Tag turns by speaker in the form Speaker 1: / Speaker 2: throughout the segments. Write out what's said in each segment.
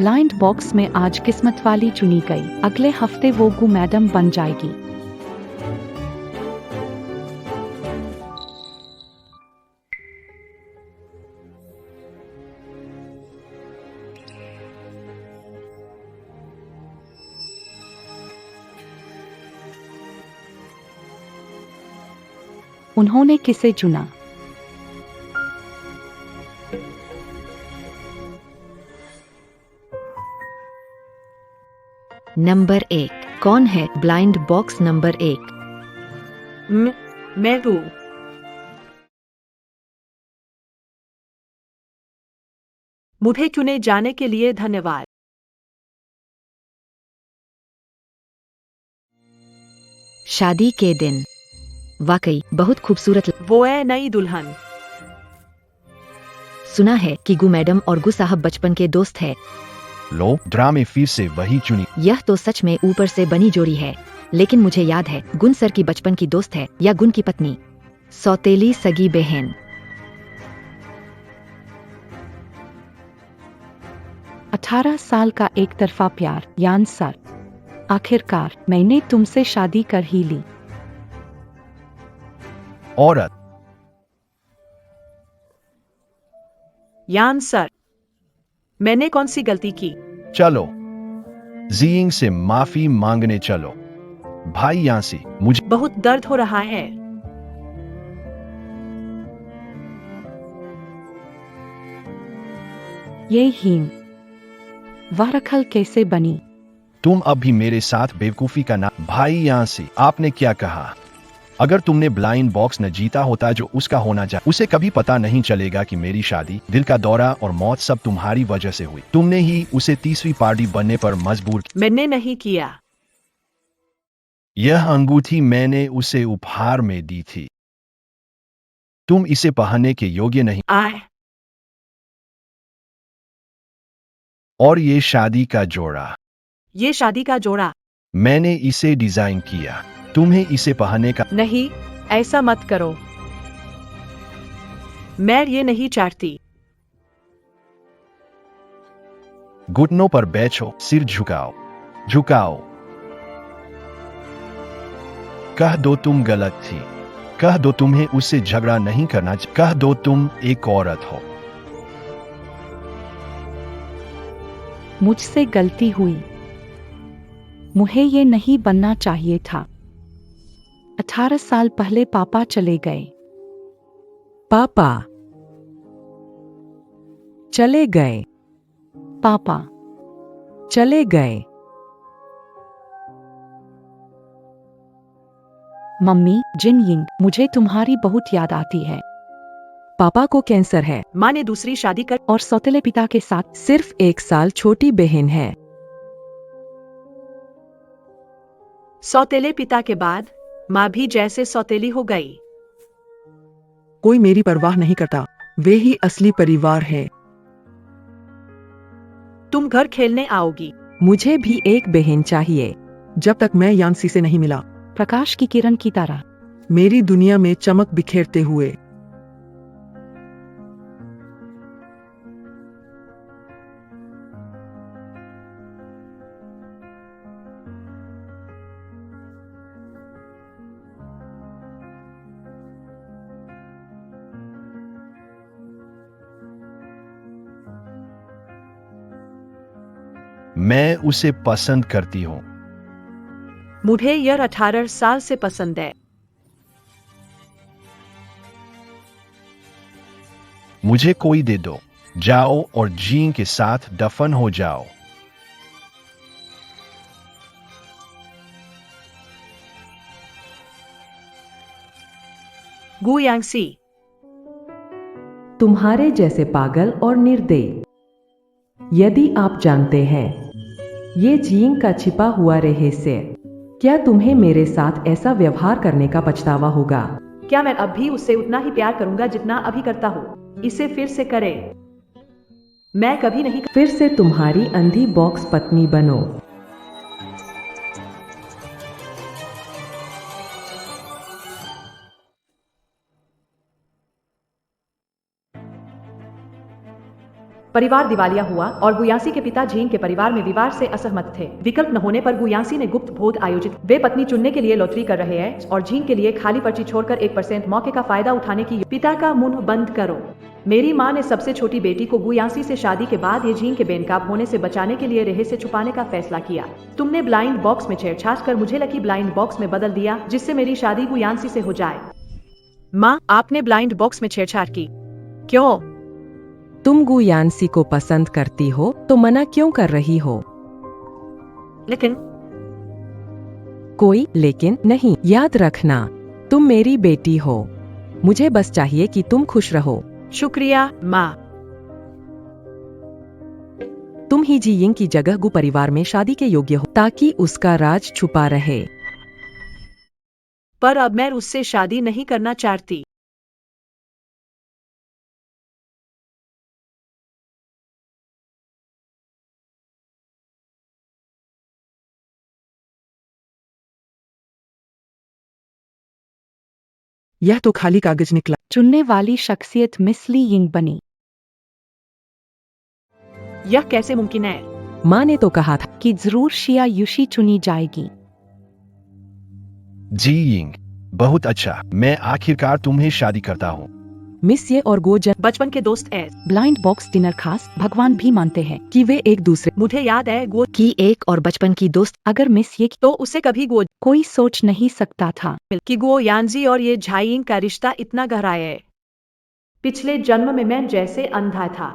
Speaker 1: Blind box में आज किस्मत वाली चुनी गई। अगले हफ्ते वो गु मैडम बन जाएगी। उन्होंने किसे चुना?
Speaker 2: नंबर 1। कौन है ब्लाइंड बॉक्स नंबर 1?
Speaker 3: मैं हूँ। मुझे चुने जाने के लिए धन्यवाद।
Speaker 2: शादी के दिन वाकई बहुत खूबसूरत।
Speaker 3: वो है नई दुल्हन।
Speaker 2: सुना है कि गु मैडम और गु साहब बचपन के दोस्त है।
Speaker 4: लो, ड्रामे फिर से वही चुनी।
Speaker 2: यह तो सच में ऊपर से बनी जोड़ी है, लेकिन मुझे याद है गुन सर की बचपन की दोस्त है या गुन की पत्नी, सौतेली सगी बहन।
Speaker 1: 18 साल का एक तरफा प्यार। यान सर, आखिरकार मैंने तुमसे शादी कर ही ली।
Speaker 4: औरत।
Speaker 3: यान सर, मैंने कौन सी गलती की?
Speaker 4: चलो जीइंग से माफी मांगने चलो। भाई यांसी, मुझे
Speaker 3: बहुत दर्द हो रहा है।
Speaker 1: ये हीम वारखल कैसे बनी?
Speaker 4: तुम अब भी मेरे साथ बेवकूफी का ना। भाई यांसी, आपने क्या कहा? अगर तुमने ब्लाइंड बॉक्स न जीता होता जो उसका होना चाहिए, उसे कभी पता नहीं चलेगा कि मेरी शादी, दिल का दौरा और मौत सब तुम्हारी वजह से हुई। तुमने ही उसे तीसरी पार्टी बनने पर मजबूर किया।
Speaker 3: मैंने नहीं किया।
Speaker 4: यह अंगूठी मैंने उसे उपहार में दी थी। तुम इसे पहनने के योग्य नहीं।
Speaker 3: आह,
Speaker 4: और ये शादी का जोड़ा,
Speaker 3: ये शादी का जोड़ा।
Speaker 4: मैंने इसे डिजाइन किया। तुम्हें इसे पहनने का।
Speaker 3: नहीं, ऐसा मत करो। मैं ये नहीं चाहती।
Speaker 4: घुटनों पर बैठो, सिर झुकाओ। झुकाओ। कह दो तुम गलत थी। कह दो तुम्हें उससे झगड़ा नहीं करना चाहिए। कह दो तुम एक औरत हो।
Speaker 1: मुझसे गलती हुई। मुझे ये नहीं बनना चाहिए था। 18 साल पहले पापा चले गए।
Speaker 5: पापा चले गए।
Speaker 1: पापा
Speaker 5: चले गए।
Speaker 1: मम्मी, जिन यिंग, मुझे तुम्हारी बहुत याद आती है।
Speaker 5: पापा को कैंसर है
Speaker 3: माँ ने दूसरी शादी कर
Speaker 1: और सौतेले पिता के साथ।
Speaker 5: सिर्फ 1 साल छोटी बहन है।
Speaker 3: सौतेले पिता के बाद माँ भी जैसे सौतेली हो गई।
Speaker 5: कोई मेरी परवाह नहीं करता। वे ही असली परिवार है।
Speaker 3: तुम घर खेलने आओगी।
Speaker 5: मुझे भी एक बहन चाहिए। जब तक मैं यांसी से नहीं मिला,
Speaker 1: प्रकाश की किरण की तरह।
Speaker 5: मेरी दुनिया में चमक बिखेरते हुए।
Speaker 4: मैं उसे पसंद करती हूँ।
Speaker 3: मुझे यह 18 साल से पसंद है।
Speaker 4: मुझे कोई दे दो। जाओ और जीन के साथ दफन हो जाओ।
Speaker 3: गु यांगसी,
Speaker 5: तुम्हारे जैसे पागल और निर्दयी। यदि आप जानते हैं ये जीन का छिपा हुआ रहस्य, क्या तुम्हें मेरे साथ ऐसा व्यवहार करने का पछतावा होगा?
Speaker 3: क्या मैं अब भी उससे उतना ही प्यार करूंगा जितना अभी करता हूँ? इसे फिर से करें। मैं कभी नहीं।
Speaker 5: फिर से तुम्हारी अंधी बॉक्स पत्नी बनो।
Speaker 3: परिवार दिवालिया हुआ और गुयांसी के पिता झींग के परिवार में विवाह से असहमत थे। विकल्प न होने पर गुयांसी ने गुप्त भोज आयोजित। वे पत्नी चुनने के लिए लॉटरी कर रहे हैं और झींग के लिए खाली पर्ची छोड़कर 1% मौके का फायदा उठाने की। पिता का मुंह बंद करो। मेरी माँ ने सबसे छोटी बेटी को गुयांसी से शादी के बाद ये झींग के बेनकाब होने से बचाने के लिए रेहे से छुपाने का फैसला किया। तुमने ब्लाइंड बॉक्स में छेड़छाड़ कर मुझे लकी ब्लाइंड बॉक्स में बदल दिया जिससे मेरी शादी गुयांसी से हो जाए। माँ, आपने ब्लाइंड बॉक्स में छेड़छाड़ की। क्यों?
Speaker 5: तुम गुयांसी को पसंद करती हो तो मना क्यों कर रही हो?
Speaker 3: लेकिन
Speaker 5: कोई लेकिन नहीं। याद रखना, तुम मेरी बेटी हो। मुझे बस चाहिए कि तुम खुश रहो।
Speaker 3: शुक्रिया माँ।
Speaker 5: तुम ही जियिंग की जगह गु परिवार में शादी के योग्य हो ताकि उसका राज छुपा रहे।
Speaker 3: पर अब मैं उससे शादी नहीं करना चाहती।
Speaker 5: यह तो खाली कागज निकला।
Speaker 1: चुनने वाली शख्सियत मिस ली यिंग बनी।
Speaker 3: यह कैसे मुमकिन है?
Speaker 5: माँ ने तो कहा था।
Speaker 1: कि जरूर शिया युशी चुनी जाएगी।
Speaker 4: जी यिंग, बहुत अच्छा। मैं आखिरकार तुम्हें शादी करता हूँ।
Speaker 5: मिस ये और गो जन
Speaker 3: बचपन के दोस्त है।
Speaker 1: ब्लाइंड बॉक्स डिनर खास भगवान भी मानते हैं
Speaker 5: कि वे एक दूसरे
Speaker 3: मुझे याद है गो
Speaker 2: की एक और बचपन की दोस्त।
Speaker 1: अगर मिस ये
Speaker 3: तो उसे कभी गो
Speaker 1: कोई सोच नहीं सकता था
Speaker 3: कि गो यानजी और ये झाइंग का रिश्ता इतना गहरा है। पिछले जन्म में मैं जैसे अंधा था।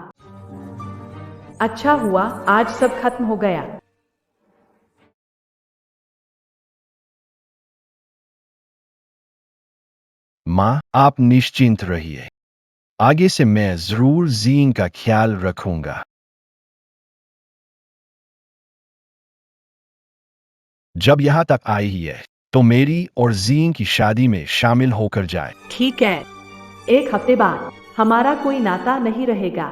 Speaker 3: अच्छा हुआ आज सब खत्म हो गया।
Speaker 4: माँ, आप निश्चिंत रहिए। आगे से मैं जरूर जीन का ख्याल रखूंगा। जब यहाँ तक आई ही है तो मेरी और जीन की शादी में शामिल होकर जाए।
Speaker 3: ठीक है, एक हफ्ते बाद हमारा कोई नाता नहीं रहेगा।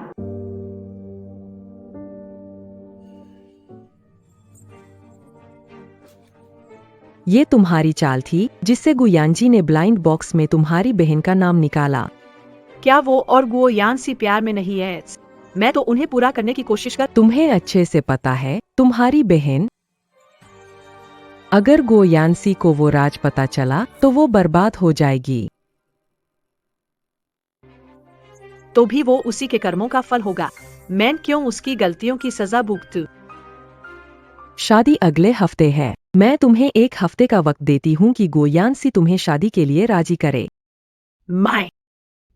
Speaker 5: ये तुम्हारी चाल थी जिससे गुयांजी ने ब्लाइंड बॉक्स में तुम्हारी बहन का नाम निकाला।
Speaker 3: क्या वो और गो यानसी प्यार में नहीं है? मैं तो उन्हें पूरा करने की कोशिश कर।
Speaker 5: तुम्हें अच्छे से पता है तुम्हारी बहन, अगर गोयांसी को वो राज पता चला तो वो बर्बाद हो जाएगी।
Speaker 3: तो भी वो उसी के कर्मों का फल होगा। मैं क्यों उसकी गलतियों की सजा भुगतूं?
Speaker 5: शादी अगले हफ्ते है। मैं तुम्हें एक हफ्ते का वक्त देती हूँ कि गोयांसी तुम्हें शादी के लिए राजी करे।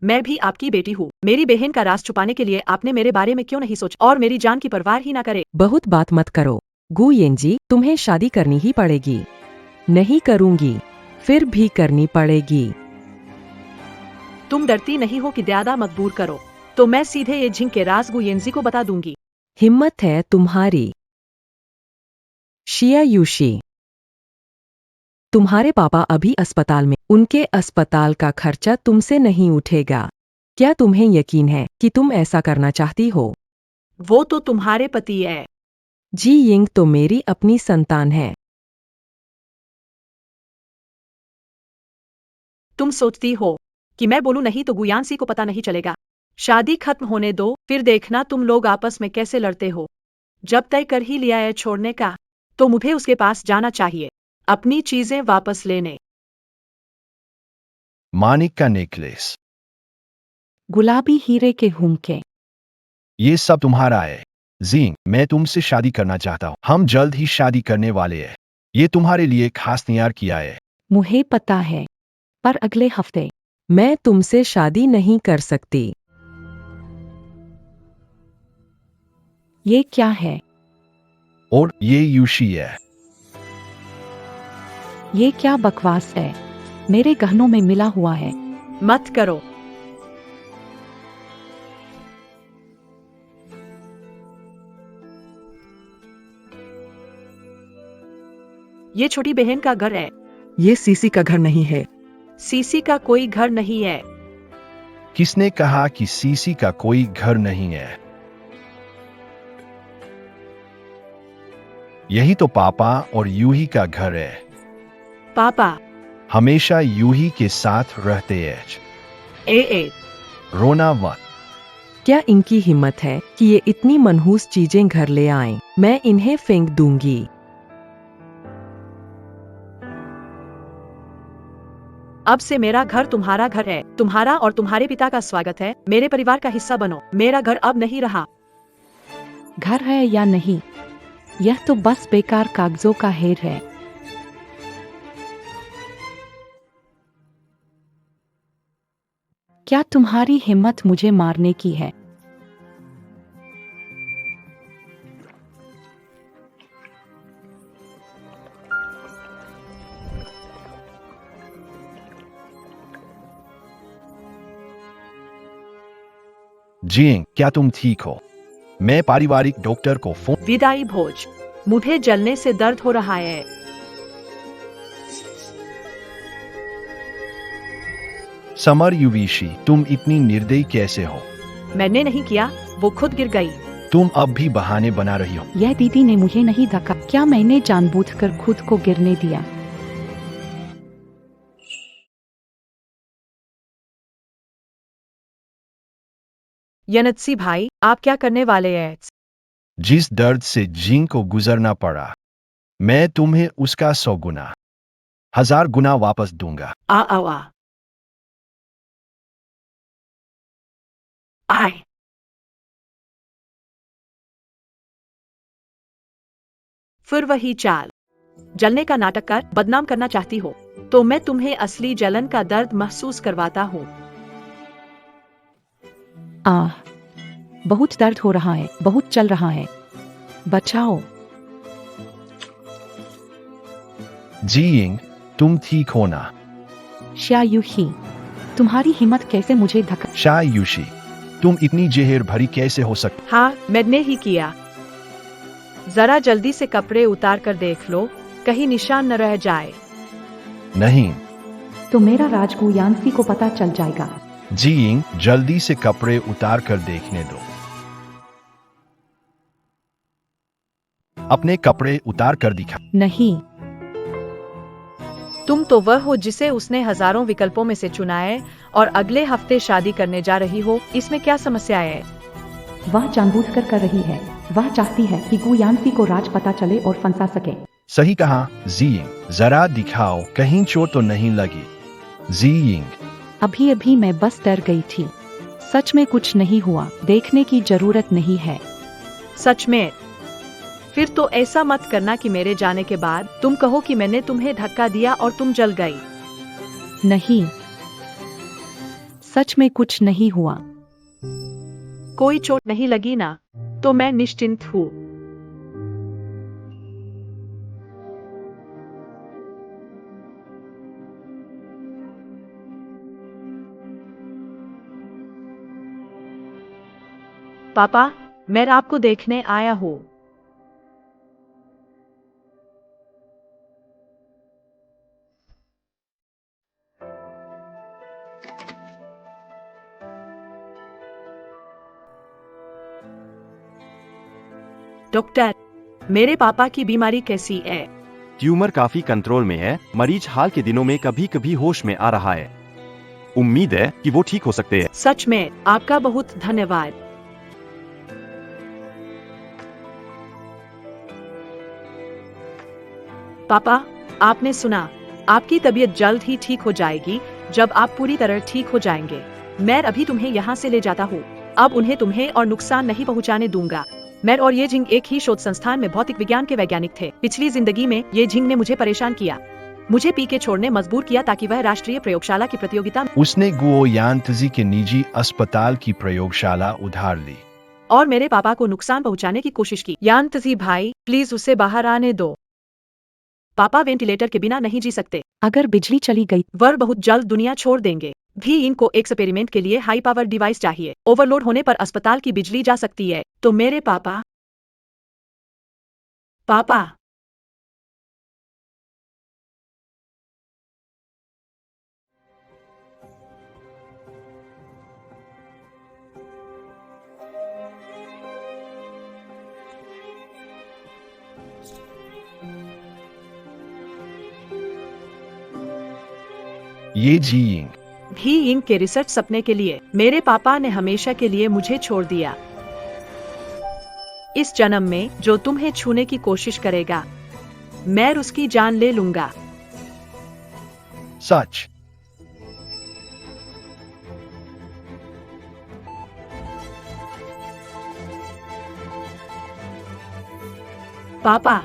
Speaker 3: मैं भी आपकी बेटी हूँ। मेरी बहन का राज छुपाने के लिए आपने मेरे बारे में क्यों नहीं सोचा और मेरी जान की परवाह ही ना करे?
Speaker 5: बहुत बात मत करो गुयेंजी, तुम्हें शादी करनी ही पड़ेगी। नहीं करूंगी, फिर भी करनी पड़ेगी।
Speaker 3: तुम डरती नहीं हो कि ज्यादा मजबूर करो तो मैं सीधे ये झिंग के राज गुयेंजी को बता दूंगी।
Speaker 5: हिम्मत है तुम्हारी। शिया यूशी, तुम्हारे पापा अभी अस्पताल में। उनके अस्पताल का खर्चा तुमसे नहीं उठेगा। क्या तुम्हें यकीन है कि तुम ऐसा करना चाहती हो?
Speaker 3: वो तो तुम्हारे पति है।
Speaker 5: जी यिंग तो मेरी अपनी संतान है।
Speaker 3: तुम सोचती हो कि मैं बोलूं नहीं तो गुयांसी को पता नहीं चलेगा। शादी खत्म होने दो, फिर देखना तुम लोग आपस में कैसे लड़ते हो। जब तय कर ही लिया है छोड़ने का तो मुझे उसके पास जाना चाहिए अपनी चीजें वापस लेने।
Speaker 4: मानिक का नेकलेस,
Speaker 1: गुलाबी हीरे के हुमके।
Speaker 4: ये सब तुम्हारा है। जीन, मैं तुमसे शादी करना चाहता हूँ। हम जल्द ही शादी करने वाले हैं। ये तुम्हारे लिए खास तैयार किया है।
Speaker 1: मुझे पता है, पर अगले हफ्ते।
Speaker 5: मैं तुमसे शादी नहीं कर सकती।
Speaker 1: ये क्या है?
Speaker 4: और ये यूशी है।
Speaker 1: ये क्या बकवास है? मेरे गहनों में मिला हुआ है।
Speaker 3: मत करो। ये छोटी बहन का घर है।
Speaker 5: ये सीसी का घर नहीं है।
Speaker 3: सीसी का कोई घर नहीं है।
Speaker 4: किसने कहा कि सीसी का कोई घर नहीं है? यही तो पापा और यूही का घर है।
Speaker 3: पापा
Speaker 4: हमेशा यूही के साथ रहते हैं।
Speaker 3: ए
Speaker 4: रोना मत।
Speaker 5: क्या इनकी हिम्मत है कि ये इतनी मनहूस चीजें घर ले आएं? मैं इन्हें फेंक दूंगी।
Speaker 3: अब से मेरा घर तुम्हारा घर है। तुम्हारा और तुम्हारे पिता का स्वागत है। मेरे परिवार का हिस्सा बनो। मेरा घर अब नहीं रहा।
Speaker 1: घर है या नहीं, यह तो बस बेकार कागजों का हेर है। क्या तुम्हारी हिम्मत मुझे मारने की है?
Speaker 4: जिंग, क्या तुम ठीक हो? मैं पारिवारिक डॉक्टर को फोन।
Speaker 3: विदाई भोज। मुझे जलने से दर्द हो रहा है।
Speaker 4: समर युवीशी, तुम इतनी निर्दयी कैसे हो?
Speaker 3: मैंने नहीं किया, वो खुद गिर गई।
Speaker 4: तुम अब भी बहाने बना रही हो।
Speaker 1: यह दीदी ने मुझे नहीं धक्का। क्या मैंने जानबूझकर खुद को गिरने दिया?
Speaker 3: यनत्सी भाई, आप क्या करने वाले हैं?
Speaker 4: जिस दर्द से जिंग को गुजरना पड़ा, मैं तुम्हें उसका 100 गुना, 1000 गुना वापस दूंगा।
Speaker 3: आ आ आ आए। फिर वही चाल। जलने का नाटक कर बदनाम करना चाहती हो तो मैं तुम्हें असली जलन का दर्द महसूस करवाता हूँ।
Speaker 1: आह, बहुत दर्द हो रहा है, बहुत चल रहा है। बचाओ।
Speaker 4: जिंग, तुम ठीक हो ना?
Speaker 1: शायुही, तुम्हारी हिम्मत कैसे मुझे धक्का?
Speaker 4: शायुशी, तुम इतनी जहर भरी कैसे हो सकती?
Speaker 3: हाँ, मैंने ही किया। जरा जल्दी से कपड़े उतार कर देख लो, कहीं निशान न रह जाए।
Speaker 4: नहीं।
Speaker 1: तो मेरा राज गुयांसी को पता चल जाएगा।
Speaker 4: जिंग, जल्दी से कपड़े उतार कर देखने दो। अपने कपड़े उतार कर दिखा।
Speaker 1: नहीं।
Speaker 3: तुम तो वह हो जिसे उसने हजारों विकल्पों में से चुना है और अगले हफ्ते शादी करने जा रही हो। इसमें क्या समस्या है?
Speaker 1: वह जानबूझकर कर रही है। वह चाहती है कि गुयांसी को राज पता चले और फंसा सके।
Speaker 4: सही कहा जिंग, जरा दिखाओ कहीं चोट तो नहीं लगी। जिंग,
Speaker 1: अभी अभी मैं बस डर गई थी। सच में कुछ नहीं हुआ, देखने की जरूरत नहीं है।
Speaker 3: सच में? फिर तो ऐसा मत करना कि मेरे जाने के बाद तुम कहो कि मैंने तुम्हें धक्का दिया और तुम जल गई।
Speaker 1: नहीं, सच में कुछ नहीं हुआ।
Speaker 3: कोई चोट नहीं लगी ना? तो मैं निश्चिंत हूँ। पापा, मैं आपको देखने आया हूँ। डॉक्टर, मेरे पापा की बीमारी कैसी है?
Speaker 6: ट्यूमर काफी कंट्रोल में है। मरीज हाल के दिनों में कभी कभी होश में आ रहा है। उम्मीद है कि वो ठीक हो सकते हैं।
Speaker 3: सच में आपका बहुत धन्यवाद। पापा, आपने सुना, आपकी तबीयत जल्द ही ठीक हो जाएगी जब आप पूरी तरह ठीक हो जाएंगे। मैं अभी तुम्हें यहाँ से ले जाता हूँ। अब उन्हें तुम्हें और नुकसान नहीं पहुँचाने दूंगा। मैं और ये झिंग एक ही शोध संस्थान में भौतिक विज्ञान के वैज्ञानिक थे। पिछली जिंदगी में ये झिंग ने मुझे परेशान किया, मुझे पी के छोड़ने मजबूर किया ताकि वह राष्ट्रीय प्रयोगशाला की प्रतियोगिता में
Speaker 4: उसने गुओयांतजी के निजी अस्पताल की प्रयोगशाला उधार ली
Speaker 3: और मेरे पापा को नुकसान पहुंचाने की कोशिश की। यांतजी भाई, प्लीज उसे बाहर आने दो। पापा वेंटिलेटर के बिना नहीं जी सकते।
Speaker 1: अगर बिजली चली गई,
Speaker 3: वह बहुत जल्द दुनिया छोड़ देंगे। भी इनको एक्सपेरिमेंट के लिए हाई पावर डिवाइस चाहिए। ओवरलोड होने पर अस्पताल की बिजली जा सकती है। तो मेरे पापा पापा
Speaker 4: ये जिंग,
Speaker 3: ही इंक के रिसर्च सपने के लिए मेरे पापा ने हमेशा के लिए मुझे छोड़ दिया। इस जन्म में जो तुम्हें छूने की कोशिश करेगा मैं उसकी जान ले लूंगा।
Speaker 4: सच?
Speaker 3: पापा,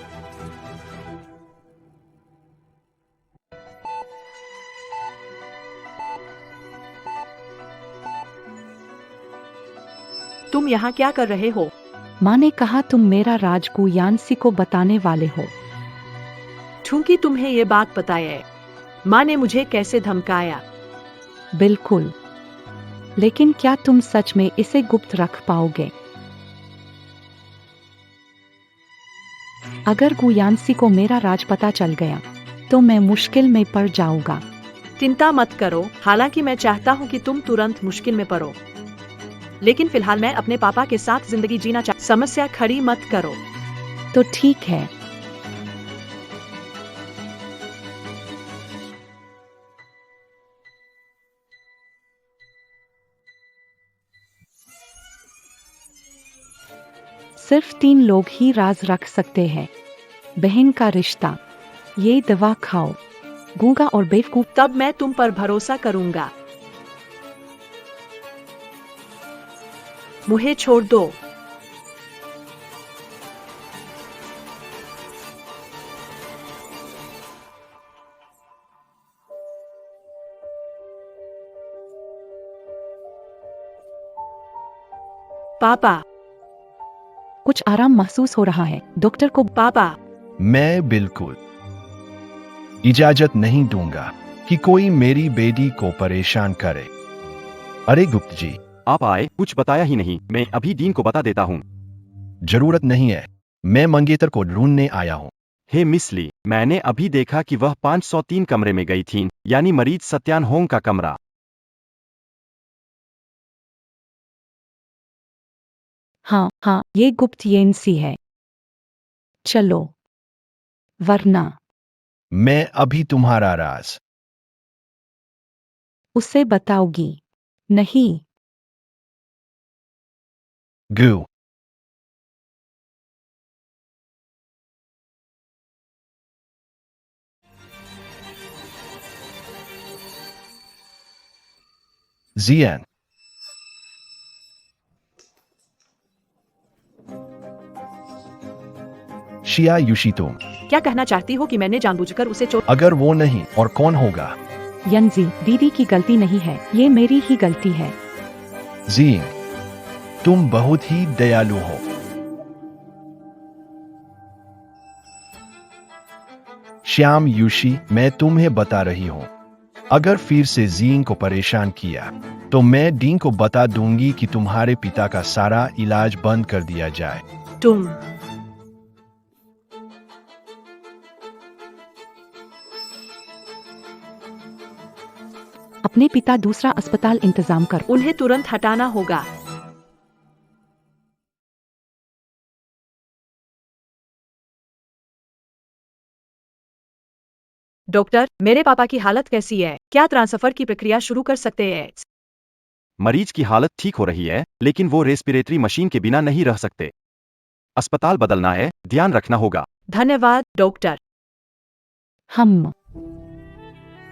Speaker 3: तुम यहाँ क्या कर रहे हो?
Speaker 1: माँ ने कहा तुम मेरा राज गुयांसी को बताने वाले हो।
Speaker 3: क्योंकि तुम्हें ये बात पता है माँ ने मुझे कैसे धमकाया।
Speaker 1: बिल्कुल, लेकिन क्या तुम सच में इसे गुप्त रख पाओगे? अगर गुयांसी को मेरा राज पता चल गया तो मैं मुश्किल में पड़ जाऊंगा।
Speaker 3: चिंता मत करो, हालांकि मैं चाहता हूँ कि तुम तुरंत मुश्किल में पड़ो, लेकिन फिलहाल मैं अपने पापा के साथ जिंदगी जीना समस्या खड़ी मत करो।
Speaker 1: तो ठीक है। सिर्फ 3 लोग ही राज रख सकते हैं। बहन का रिश्ता, ये दवा खाओ, गूंगा और बेवकूफ।
Speaker 3: तब मैं तुम पर भरोसा करूंगा। मुझे छोड़ दो। पापा,
Speaker 1: कुछ आराम महसूस हो रहा है। डॉक्टर को
Speaker 3: पापा,
Speaker 4: मैं बिल्कुल इजाजत नहीं दूंगा कि कोई मेरी बेटी को परेशान करे। अरे गुप्त जी,
Speaker 6: आप आए, कुछ बताया ही नहीं। मैं अभी डीन को बता देता हूँ।
Speaker 4: जरूरत नहीं है, मैं मंगेतर को ढूंढने आया हूँ।
Speaker 6: हे मिस ली, मैंने अभी देखा कि वह 503 कमरे में गई थी, यानी मरीज सत्यान होंग का कमरा।
Speaker 1: हाँ, ये गुप्त एजेंसी है। चलो, वरना
Speaker 4: मैं अभी तुम्हारा राज
Speaker 1: उसे बताओगी नहीं।
Speaker 4: गु जियान। शिया युशी, तुम
Speaker 3: क्या कहना चाहती हो कि मैंने जानबूझकर उसे चोट?
Speaker 4: अगर वो नहीं और कौन होगा?
Speaker 1: यंजी, दीदी की गलती नहीं है, ये मेरी ही गलती है।
Speaker 4: जीन, तुम बहुत ही दयालु हो। श्याम युशी, मैं तुम्हें बता रही हूं, अगर फिर से जीन को परेशान किया तो मैं डीन को बता दूंगी कि तुम्हारे पिता का सारा इलाज बंद कर दिया जाए।
Speaker 3: तुम
Speaker 1: अपने पिता दूसरा अस्पताल इंतजाम कर।
Speaker 3: उन्हें तुरंत हटाना होगा। डॉक्टर, मेरे पापा की हालत कैसी है? क्या ट्रांसफर की प्रक्रिया शुरू कर सकते हैं?
Speaker 6: मरीज की हालत ठीक हो रही है, लेकिन वो रेस्पिरेटरी मशीन के बिना नहीं रह सकते। अस्पताल बदलना है, ध्यान रखना होगा।
Speaker 3: धन्यवाद डॉक्टर।
Speaker 1: हम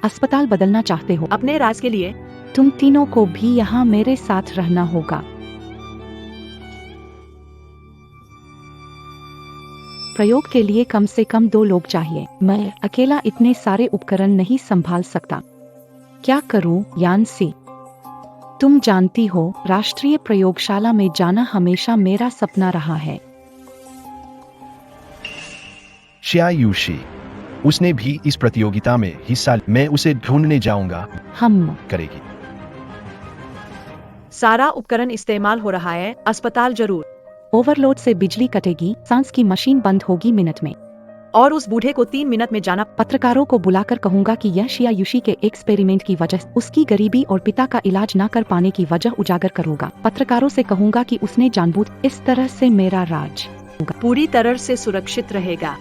Speaker 1: अस्पताल बदलना चाहते हो?
Speaker 3: अपने राज के लिए
Speaker 1: तुम तीनों को भी यहाँ मेरे साथ रहना होगा। प्रयोग के लिए कम से कम 2 लोग चाहिए। मैं अकेला इतने सारे उपकरण नहीं संभाल सकता। क्या करूं, यानसी? तुम जानती हो, राष्ट्रीय प्रयोगशाला में जाना हमेशा मेरा सपना रहा है।
Speaker 4: शिया युशी, उसने भी इस प्रतियोगिता में हिस्सा। मैं उसे ढूंढने जाऊंगा।
Speaker 1: हम
Speaker 4: करेगी।
Speaker 3: सारा उपकरण इस्तेमाल हो रहा है। अस्पताल जरूर।
Speaker 1: ओवरलोड से बिजली कटेगी, सांस की मशीन बंद होगी मिनट में।
Speaker 3: और उस बूढ़े को 3 मिनट में जाना।
Speaker 1: पत्रकारों को बुलाकर कहूंगा कि यह शिया युशी के एक्सपेरिमेंट की वजह, उसकी गरीबी और पिता का इलाज न कर पाने की वजह उजागर करूंगा। पत्रकारों से कहूंगा कि उसने जानबूझ इस तरह से मेरा राज
Speaker 3: पूरी तरह से सुरक्षित रहेगा।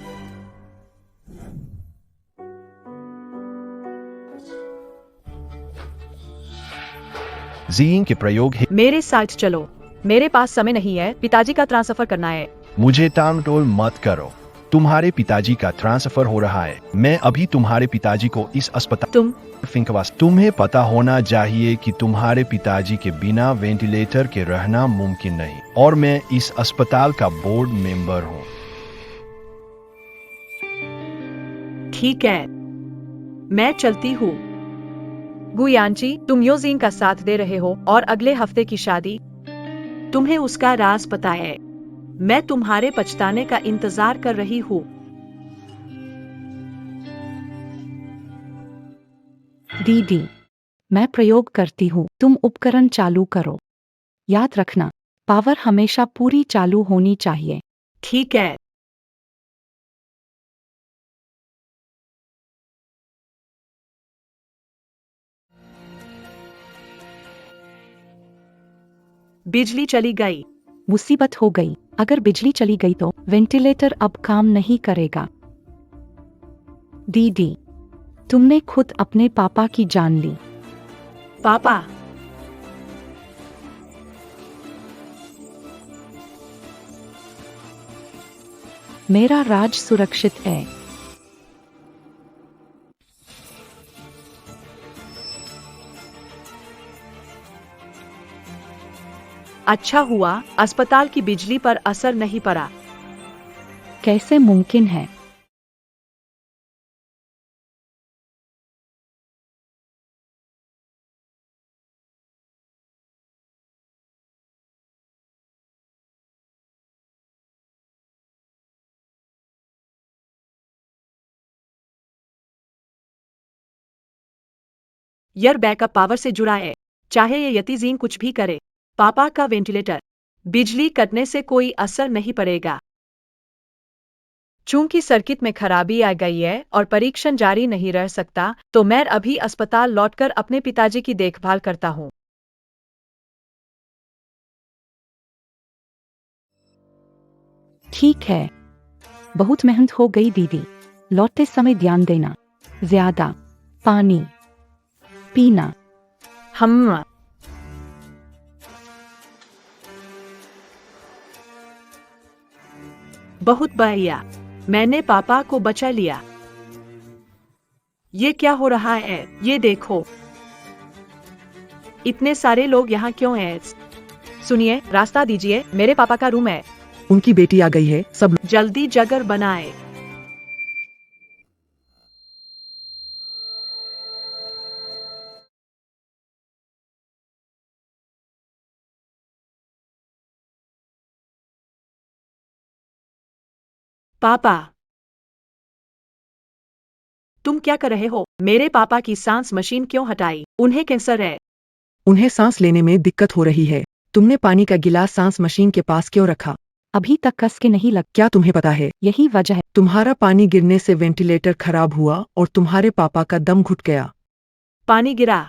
Speaker 4: जीन के प्रयोग है।
Speaker 3: मेरे साथ चलो, मेरे पास समय नहीं है, पिताजी का ट्रांसफर करना है।
Speaker 4: मुझे टालमटोल मत करो, तुम्हारे पिताजी का ट्रांसफर हो रहा है। मैं अभी तुम्हारे पिताजी को इस अस्पताल
Speaker 3: तुम
Speaker 4: फिंकवास। तुम्हें पता होना चाहिए कि तुम्हारे पिताजी के बिना वेंटिलेटर के रहना मुमकिन नहीं, और मैं इस अस्पताल का बोर्ड मेंबर हूँ।
Speaker 3: ठीक है, मैं चलती हूँ। गुयांची, तुम योजीन का साथ दे रहे हो और अगले हफ्ते की शादी, तुम्हें उसका राज पता है। मैं तुम्हारे पछताने का इंतजार कर रही हूँ।
Speaker 1: दीदी, मैं प्रयोग करती हूँ, तुम उपकरण चालू करो। याद रखना, पावर हमेशा पूरी चालू होनी चाहिए।
Speaker 3: ठीक है। बिजली चली गई।
Speaker 1: मुसीबत हो गई। अगर बिजली चली गई तो वेंटिलेटर अब काम नहीं करेगा। दीदी, तुमने खुद अपने पापा की जान ली।
Speaker 3: पापा,
Speaker 1: मेरा राज सुरक्षित है।
Speaker 3: अच्छा हुआ अस्पताल की बिजली पर असर नहीं पड़ा।
Speaker 1: कैसे मुमकिन है?
Speaker 3: यह बैकअप पावर से जुड़ा है, चाहे ये यतीजीन कुछ भी करे। पापा का वेंटिलेटर, बिजली कटने से कोई असर नहीं पड़ेगा। चूंकि सर्किट में खराबी आ गई है और परीक्षण जारी नहीं रह सकता, तो मैं अभी अस्पताल लौटकर अपने पिताजी की देखभाल करता हूँ।
Speaker 1: ठीक है, बहुत मेहनत हो गई दीदी। लौटते समय ध्यान देना, ज्यादा पानी पीना।
Speaker 3: हम बहुत बढ़िया, मैंने पापा को बचा लिया। ये क्या हो रहा है? ये देखो, इतने सारे लोग यहाँ क्यों हैं? सुनिए, रास्ता दीजिए, मेरे पापा का रूम है।
Speaker 7: उनकी बेटी आ गई है, सब
Speaker 3: जल्दी जगह बनाए। पापा, तुम क्या कर रहे हो? मेरे पापा की सांस मशीन क्यों हटाई? उन्हें कैंसर है।
Speaker 7: उन्हें सांस लेने में दिक्कत हो रही है। तुमने पानी का गिलास सांस मशीन के पास क्यों रखा?
Speaker 1: अभी तक कस के नहीं लग।
Speaker 7: क्या तुम्हें पता है?
Speaker 1: यही वजह है।
Speaker 7: तुम्हारा पानी गिरने से वेंटिलेटर खराब हुआ और तुम्हारे पापा का दम घुट गया।
Speaker 3: पानी गिरा,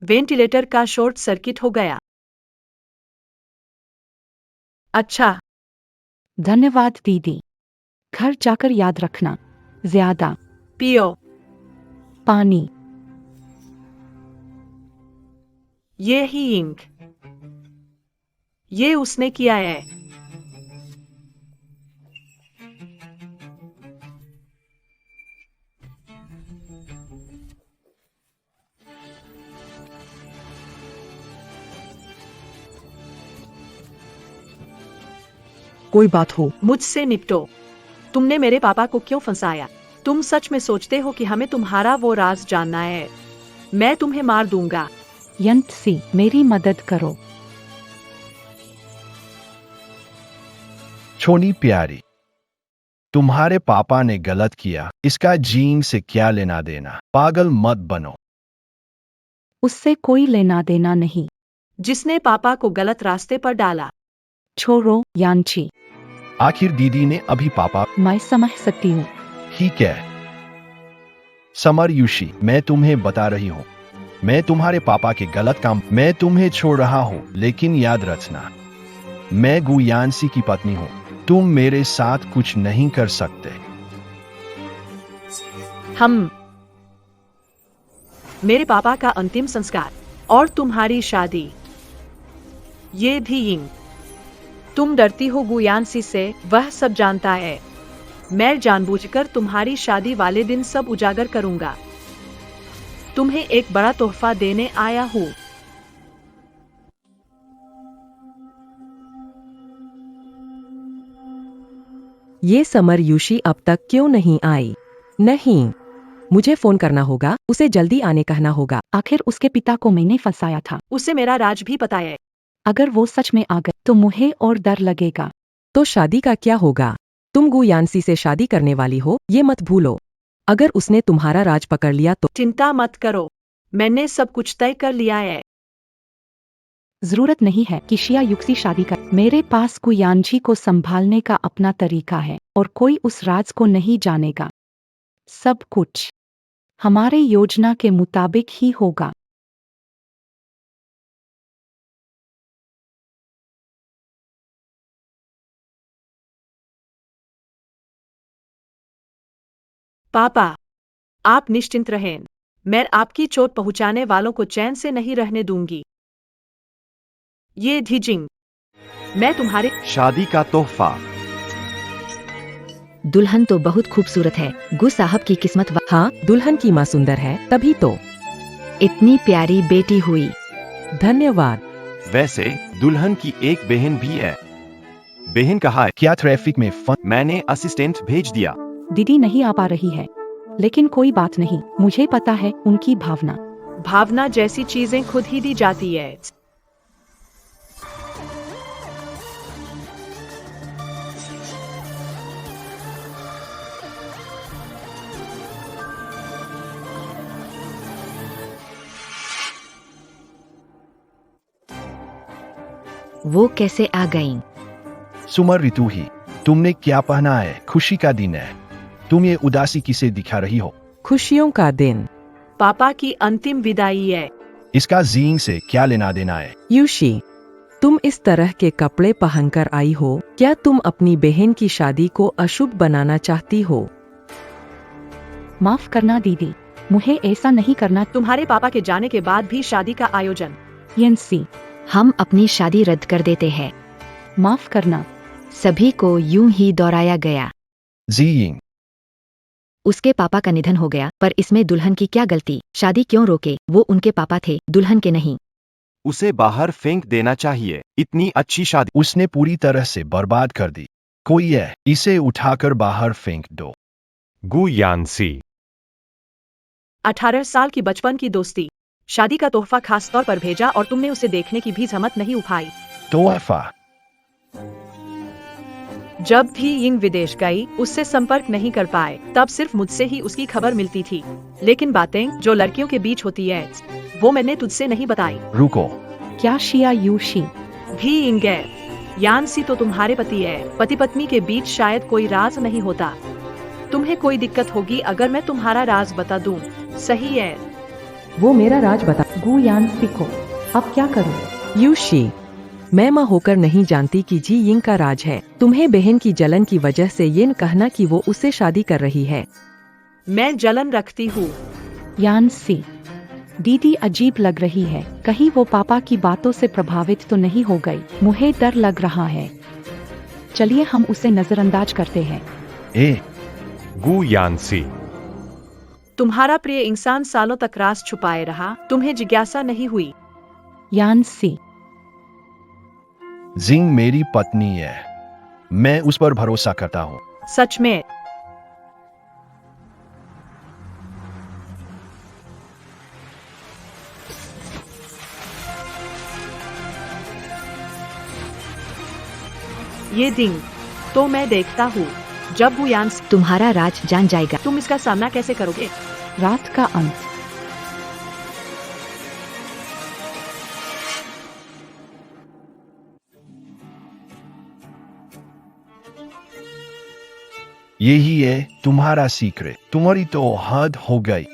Speaker 3: वेंटिलेटर का शॉर्ट सर्किट हो गया। अच्छा,
Speaker 1: धन्यवाद दीदी। घर जाकर याद रखना, ज्यादा
Speaker 3: पियो।
Speaker 1: पानी।
Speaker 3: ये ही इंक, ये उसने किया है।
Speaker 7: कोई बात हो।
Speaker 3: मुझसे निपटो। तुमने मेरे पापा को क्यों फंसाया? तुम सच में सोचते हो कि हमें तुम्हारा वो राज जानना है? मैं तुम्हें मार दूंगा।
Speaker 1: यंत्सी, मेरी मदद करो।
Speaker 4: छोनी प्यारी, तुम्हारे पापा ने गलत किया, इसका जीन से क्या लेना देना? पागल मत बनो।
Speaker 1: उससे कोई लेना देना नहीं।
Speaker 3: जिसने पापा को गलत रास्ते पर डाला।
Speaker 1: छोड़ो यांची,
Speaker 4: आखिर दीदी ने अभी पापा।
Speaker 1: मैं समझ सकती हूँ।
Speaker 4: ठीक है समर यूशी, मैं तुम्हें बता रही हूँ, मैं तुम्हारे पापा के गलत काम। मैं तुम्हें छोड़ रहा हूँ, लेकिन याद रखना, मैं गुयांसी की पत्नी हूँ। तुम मेरे साथ कुछ नहीं कर सकते।
Speaker 3: हम मेरे पापा का अंतिम संस्कार और तुम्हारी शादी। ये भी यिंग। तुम डरती हो गुयानसी से, वह सब जानता है। मैं जानबूझकर तुम्हारी शादी वाले दिन सब उजागर करूंगा। तुम्हें एक बड़ा तोहफा देने आया हूँ।
Speaker 5: ये समर यूशी अब तक क्यों नहीं आई? नहीं, मुझे फोन करना होगा, उसे जल्दी आने कहना होगा।
Speaker 1: आखिर उसके पिता को मैंने फंसाया था।
Speaker 3: उसे मेरा राज भी पता है।
Speaker 1: अगर वो सच में आ गए तो मुझे और डर लगेगा।
Speaker 5: तो शादी का क्या होगा? तुम गुयानसी से शादी करने वाली हो, ये मत भूलो। अगर उसने तुम्हारा राज पकड़ लिया तो
Speaker 3: चिंता मत करो, मैंने सब कुछ तय कर लिया है।
Speaker 1: जरूरत नहीं है कि शिया युक्सी शादी कर। मेरे पास गुयानजी को संभालने का अपना तरीका है और कोई उस राज को नहीं जानेगा। सब कुछ हमारे योजना के मुताबिक ही होगा।
Speaker 3: पापा, आप निश्चिंत रहें। मैं आपकी चोट पहुंचाने वालों को चैन से नहीं रहने दूंगी। ये धीजिंग, मैं तुम्हारे
Speaker 6: शादी का तोहफा।
Speaker 2: दुल्हन तो बहुत खूबसूरत है। गु साहब की किस्मत
Speaker 5: हाँ, दुल्हन की माँ सुंदर है, तभी तो।
Speaker 2: इतनी प्यारी बेटी हुई।
Speaker 5: धन्यवाद।
Speaker 6: वैसे दुल्हन की एक बहन भी है। बहन कहाँ है?
Speaker 4: क्या ट्रैफिक में
Speaker 6: मैंने असिस्टेंट भेज दिया।
Speaker 1: दीदी नहीं आ पा रही है, लेकिन कोई बात नहीं, मुझे पता है उनकी भावना।
Speaker 3: भावना जैसी चीजें खुद ही दी जाती है।
Speaker 2: वो कैसे आ गईं?
Speaker 4: सुमर ऋतु ही, तुमने क्या पहना है? खुशी का दिन है, तुम ये उदासी किसे दिखा रही हो?
Speaker 5: खुशियों का दिन।
Speaker 3: पापा की अंतिम विदाई है।
Speaker 4: इसका जींग से क्या लेना देना है?
Speaker 5: यूशी, तुम इस तरह के कपड़े पहनकर आई हो, क्या तुम अपनी बहन की शादी को अशुभ बनाना चाहती हो?
Speaker 1: माफ करना दीदी, मुझे ऐसा नहीं करना।
Speaker 3: तुम्हारे पापा के जाने के बाद भी शादी का आयोजन।
Speaker 1: यंसी,
Speaker 2: हम अपनी शादी रद्द कर देते हैं।
Speaker 1: माफ करना।
Speaker 2: सभी को यूं ही दोहराया गया।
Speaker 4: जीइंग,
Speaker 2: उसके पापा का निधन हो गया, पर इसमें दुल्हन की क्या गलती? शादी क्यों रोके? वो उनके पापा थे, दुल्हन के नहीं।
Speaker 6: उसे बाहर फेंक देना चाहिए। इतनी अच्छी शादी
Speaker 4: उसने पूरी तरह से बर्बाद कर दी। कोई है, इसे उठाकर बाहर फेंक दो।
Speaker 6: गुयानसी।
Speaker 3: 18 साल की बचपन की दोस्ती, शादी का तोहफा खास तौर पर भेजा और तुमने उसे देखने की भी जहमत नहीं उठाई।
Speaker 4: तोहफा।
Speaker 3: जब भी यिंग विदेश गई, उससे संपर्क नहीं कर पाए, तब सिर्फ मुझसे ही उसकी खबर मिलती थी। लेकिन बातें जो लड़कियों के बीच होती है, वो मैंने तुझसे नहीं बताई।
Speaker 4: रुको,
Speaker 1: क्या शिया यूशी?
Speaker 3: भी यिंग है। यानसी तो तुम्हारे पति है। पति पत्नी के बीच शायद कोई राज नहीं होता। तुम्हें कोई दिक्कत होगी अगर मैं तुम्हारा राज बता दूं, सही है?
Speaker 5: वो मेरा राज बता।
Speaker 1: गुयानसी को अब क्या करूं?
Speaker 5: यूशी, मैं माँ होकर नहीं जानती कि जी यिंग का राज है। तुम्हें बहन की जलन की वजह से ये न कहना कि वो उससे शादी कर रही है।
Speaker 3: मैं जलन रखती हूँ।
Speaker 1: यानसी, दीदी अजीब लग रही है, कहीं वो पापा की बातों से प्रभावित तो नहीं हो गई? मुझे डर लग रहा है। चलिए हम उसे नजरअंदाज करते हैं।
Speaker 4: ए,
Speaker 6: गुयानसी।
Speaker 3: तुम्हारा प्रिय इंसान सालों तक राज छुपाए रहा, तुम्हें जिज्ञासा नहीं हुई?
Speaker 1: यानसी,
Speaker 4: जिंग मेरी पत्नी है, मैं उस पर भरोसा करता हूँ।
Speaker 3: सच में? ये दिन तो मैं देखता हूँ जब वो यानसी
Speaker 2: तुम्हारा राज जान जाएगा।
Speaker 3: तुम इसका सामना कैसे करोगे?
Speaker 1: रात का अंत।
Speaker 4: यही है तुम्हारा सीक्रेट। तुम्हारी तो हद हो गई।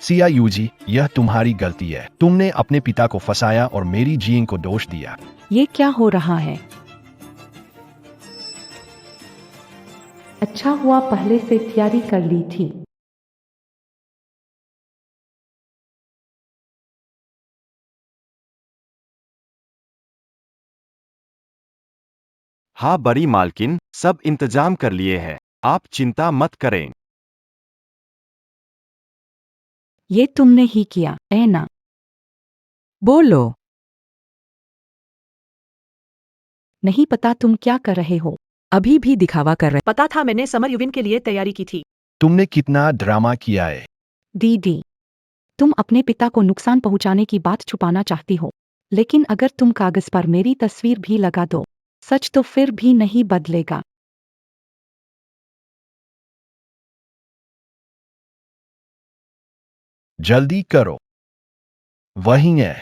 Speaker 4: सिया यूजी, यह तुम्हारी गलती है। तुमने अपने पिता को फंसाया और मेरी जीन को दोष दिया।
Speaker 1: ये क्या हो रहा है? अच्छा हुआ पहले से तैयारी कर ली थी।
Speaker 6: हाँ बड़ी मालकिन, सब इंतजाम कर लिए है, आप चिंता मत करें।
Speaker 1: ये तुमने ही किया, है ना?
Speaker 5: बोलो।
Speaker 1: नहीं पता तुम क्या कर रहे हो।
Speaker 5: अभी भी दिखावा कर रहे।
Speaker 3: पता था, मैंने समर युविन के लिए तैयारी की थी।
Speaker 4: तुमने कितना ड्रामा किया है।
Speaker 1: दीदी, तुम अपने पिता को नुकसान पहुंचाने की बात छुपाना चाहती हो, लेकिन अगर तुम कागज पर मेरी तस्वीर भी लगा दो, सच तो फिर भी नहीं बदलेगा।
Speaker 4: जल्दी करो। वही है।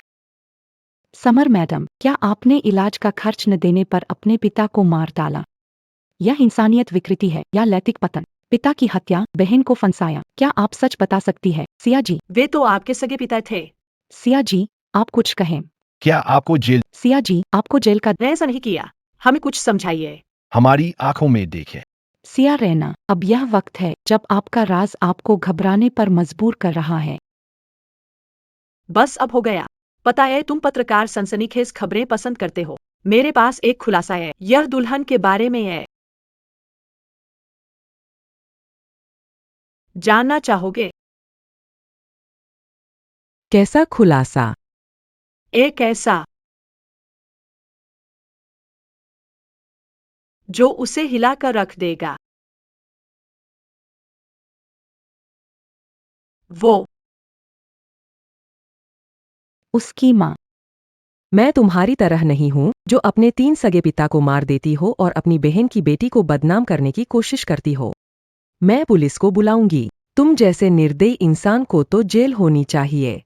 Speaker 1: समर मैडम, क्या आपने इलाज का खर्च न देने पर अपने पिता को मार डाला? यह इंसानियत विकृति है या नैतिक पतन? पिता की हत्या, बहन को फंसाया, क्या आप सच बता सकती है? सिया जी।
Speaker 3: वे तो आपके सगे पिता थे।
Speaker 1: सिया जी, आप कुछ कहें।
Speaker 4: क्या आपको जेल?
Speaker 1: सिया जी, आपको जेल का।
Speaker 3: ऐसा नहीं किया, हमें कुछ समझाइए।
Speaker 4: हमारी आंखों में देखे।
Speaker 1: सिया रैना, अब यह वक्त है जब आपका राज आपको घबराने पर मजबूर कर रहा है।
Speaker 3: बस अब हो गया। पता है, तुम पत्रकार सनसनीखेज खबरें पसंद करते हो। मेरे पास एक खुलासा है, यह दुल्हन के बारे में है। जानना चाहोगे?
Speaker 5: कैसा खुलासा?
Speaker 3: एक ऐसा जो उसे हिलाकर रख देगा। वो
Speaker 1: उसकी माँ।
Speaker 5: मैं तुम्हारी तरह नहीं हूँ जो अपने 3 सगे पिता को मार देती हो और अपनी बहन की बेटी को बदनाम करने की कोशिश करती हो। मैं पुलिस को बुलाऊंगी। तुम जैसे निर्दयी इंसान को तो जेल होनी चाहिए।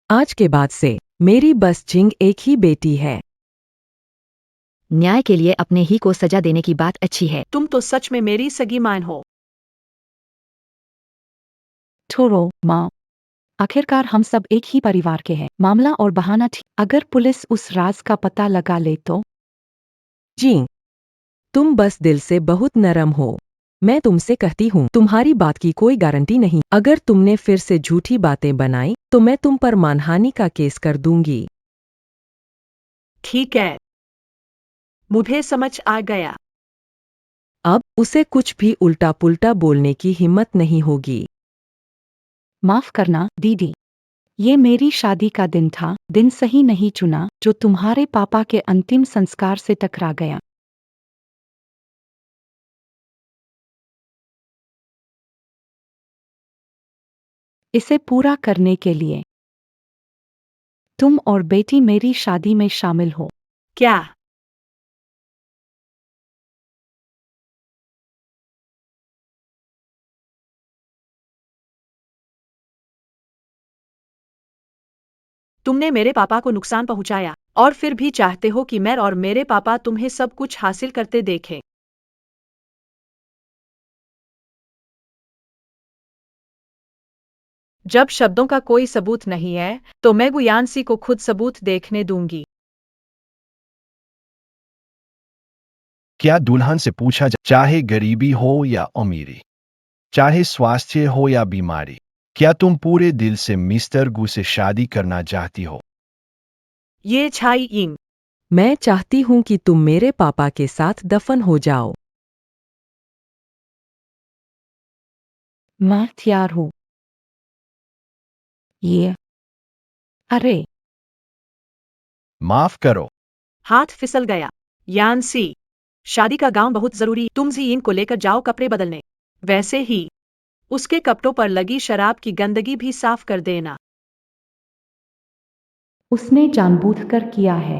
Speaker 5: आज के बाद से मेरी बस जिंग एक ही बेटी है।
Speaker 2: न्याय के लिए अपने ही को सजा देने की बात अच्छी है।
Speaker 3: तुम तो सच में मेरी सगी मां हो।
Speaker 1: छोड़ो माँ, आखिरकार हम सब एक ही परिवार के हैं। मामला और बहाना ठीक, अगर पुलिस उस राज का पता लगा ले तो?
Speaker 5: जी, तुम बस दिल से बहुत नरम हो। मैं तुमसे कहती हूँ, तुम्हारी बात की कोई गारंटी नहीं। अगर तुमने फिर से झूठी बातें बनाई तो मैं तुम पर मानहानि का केस कर दूंगी।
Speaker 3: ठीक है, मुझे समझ आ गया।
Speaker 5: अब उसे कुछ भी उल्टा पुल्टा बोलने की हिम्मत नहीं होगी।
Speaker 1: माफ करना दीदी, ये मेरी शादी का दिन था, दिन सही नहीं चुना जो तुम्हारे पापा के अंतिम संस्कार से टकरा गया। इसे पूरा करने के लिए तुम और बेटी मेरी शादी में शामिल हो।
Speaker 3: क्या? तुमने मेरे पापा को नुकसान पहुंचाया और फिर भी चाहते हो कि मैं और मेरे पापा तुम्हें सब कुछ हासिल करते देखें। जब शब्दों का कोई सबूत नहीं है तो मैं गुयानसी को खुद सबूत देखने दूंगी।
Speaker 4: क्या दुल्हन से पूछा चाहे गरीबी हो या अमीरी, चाहे स्वास्थ्य हो या बीमारी, क्या तुम पूरे दिल से मिस्टर गु से शादी करना चाहती हो?
Speaker 3: ये छाई यिंग।
Speaker 5: मैं चाहती हूँ कि तुम मेरे पापा के साथ दफन हो जाओ।
Speaker 1: मैं तैयार हूँ। ये अरे,
Speaker 4: माफ करो।
Speaker 3: हाथ फिसल गया। यानसी, शादी का गांव बहुत जरूरी। तुम जीन को लेकर जाओ कपड़े बदलने। वैसे ही उसके कपड़ों पर लगी शराब की गंदगी भी साफ कर देना।
Speaker 1: उसने जानबूझकर किया है।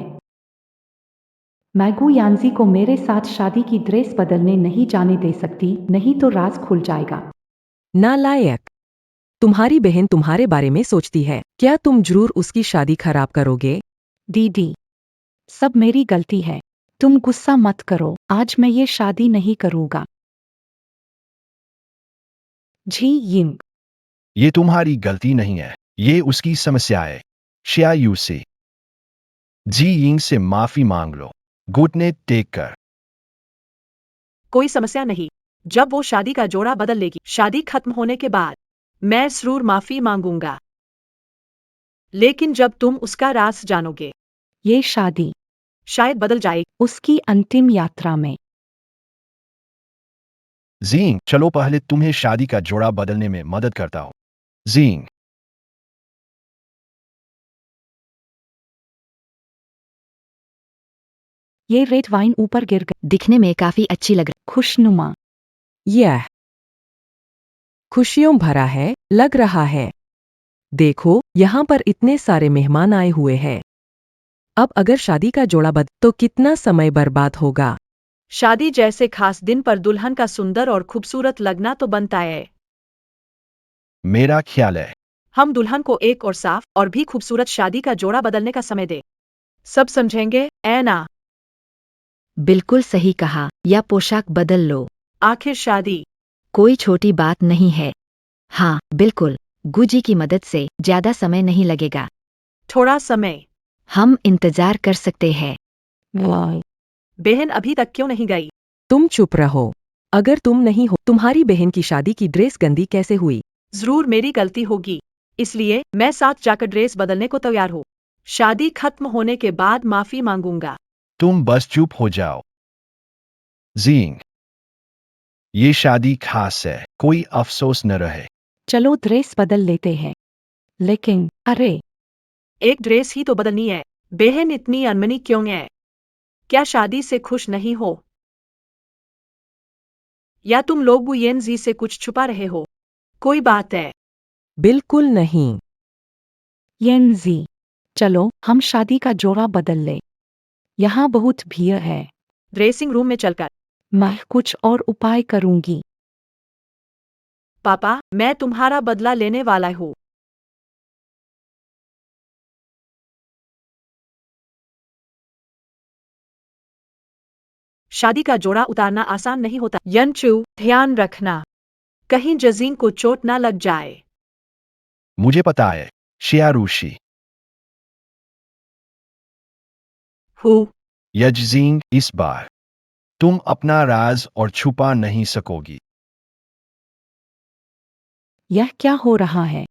Speaker 1: मैगू यानजी को मेरे साथ शादी की ड्रेस बदलने नहीं जाने दे सकती, नहीं तो राज खुल जाएगा।
Speaker 5: नालायक! तुम्हारी बहन तुम्हारे बारे में सोचती है। क्या तुम जरूर उसकी शादी खराब करोगे?
Speaker 1: दीदी, सब मेरी गलती है। तुम गुस्सा मत करो, आज मैं ये शादी नहीं करूँगा। जी यिंग।
Speaker 4: ये तुम्हारी गलती नहीं है, ये उसकी समस्या है। श्यायू से जी यिंग से माफी मांग लो, घुटने टेक कर।
Speaker 3: कोई समस्या नहीं। जब वो शादी का जोड़ा बदल लेगी, शादी खत्म होने के बाद, मैं जरूर माफी मांगूंगा। लेकिन जब तुम उसका राज जानोगे।
Speaker 1: ये शादी
Speaker 3: शायद बदल जाए।
Speaker 1: उसकी अंतिम यात्रा में।
Speaker 4: जींग, चलो पहले तुम्हें शादी का जोड़ा बदलने में मदद करता हूँ। जींग,
Speaker 1: ये रेड वाइन ऊपर गिर गई।
Speaker 2: दिखने में काफी अच्छी लग रही।
Speaker 1: खुशनुमा।
Speaker 5: यह खुशियों भरा है, लग रहा है। देखो, यहाँ पर इतने सारे मेहमान आए हुए हैं। अब अगर शादी का जोड़ा बदल तो कितना समय बर्बाद होगा।
Speaker 3: शादी जैसे खास दिन पर दुल्हन का सुंदर और खूबसूरत लगना तो बनता है।
Speaker 4: मेरा ख्याल है
Speaker 3: हम दुल्हन को एक और साफ और भी खूबसूरत शादी का जोड़ा बदलने का समय दे। सब समझेंगे, ऐ ना?
Speaker 2: बिल्कुल सही कहा, या पोशाक बदल लो।
Speaker 3: आखिर शादी
Speaker 2: कोई छोटी बात नहीं है। हाँ बिल्कुल, गुजी की मदद से ज्यादा समय नहीं लगेगा।
Speaker 3: थोड़ा समय।
Speaker 2: हम इंतजार कर सकते हैं।
Speaker 1: वाह,
Speaker 3: बहन अभी तक क्यों नहीं गई?
Speaker 5: तुम चुप रहो। अगर तुम नहीं हो, तुम्हारी बहन की शादी की ड्रेस गंदी कैसे हुई?
Speaker 3: जरूर मेरी गलती होगी, इसलिए मैं साथ जाकर ड्रेस बदलने को तैयार हूँ। शादी खत्म होने के बाद माफी मांगूंगा।
Speaker 4: तुम बस चुप हो जाओ। जींग, ये शादी खास है, कोई अफसोस न रहे।
Speaker 1: चलो ड्रेस बदल लेते हैं। लेकिन अरे,
Speaker 3: एक ड्रेस ही तो बदलनी है। बहन इतनी अनमनी क्यों है? क्या शादी से खुश नहीं हो? या तुम लोग बुयेन जी से कुछ छुपा रहे हो? कोई बात है।
Speaker 5: बिल्कुल नहीं।
Speaker 1: येनजी, चलो हम शादी का जोड़ा बदल ले। यहाँ बहुत भीड़ है।
Speaker 3: ड्रेसिंग रूम में चलकर।
Speaker 1: मैं कुछ और उपाय करूंगी।
Speaker 3: पापा, मैं तुम्हारा बदला लेने वाला हूँ। शादी का जोड़ा उतारना आसान नहीं होता। यनचू, ध्यान रखना, कहीं जजीन को चोट ना लग जाए।
Speaker 4: मुझे पता है, शियारूशी।
Speaker 3: हूँ।
Speaker 4: यजजींग, इस बार तुम अपना राज और छुपा नहीं सकोगी।
Speaker 1: यह क्या हो रहा है?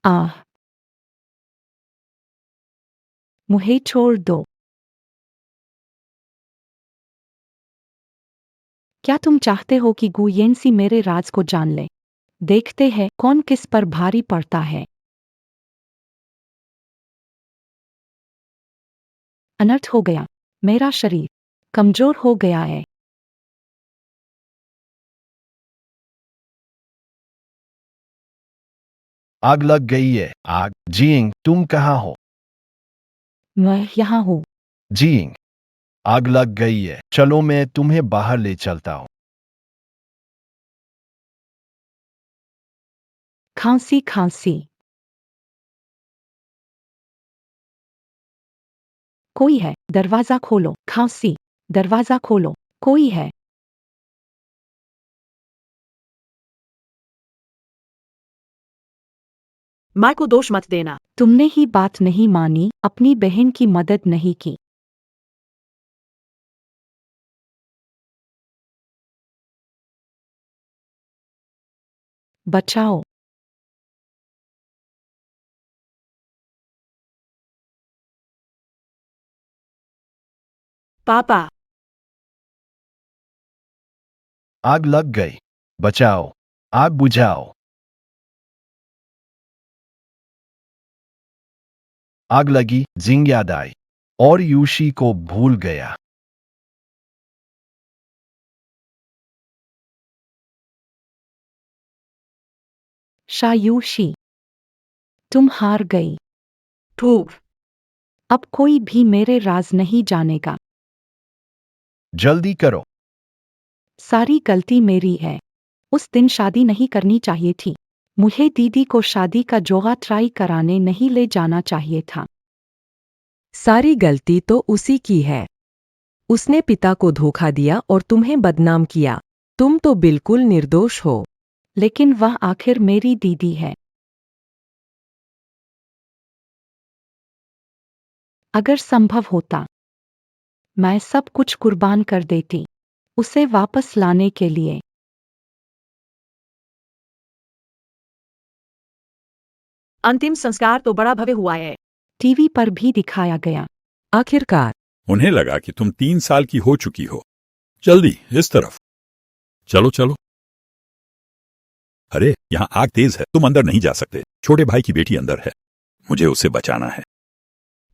Speaker 1: आह, मुझे छोड़ दो। क्या तुम चाहते हो कि गुयेंसी मेरे राज को जान ले? देखते हैं कौन किस पर भारी पड़ता है। अनर्थ हो गया। मेरा शरीर कमजोर हो गया है।
Speaker 4: आग लग गई है। आग। जींग, तुम कहाँ हो?
Speaker 1: मैं यहाँ हूँ।
Speaker 4: जींग, आग लग गई है, चलो मैं तुम्हें बाहर ले चलता हूँ।
Speaker 1: खांसी खांसी। कोई है, दरवाजा खोलो। खांसी, दरवाजा खोलो। कोई है।
Speaker 3: माँ को दोष मत देना।
Speaker 1: तुमने ही बात नहीं मानी, अपनी बहन की मदद नहीं की। बचाओ।
Speaker 3: पापा,
Speaker 4: आग लग गई। बचाओ। आग बुझाओ। आग लगी, जिंग याद आई और यूशी को भूल गया।
Speaker 1: शायूशी, तुम हार गई।
Speaker 3: धूप।
Speaker 1: अब कोई भी मेरे राज नहीं जानेगा।
Speaker 4: जल्दी करो।
Speaker 1: सारी गलती मेरी है। उस दिन शादी नहीं करनी चाहिए थी। मुझे दीदी को शादी का जोड़ा ट्राई कराने नहीं ले जाना चाहिए था।
Speaker 5: सारी गलती तो उसी की है। उसने पिता को धोखा दिया और तुम्हें बदनाम किया। तुम तो बिल्कुल निर्दोष हो।
Speaker 1: लेकिन वह आखिर मेरी दीदी है। अगर संभव होता, मैं सब कुछ कुर्बान कर देती उसे वापस लाने के लिए।
Speaker 3: अंतिम संस्कार तो बड़ा भव्य हुआ है।
Speaker 1: टीवी पर भी दिखाया गया।
Speaker 5: आखिरकार
Speaker 8: उन्हें लगा कि तुम 3 साल की हो चुकी हो। जल्दी इस तरफ। चलो चलो। अरे यहाँ आग तेज है, तुम अंदर नहीं जा सकते। छोटे भाई की बेटी अंदर है, मुझे उसे बचाना है।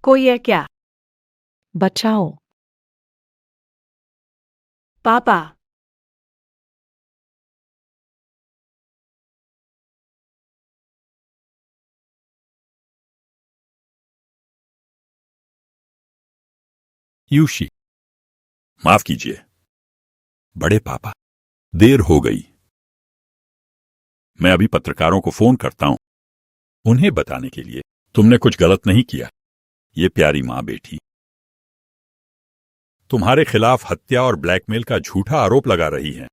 Speaker 3: कोई है क्या?
Speaker 1: बचाओ।
Speaker 3: पापा।
Speaker 8: यूशी, माफ कीजिए बड़े पापा, देर हो गई। मैं अभी पत्रकारों को फोन करता हूं, उन्हें बताने के लिए तुमने कुछ गलत नहीं किया। ये प्यारी मां बेटी तुम्हारे खिलाफ हत्या और ब्लैकमेल का झूठा आरोप लगा रही है।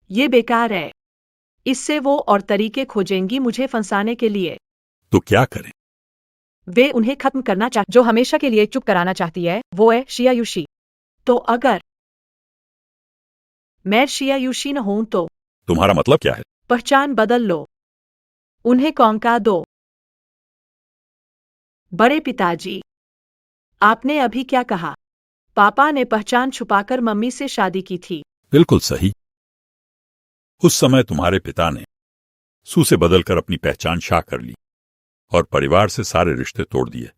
Speaker 3: ये बेकार है। इससे वो और तरीके खोजेंगी मुझे फंसाने के लिए।
Speaker 8: तो क्या करें?
Speaker 3: वे उन्हें खत्म करना जो हमेशा के लिए चुप कराना चाहती है, वो है शियायुशी। तो अगर मैं शियायुशी न हूं तो
Speaker 8: तुम्हारा मतलब क्या है?
Speaker 3: पहचान बदल लो। उन्हें कौंका दो। बड़े पिताजी, आपने अभी क्या कहा? पापा ने पहचान छुपाकर मम्मी से शादी की थी।
Speaker 8: बिल्कुल सही। उस समय तुम्हारे पिता ने सू से बदलकर अपनी पहचान शाह कर ली और परिवार से सारे रिश्ते तोड़ दिए,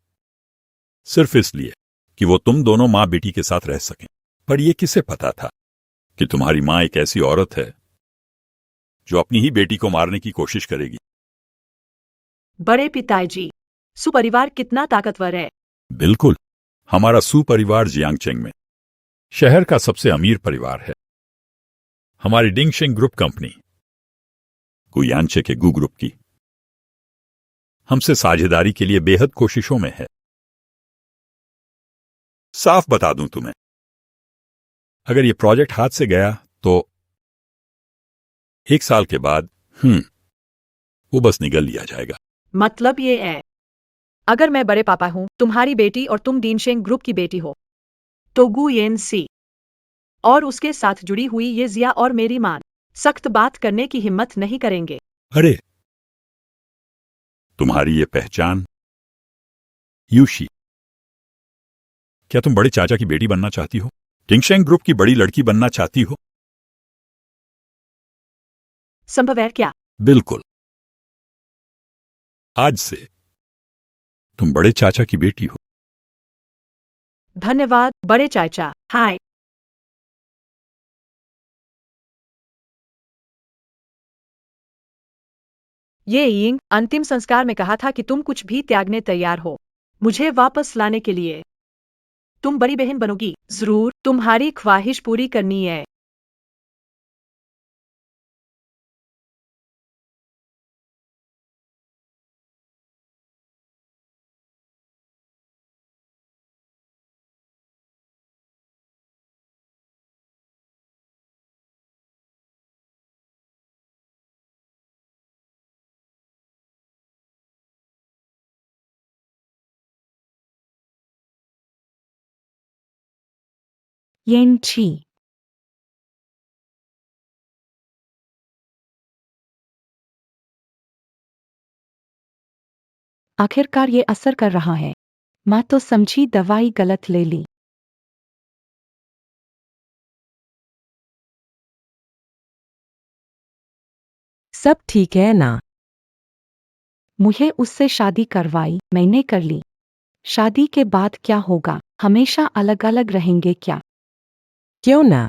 Speaker 8: सिर्फ इसलिए कि वो तुम दोनों मां बेटी के साथ रह सकें। पर यह किसे पता था कि तुम्हारी मां एक ऐसी औरत है जो अपनी ही बेटी को मारने की कोशिश करेगी।
Speaker 3: बड़े पिताजी, सुपरिवार कितना ताकतवर है।
Speaker 8: बिल्कुल। हमारा सू परिवार जियांगचेंग में शहर का सबसे अमीर परिवार है। हमारी डिंगशेंग ग्रुप कंपनी गुयांचे के गू ग्रुप की हमसे साझेदारी के लिए बेहद कोशिशों में है। साफ बता दूं तुम्हें, अगर ये प्रोजेक्ट हाथ से गया तो 1 साल के बाद वो बस निगल लिया जाएगा।
Speaker 3: मतलब ये है, अगर मैं बड़े पापा हूं, तुम्हारी बेटी और तुम डीनशेंग ग्रुप की बेटी हो, तो गु येन सी और उसके साथ जुड़ी हुई ये जिया और मेरी मां सख्त बात करने की हिम्मत नहीं करेंगे।
Speaker 8: अरे, तुम्हारी ये पहचान यूशी, क्या तुम बड़े चाचा की बेटी बनना चाहती हो? टिंगशेंग ग्रुप की बड़ी लड़की बनना चाहती हो?
Speaker 3: संभव है क्या?
Speaker 8: बिल्कुल। आज से तुम बड़े चाचा की बेटी हो।
Speaker 3: धन्यवाद बड़े चाचा। हाय। ये यिंग अंतिम संस्कार में कहा था कि तुम कुछ भी त्यागने तैयार हो मुझे वापस लाने के लिए। तुम बड़ी बहन बनोगी, जरूर। तुम्हारी ख्वाहिश पूरी करनी है।
Speaker 1: येन छी। आखिरकार ये असर कर रहा है। मां तो समझी दवाई गलत ले ली।
Speaker 5: सब ठीक है ना?
Speaker 1: मुझे उससे शादी करवाई, मैंने कर ली। शादी के बाद क्या होगा? हमेशा अलग अलग रहेंगे क्या?
Speaker 5: क्यों ना?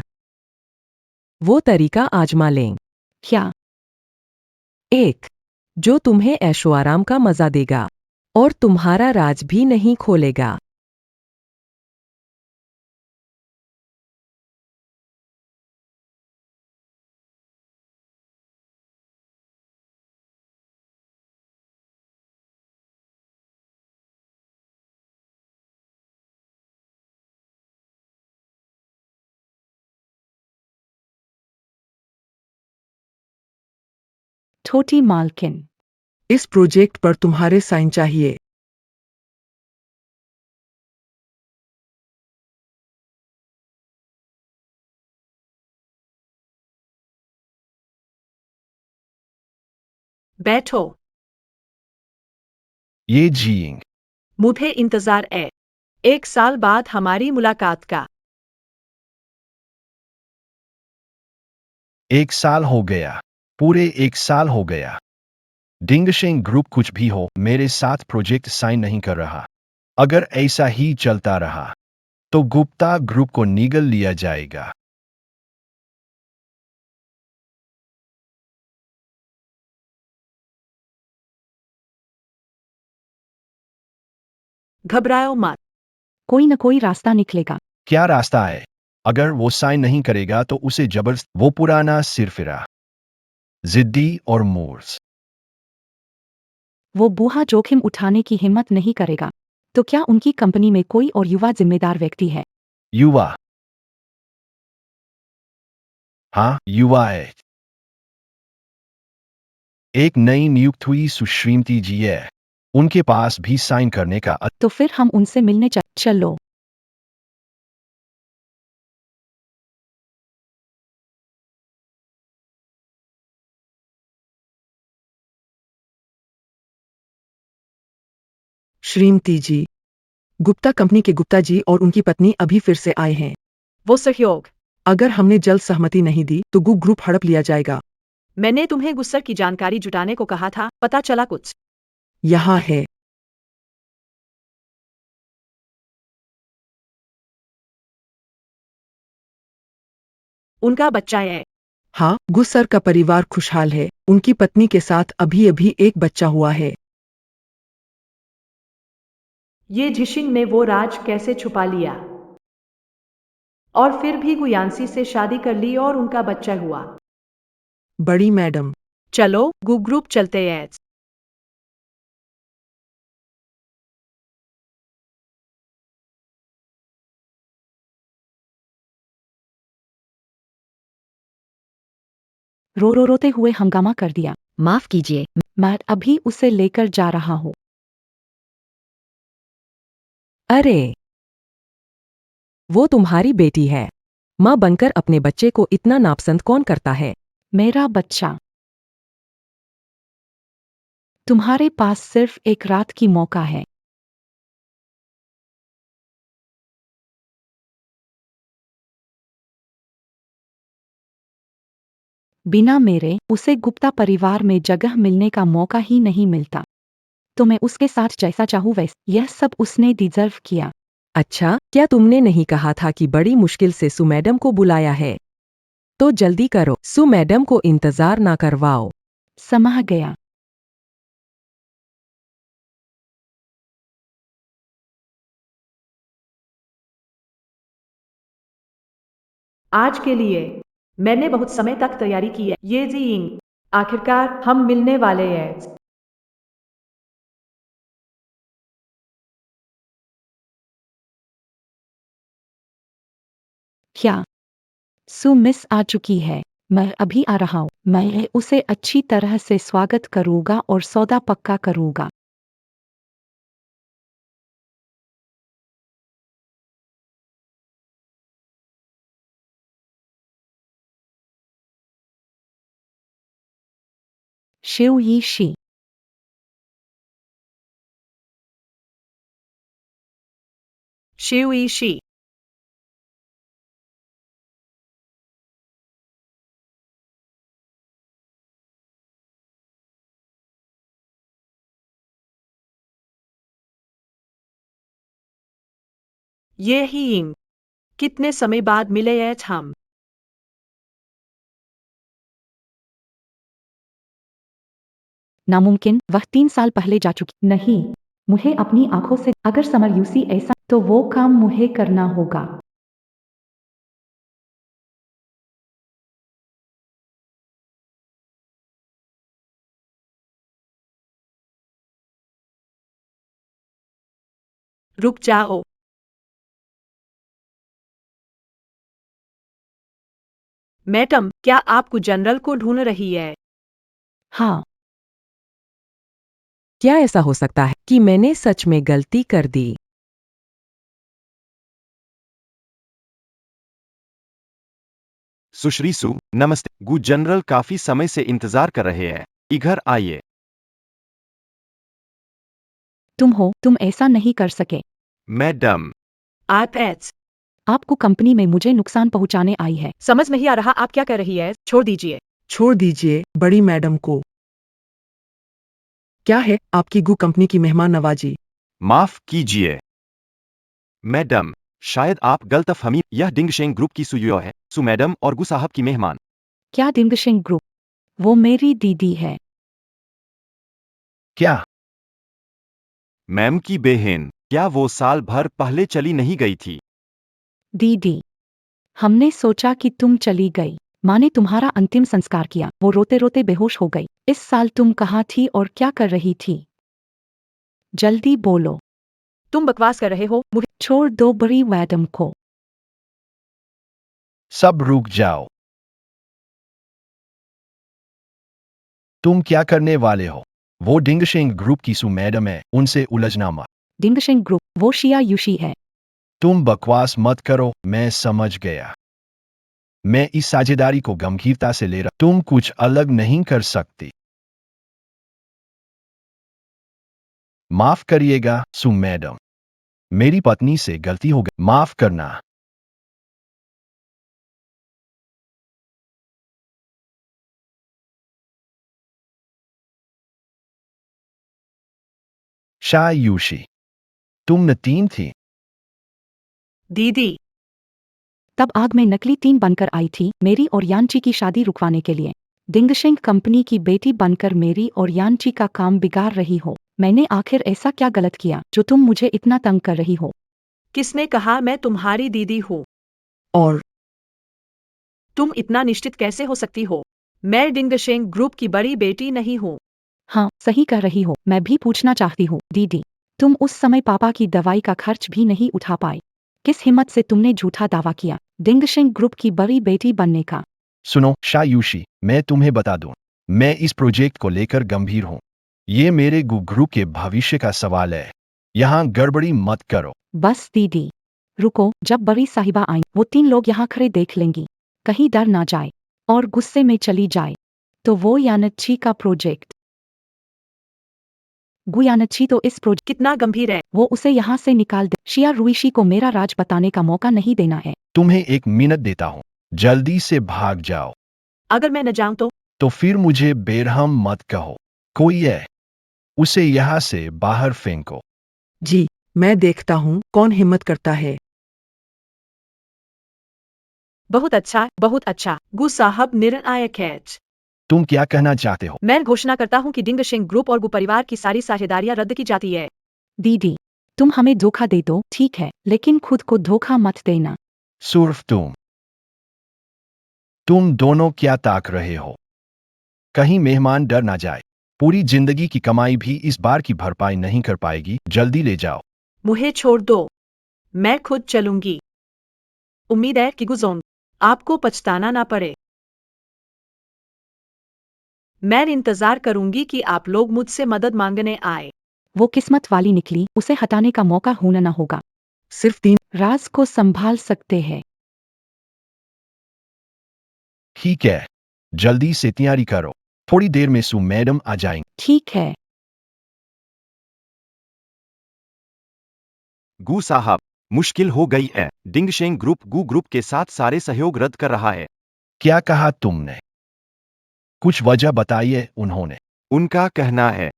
Speaker 5: वो तरीका आजमा लें।
Speaker 1: क्या?
Speaker 5: एक जो तुम्हें ऐशो आराम का मजा देगा और तुम्हारा राज भी नहीं खोलेगा।
Speaker 1: छोटी मालकिन।
Speaker 7: इस प्रोजेक्ट पर तुम्हारे साइन चाहिए।
Speaker 3: बैठो।
Speaker 4: ये जीइंग।
Speaker 3: मुझे इंतजार है। 1 साल बाद हमारी मुलाकात का।
Speaker 4: 1 साल हो गया। पूरे 1 साल हो गया। डिंगशेंग ग्रुप कुछ भी हो मेरे साथ प्रोजेक्ट साइन नहीं कर रहा। अगर ऐसा ही चलता रहा तो गुप्ता ग्रुप को निगल लिया जाएगा।
Speaker 3: घबराओ मत।
Speaker 1: कोई न कोई रास्ता निकलेगा।
Speaker 4: क्या रास्ता है? अगर वो साइन नहीं करेगा तो उसे जबरदस्त वो पुराना सिरफिरा जिद्दी और मूर्स।
Speaker 1: वो बूढ़ा जोखिम उठाने की हिम्मत नहीं करेगा। तो क्या उनकी कंपनी में कोई और युवा जिम्मेदार व्यक्ति है?
Speaker 4: युवा। हाँ, युवा है। एक नई नियुक्त हुई सुश्रीमती जी है। उनके पास भी साइन करने का
Speaker 1: तो फिर हम उनसे मिलने चलो।
Speaker 7: श्रीमती जी, गुप्ता कंपनी के गुप्ता जी और उनकी पत्नी अभी फिर से आए हैं।
Speaker 3: वो सहयोग।
Speaker 7: अगर हमने जल्द सहमति नहीं दी तो ग्रुप हड़प लिया जाएगा।
Speaker 3: मैंने तुम्हें गुस्सर की जानकारी जुटाने को कहा था, पता चला कुछ?
Speaker 7: यहाँ है।
Speaker 3: उनका बच्चा है।
Speaker 7: हाँ, गुस्सर का परिवार खुशहाल है। उनकी पत्नी के साथ अभी अभी एक बच्चा हुआ है।
Speaker 3: ये झिशिंग ने वो राज कैसे छुपा लिया? और फिर भी गुयांसी से शादी कर ली और उनका बच्चा हुआ।
Speaker 7: बड़ी मैडम,
Speaker 3: चलो ग्रुप चलते हैं।
Speaker 1: रोते हुए हंगामा कर दिया।
Speaker 2: माफ कीजिए।
Speaker 1: मैं अभी उसे लेकर जा रहा हूँ।
Speaker 5: अरे, वो तुम्हारी बेटी है। माँ बनकर अपने बच्चे को इतना नापसंद कौन करता है?
Speaker 1: मेरा बच्चा। तुम्हारे पास सिर्फ एक रात की मौका है। बिना मेरे उसे गुप्ता परिवार में जगह मिलने का मौका ही नहीं मिलता। तो मैं उसके साथ जैसा चाहूँ वैसा यह सब उसने डिजर्व किया।
Speaker 5: अच्छा, क्या तुमने नहीं कहा था कि बड़ी मुश्किल से सु मैडम को बुलाया है? तो जल्दी करो, सु मैडम को इंतजार ना करवाओ।
Speaker 1: समझ गया।
Speaker 3: आज के लिए मैंने बहुत समय तक तैयारी की है। ये जीइंग, आखिरकार हम मिलने वाले हैं।
Speaker 1: क्या? सु मिस आ चुकी है। मैं अभी आ रहा हूँ। मैं उसे अच्छी तरह से स्वागत करूँगा और सौदा पक्का करूँगा। शिव यी शी।
Speaker 3: शिवईशी। ये हीइंग, कितने समय बाद मिले हैं हम?
Speaker 1: नामुमकिन, वह 3 साल पहले जा चुकी। नहीं, मुझे अपनी आंखों से अगर समर यूसी ऐसा तो वो काम मुझे करना होगा।
Speaker 3: रुक जाओ। मैडम, क्या आपको जनरल को ढूंढ रही है?
Speaker 1: हाँ।
Speaker 5: क्या ऐसा हो सकता है कि मैंने सच में गलती कर दी?
Speaker 6: सुश्री सु, नमस्ते। गु जनरल काफी समय से इंतजार कर रहे हैं। इधर आइए।
Speaker 1: तुम हो, तुम ऐसा नहीं कर सके।
Speaker 6: मैडम,
Speaker 3: आप एच
Speaker 1: आपको कंपनी में मुझे नुकसान पहुंचाने आई है।
Speaker 3: समझ नहीं आ रहा आप क्या कर रही है, छोड़ दीजिए।
Speaker 7: छोड़ दीजिए बड़ी मैडम को। क्या है आपकी गु कंपनी की मेहमान नवाजी?
Speaker 6: माफ कीजिए मैडम, शायद आप गलतफहमी, यह डिंगशेंग ग्रुप की सुयो है, सु मैडम और गु साहब की मेहमान।
Speaker 1: क्या डिंगशिंग ग्रुप? वो मेरी दीदी है।
Speaker 4: क्या?
Speaker 6: मैम की बहन, क्या वो साल भर पहले चली नहीं गई थी?
Speaker 1: दीदी, हमने सोचा कि तुम चली गई। माँ ने तुम्हारा अंतिम संस्कार किया, वो रोते रोते बेहोश हो गई। इस साल तुम कहाँ थी और क्या कर रही थी? जल्दी बोलो।
Speaker 3: तुम बकवास कर रहे हो, मुझे
Speaker 1: छोड़ दो बड़ी मैडम को।
Speaker 4: सब रुक जाओ। तुम क्या करने वाले हो? वो डिंगशेंग ग्रुप की सु मैडम है, उनसे उलझना मत।
Speaker 1: डिंगशिंग ग्रुप, वो शिया यूशी है।
Speaker 4: तुम बकवास मत करो, मैं समझ गया। मैं इस साझेदारी को गंभीरता से ले रहा। तुम कुछ अलग नहीं कर सकती। माफ करिएगा सु मैडम, मेरी पत्नी से गलती हो गई, माफ करना। शायूशी, तुम न तीन थी।
Speaker 3: दीदी।
Speaker 1: तब आग में नकली तीन बनकर आई थी, मेरी और यानची की शादी रुकवाने के लिए। डिंगशिंग कंपनी की बेटी बनकर मेरी और यानची का काम बिगाड़ रही हो। मैंने आखिर ऐसा क्या गलत किया जो तुम मुझे इतना तंग कर रही हो?
Speaker 3: किसने कहा मैं तुम्हारी दीदी हूँ?
Speaker 7: और
Speaker 3: तुम इतना निश्चित कैसे हो सकती हो? मैं डिंगशेंग ग्रुप की बड़ी बेटी नहीं हूँ।
Speaker 1: हाँ, सही कह रही हो। मैं भी पूछना चाहती हूँ, दीदी, तुम उस समय पापा की दवाई का खर्च भी नहीं उठा पाई। किस हिम्मत से तुमने झूठा दावा किया डिंगशिंग ग्रुप की बड़ी बेटी बनने का?
Speaker 4: सुनो शायूशी, मैं तुम्हें बता दूं, मैं इस प्रोजेक्ट को लेकर गंभीर हूं। ये मेरे ग्रुप के भविष्य का सवाल है। यहाँ गड़बड़ी मत करो।
Speaker 1: बस दीदी, रुको। जब बड़ी साहिबा आई, वो तीन लोग यहाँ खड़े देख लेंगी। कहीं डर ना जाए और गुस्से में चली जाए तो वो यानच्छी का प्रोजेक्ट। गुयानच्छी तो इस प्रोजेक्ट
Speaker 3: कितना गंभीर है?
Speaker 1: वो उसे यहाँ से निकाल दे। शिया रुइशी को मेरा राज बताने का मौका नहीं देना है।
Speaker 4: तुम्हें 1 मिनट देता हूं, जल्दी से भाग जाओ।
Speaker 3: अगर मैं न जाऊं
Speaker 4: तो फिर मुझे बेरहम मत कहो। कोई है, उसे यहाँ से बाहर फेंको।
Speaker 7: जी, मैं देखता हूँ कौन हिम्मत करता है।
Speaker 3: बहुत अच्छा, बहुत अच्छा। गु साहब निर्णायक है।
Speaker 4: तुम क्या कहना चाहते हो?
Speaker 3: मैं घोषणा करता हूँ कि डिंगशिंग ग्रुप और गु परिवार की सारी साझेदारियां रद्द की जाती है।
Speaker 1: दीदी, तुम हमें धोखा दे दो, ठीक है, लेकिन खुद को धोखा मत देना।
Speaker 4: सिर्फ तुम दोनों क्या ताक रहे हो? कहीं मेहमान डर ना जाए। पूरी जिंदगी की कमाई भी इस बार की भरपाई नहीं कर पाएगी। जल्दी ले जाओ।
Speaker 3: मुझे छोड़ दो, मैं खुद चलूंगी। उम्मीद है कि गुजोन आपको पछताना ना पड़े। मैं इंतजार करूंगी कि आप लोग मुझसे मदद मांगने आए।
Speaker 1: वो किस्मत वाली निकली, उसे हटाने का मौका होना ना होगा।
Speaker 7: सिर्फ 3
Speaker 1: राज को संभाल सकते हैं।
Speaker 4: ठीक है, जल्दी से तैयारी करो। थोड़ी देर में सु मैडम आ जाएंगे।
Speaker 1: ठीक है।
Speaker 6: गु साहब, मुश्किल हो गई है। डिंगशेंग ग्रुप गु ग्रुप के साथ सारे सहयोग रद्द कर रहा है।
Speaker 4: क्या कहा तुमने? कुछ वजह बताइए। उन्होंने
Speaker 6: उनका कहना है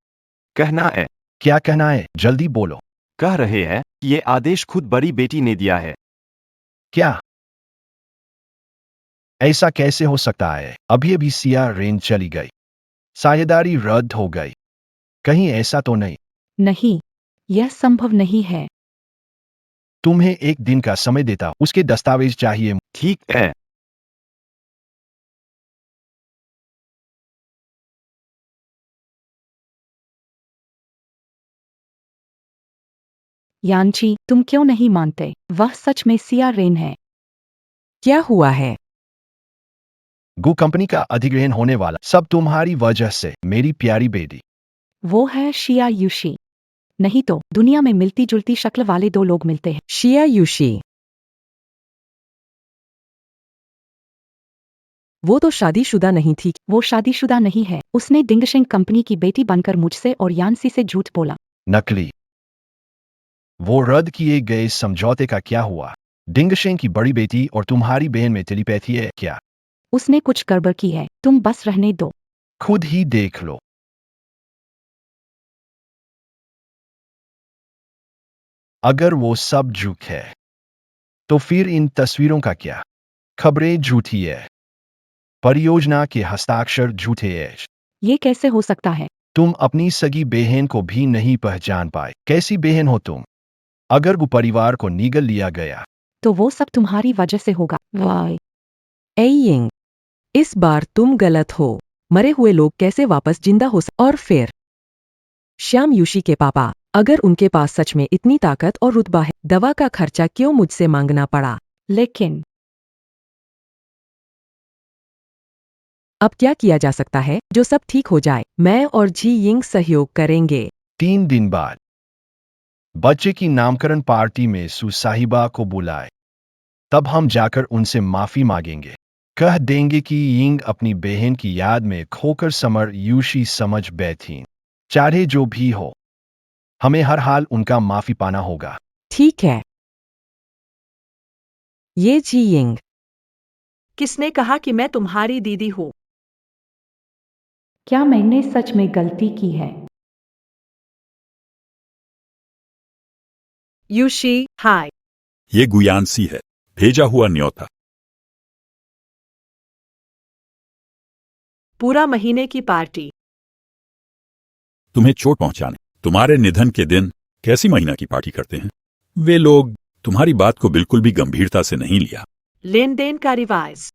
Speaker 4: क्या कहना है? जल्दी बोलो।
Speaker 6: कह रहे हैं कि ये आदेश खुद बड़ी बेटी ने दिया है।
Speaker 4: क्या? ऐसा कैसे हो सकता है? अभी अभी सिया रेन चली गई, साझेदारी रद्द हो गई। कहीं ऐसा तो नहीं?
Speaker 1: नहीं, यह संभव नहीं है।
Speaker 4: तुम्हें 1 दिन का समय देता हूं, उसके दस्तावेज चाहिए।
Speaker 6: ठीक है।
Speaker 1: यानची, तुम क्यों नहीं मानते? वह सच में सिया रेन है।
Speaker 5: क्या हुआ है?
Speaker 4: गु कंपनी का अधिग्रहण होने वाला, सब तुम्हारी वजह से, मेरी प्यारी बेटी।
Speaker 1: वो है शिया यूशी। नहीं तो दुनिया में मिलती जुलती शक्ल वाले 2 लोग मिलते हैं।
Speaker 5: शिया यूशी। वो तो शादीशुदा नहीं थी।
Speaker 1: वो शादीशुदा नहीं है। उसने डिंगशिंग कंपनी की बेटी बनकर मुझसे और यानसी से झूठ बोला।
Speaker 4: नकली। वो रद्द किए गए समझौते का क्या हुआ? डिंगशेंग की बड़ी बेटी और तुम्हारी बहन में टेलीपैथी है क्या?
Speaker 1: उसने कुछ गड़बड़ की है, तुम बस रहने दो।
Speaker 4: खुद ही देख लो। अगर वो सब झूठ है तो फिर इन तस्वीरों का क्या? खबरें झूठी है, परियोजना के हस्ताक्षर झूठे हैं।
Speaker 1: ये कैसे हो सकता है?
Speaker 4: तुम अपनी सगी बहन को भी नहीं पहचान पाए। कैसी बहन हो तुम? अगर वो परिवार को निगल लिया गया
Speaker 1: तो वो सब तुम्हारी वजह से होगा। वाह,
Speaker 5: एयिंग, इस बार तुम गलत हो। मरे हुए लोग कैसे वापस जिंदा हो और फिर श्याम यूशी के पापा, अगर उनके पास सच में इतनी ताकत और रुतबा है, दवा का खर्चा क्यों मुझसे मांगना पड़ा?
Speaker 1: लेकिन
Speaker 5: अब क्या किया जा सकता है जो सब ठीक हो जाए? मैं और जी यिंग सहयोग करेंगे।
Speaker 4: 3 दिन बाद बच्चे की नामकरण पार्टी में सू साहिबा को बुलाए। तब हम जाकर उनसे माफी मांगेंगे। कह देंगे कि यिंग अपनी बहन की याद में खोकर समर यूशी समझ बैठी। चाहे जो भी हो, हमें हर हाल उनका माफी पाना होगा।
Speaker 5: ठीक है। ये जी यिंग,
Speaker 3: किसने कहा कि मैं तुम्हारी दीदी हूँ?
Speaker 1: क्या मैंने सच में गलती की है?
Speaker 3: यूशी, हाय।
Speaker 8: ये गुयानसी है, भेजा हुआ न्योता।
Speaker 3: पूरा महीने की पार्टी।
Speaker 8: तुम्हें चोट पहुंचाने, तुम्हारे निधन के दिन कैसी महीना की पार्टी करते हैं? वे लोग तुम्हारी बात को बिल्कुल भी गंभीरता से नहीं लिया।
Speaker 3: लेन देन का रिवाज।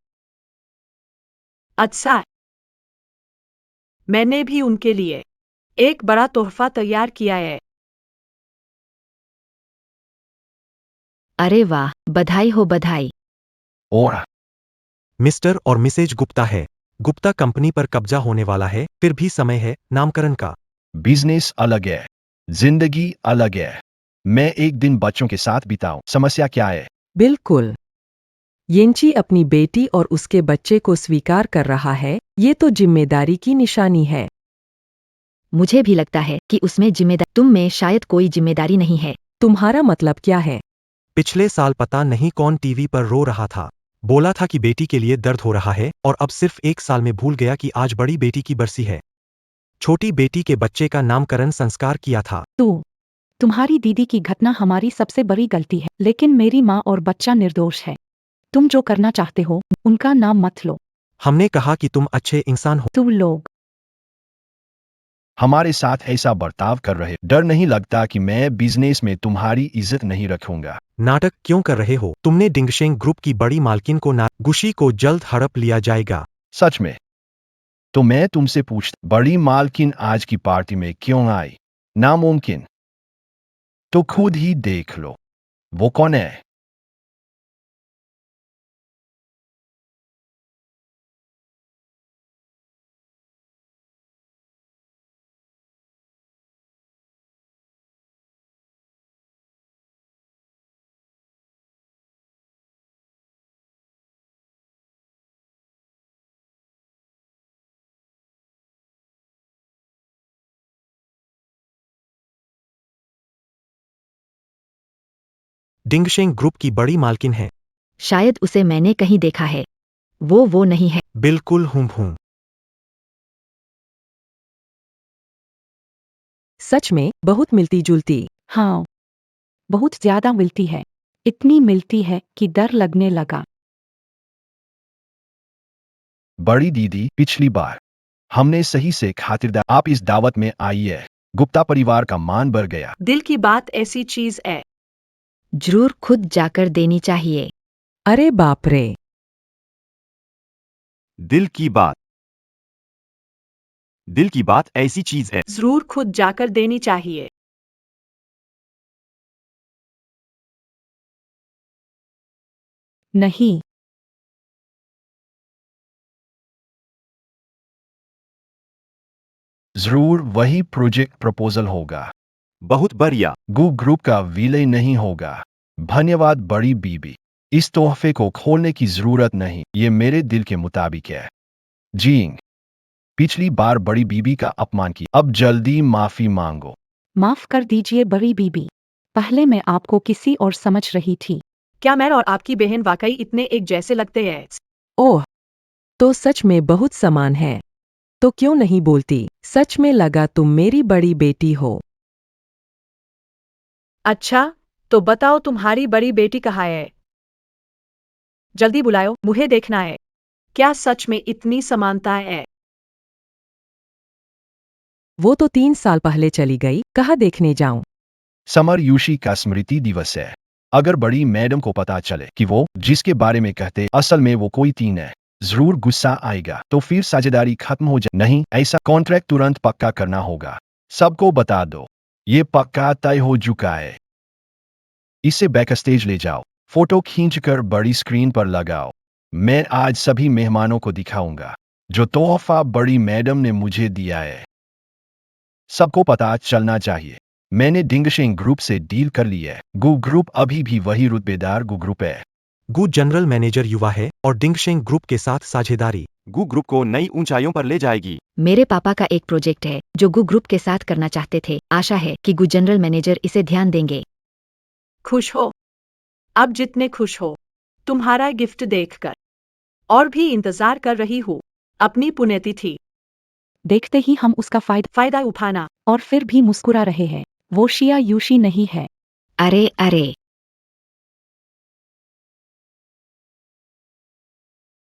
Speaker 3: अच्छा, मैंने भी उनके लिए एक बड़ा तोहफा तैयार किया है।
Speaker 2: अरे वाह, बधाई हो बधाई।
Speaker 4: और
Speaker 9: मिस्टर और मिसेज गुप्ता है। गुप्ता कंपनी पर कब्जा होने वाला है, फिर भी समय है नामकरण का।
Speaker 4: बिजनेस अलग है, जिंदगी अलग है। मैं एक दिन बच्चों के साथ बिताऊं। समस्या क्या है?
Speaker 5: बिल्कुल। येंची अपनी बेटी और उसके बच्चे को स्वीकार कर रहा है, ये तो जिम्मेदारी की निशानी है।
Speaker 2: मुझे भी लगता है कि उसमें जिम्मेदारी, तुम में शायद कोई जिम्मेदारी नहीं है।
Speaker 5: तुम्हारा मतलब क्या है?
Speaker 9: पिछले साल पता नहीं कौन टीवी पर रो रहा था, बोला था कि बेटी के लिए दर्द हो रहा है, और अब सिर्फ 1 साल में भूल गया कि आज बड़ी बेटी की बरसी है। छोटी बेटी के बच्चे का नामकरण संस्कार किया था।
Speaker 1: तुम्हारी दीदी की घटना हमारी सबसे बड़ी गलती है, लेकिन मेरी माँ और बच्चा निर्दोष है। तुम जो करना चाहते हो, उनका नाम मत लो।
Speaker 9: हमने कहा कि तुम अच्छे इंसान हो।
Speaker 1: तुम लोग
Speaker 4: हमारे साथ ऐसा बर्ताव कर रहे, डर नहीं लगता कि मैं बिजनेस में तुम्हारी इज्जत नहीं रखूंगा?
Speaker 9: नाटक क्यों कर रहे हो? तुमने डिंगशेंग ग्रुप की बड़ी मालकिन को गुशी को जल्द हड़प लिया जाएगा।
Speaker 4: सच में? तो मैं तुमसे पूछता, बड़ी मालकिन आज की पार्टी में क्यों आई? नामुमकिन। तो खुद ही देख लो। वो कौन है?
Speaker 9: डिंगशेंग ग्रुप की बड़ी मालकिन है।
Speaker 2: शायद उसे मैंने कहीं देखा है। वो नहीं है।
Speaker 9: बिल्कुल हूँ।
Speaker 5: सच में बहुत मिलती जुलती।
Speaker 1: हाँ, बहुत ज्यादा मिलती है। इतनी मिलती है कि डर लगने लगा।
Speaker 4: बड़ी दीदी, पिछली बार हमने सही से खातिरदार, आप इस दावत में आई है। गुप्ता परिवार का मान बढ़ गया।
Speaker 3: दिल की बात ऐसी चीज है।
Speaker 2: जरूर खुद जाकर देनी चाहिए।
Speaker 5: अरे बाप रे।
Speaker 6: दिल की बात। दिल की बात ऐसी चीज है।
Speaker 3: जरूर खुद जाकर देनी चाहिए।
Speaker 1: नहीं,
Speaker 4: जरूर वही प्रोजेक्ट प्रपोजल होगा।
Speaker 6: बहुत बढ़िया।
Speaker 4: गु ग्रुप का विलय नहीं होगा। धन्यवाद बड़ी बीबी। इस तोहफे को खोलने की जरूरत नहीं, ये मेरे दिल के मुताबिक है। जींग, पिछली बार बड़ी बीबी का अपमान किया, अब जल्दी माफी मांगो।
Speaker 1: माफ कर दीजिए बड़ी बीबी। पहले मैं आपको किसी और समझ रही थी।
Speaker 3: क्या मैं और आपकी बहन वाकई इतने एक जैसे लगते हैं?
Speaker 5: ओह, तो सच में बहुत समान है। तो क्यों नहीं बोलती? सच में लगा तुम मेरी बड़ी बेटी हो।
Speaker 3: अच्छा, तो बताओ तुम्हारी बड़ी बेटी कहाँ है? जल्दी बुलाओ, मुझे देखना है। क्या सच में इतनी समानता है?
Speaker 5: वो तो 3 साल पहले चली गई, कहाँ देखने जाऊं?
Speaker 4: समर यूशी का स्मृति दिवस है। अगर बड़ी मैडम को पता चले कि वो जिसके बारे में कहते असल में वो कोई तीन है, जरूर गुस्सा आएगा। तो फिर साझेदारी खत्म हो जाए। नहीं, ऐसा कॉन्ट्रैक्ट तुरंत पक्का करना होगा। सबको बता दो, ये पक्का तय हो चुका है। इसे बैक स्टेज ले जाओ, फोटो खींचकर बड़ी स्क्रीन पर लगाओ। मैं आज सभी मेहमानों को दिखाऊंगा जो तोहफा बड़ी मैडम ने मुझे दिया है। सबको पता चलना चाहिए, मैंने डिंगशिंग ग्रुप से डील कर ली है। गु ग्रुप अभी भी वही रुतबेदार गु ग्रुप है।
Speaker 9: गू जनरल मैनेजर युवा है और डिंगशेंग ग्रुप के साथ साझेदारी
Speaker 6: गू ग्रुप को नई ऊंचाइयों पर ले जाएगी।
Speaker 2: मेरे पापा का एक प्रोजेक्ट है जो गू ग्रुप के साथ करना चाहते थे। आशा है कि गू जनरल मैनेजर इसे ध्यान देंगे।
Speaker 3: खुश हो? अब जितने खुश हो तुम्हारा गिफ्ट देखकर। और भी इंतजार कर रही हूँ अपनी पुण्यतिथि।
Speaker 1: देखते ही हम उसका
Speaker 3: फायदा उठाना।
Speaker 1: और फिर भी मुस्कुरा रहे हैं। वो शिया यूशी नहीं है।
Speaker 2: अरे अरे,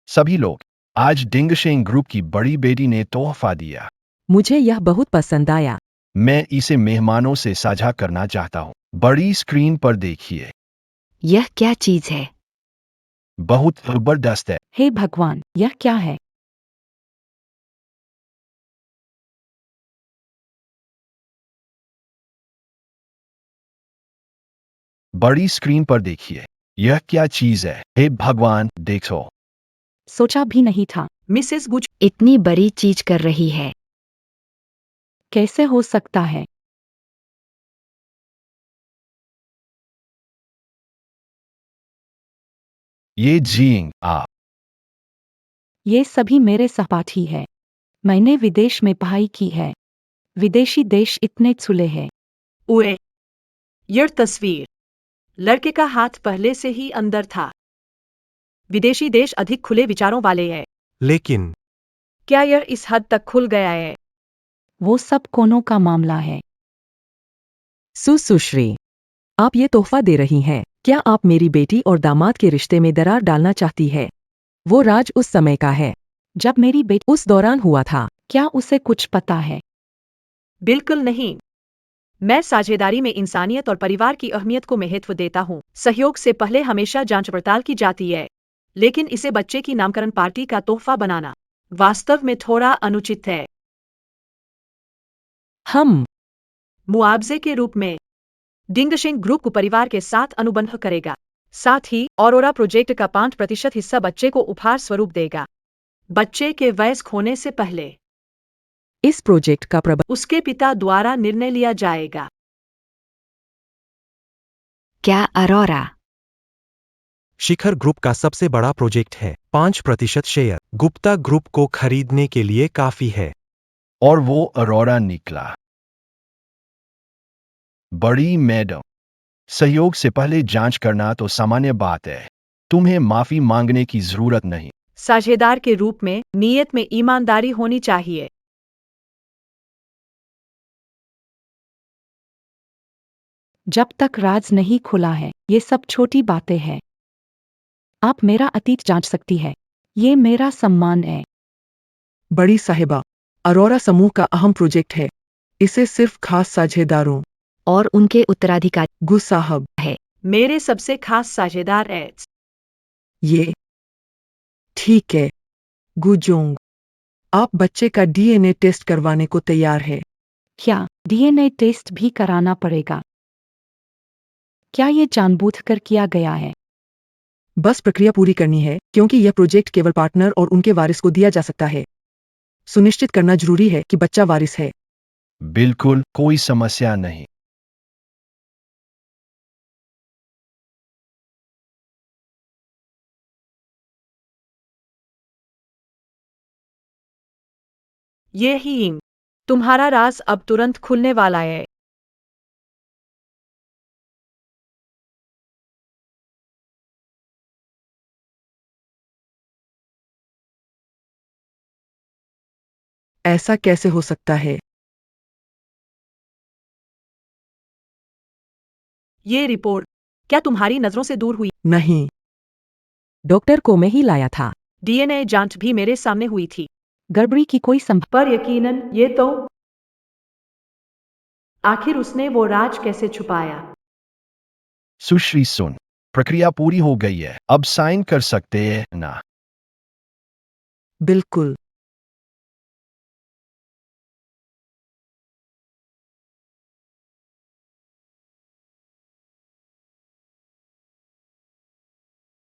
Speaker 4: सभी लोग, आज डिंगशिंग ग्रुप की बड़ी बेटी ने तोहफा दिया।
Speaker 5: मुझे यह बहुत पसंद आया।
Speaker 4: मैं इसे मेहमानों से साझा करना चाहता हूँ। बड़ी स्क्रीन पर देखिए,
Speaker 2: यह क्या चीज है?
Speaker 4: बहुत जबरदस्त है।
Speaker 1: हे भगवान, यह क्या है?
Speaker 4: बड़ी स्क्रीन पर देखिए, यह क्या चीज है? हे भगवान, देखो।
Speaker 1: सोचा भी नहीं था।
Speaker 3: मिसेस गुच।
Speaker 2: इतनी बड़ी चीज कर रही है।
Speaker 1: कैसे हो सकता है?
Speaker 4: ये जींग आप।
Speaker 1: ये सभी मेरे सहपाठी है। मैंने विदेश में पढ़ाई की है। विदेशी देश इतने खुले हैं।
Speaker 3: उए, यह तस्वीर। लड़के का हाथ पहले से ही अंदर था। विदेशी देश अधिक खुले विचारों वाले हैं।
Speaker 9: लेकिन
Speaker 3: क्या यह इस हद तक खुल गया है?
Speaker 1: वो सब कोनों का मामला है।
Speaker 5: सुश्री, आप ये तोहफा दे रही हैं। क्या आप मेरी बेटी और दामाद के रिश्ते में दरार डालना चाहती है? वो राज उस समय का है,
Speaker 1: जब मेरी बेटी
Speaker 5: उस दौरान हुआ था।
Speaker 1: क्या उसे कुछ पता है?
Speaker 3: बिल्कुल नहीं। मैं साझेदारी में इंसानियत और परिवार की अहमियत को महत्व देता हूँ। सहयोग से पहले हमेशा जांच पड़ताल की जाती है। लेकिन इसे बच्चे की नामकरण पार्टी का तोहफा बनाना वास्तव में थोड़ा अनुचित है।
Speaker 5: हम
Speaker 3: मुआवजे के रूप में डिंगशिंग ग्रुप को परिवार के साथ अनुबंध करेगा। साथ ही ऑरोरा प्रोजेक्ट का 5% हिस्सा बच्चे को उपहार स्वरूप देगा। बच्चे के वयस्क होने से पहले
Speaker 5: इस प्रोजेक्ट का प्रबंधन
Speaker 3: उसके पिता द्वारा निर्णय लिया जाएगा।
Speaker 2: क्या अरोरा?
Speaker 9: शिखर ग्रुप का सबसे बड़ा प्रोजेक्ट है। 5% शेयर गुप्ता ग्रुप को खरीदने के लिए काफी है।
Speaker 4: और वो अरोरा निकला। बड़ी मैडम, सहयोग से पहले जांच करना तो सामान्य बात है। तुम्हें माफी मांगने की जरूरत नहीं।
Speaker 3: साझेदार के रूप में नीयत में ईमानदारी होनी चाहिए।
Speaker 1: जब तक राज नहीं खुला है, ये सब छोटी बातें हैं। आप मेरा अतीत जांच सकती है। ये मेरा सम्मान है।
Speaker 7: बड़ी साहिबा, अरोरा समूह का अहम प्रोजेक्ट है। इसे सिर्फ खास साझेदारों
Speaker 2: और उनके उत्तराधिकारी
Speaker 7: गु साहब
Speaker 2: है।
Speaker 3: मेरे सबसे खास साझेदार एड्स।
Speaker 7: ये ठीक है। गुजोंग, आप बच्चे का डीएनए टेस्ट करवाने को तैयार है?
Speaker 1: क्या डीएनए टेस्ट भी कराना पड़ेगा? क्या ये जानबूझकर किया गया है?
Speaker 7: बस प्रक्रिया पूरी करनी है, क्योंकि यह प्रोजेक्ट केवल पार्टनर और उनके वारिस को दिया जा सकता है। सुनिश्चित करना जरूरी है कि बच्चा वारिस है।
Speaker 4: बिल्कुल कोई समस्या नहीं।
Speaker 3: ये ही तुम्हारा राज अब तुरंत खुलने वाला है।
Speaker 7: ऐसा कैसे हो सकता है?
Speaker 3: ये रिपोर्ट क्या तुम्हारी नजरों से दूर हुई?
Speaker 7: नहीं,
Speaker 5: डॉक्टर को मैं ही लाया था।
Speaker 3: डीएनए जांच भी मेरे सामने हुई थी।
Speaker 1: गड़बड़ी की कोई संभावना
Speaker 3: पर यकीनन ये तो आखिर उसने वो राज कैसे छुपाया?
Speaker 4: सुश्री सुन, प्रक्रिया पूरी हो गई है, अब साइन कर सकते हैं ना?
Speaker 7: बिल्कुल।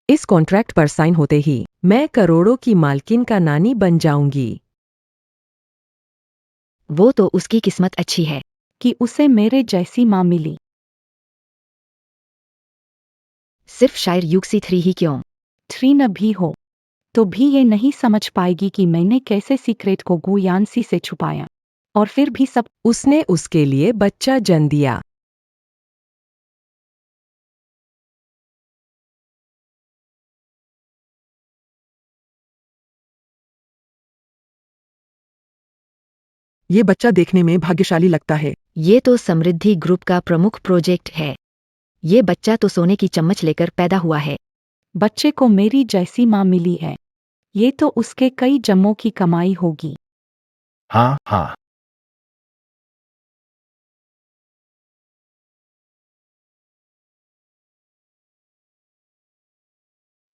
Speaker 5: इस कॉन्ट्रैक्ट पर साइन होते ही मैं करोड़ों की मालकिन का नानी बन जाऊंगी।
Speaker 2: वो तो उसकी किस्मत अच्छी है।
Speaker 1: कि उसे मेरे जैसी माँ मिली।
Speaker 2: सिर्फ शायर यूक्सी 3 ही क्यों?
Speaker 1: 3 न भी हो तो भी ये नहीं समझ पाएगी कि मैंने कैसे सीक्रेट को गुयानसी से छुपाया। और फिर भी सब
Speaker 5: उसने उसके लिए बच्चा जन्म दिया।
Speaker 7: ये बच्चा देखने में भाग्यशाली लगता है।
Speaker 2: ये तो समृद्धि ग्रुप का प्रमुख प्रोजेक्ट है। ये बच्चा तो सोने की चम्मच लेकर पैदा हुआ है।
Speaker 1: बच्चे को मेरी जैसी माँ मिली है। ये तो उसके कई जन्मों की कमाई होगी।
Speaker 4: हाँ हाँ,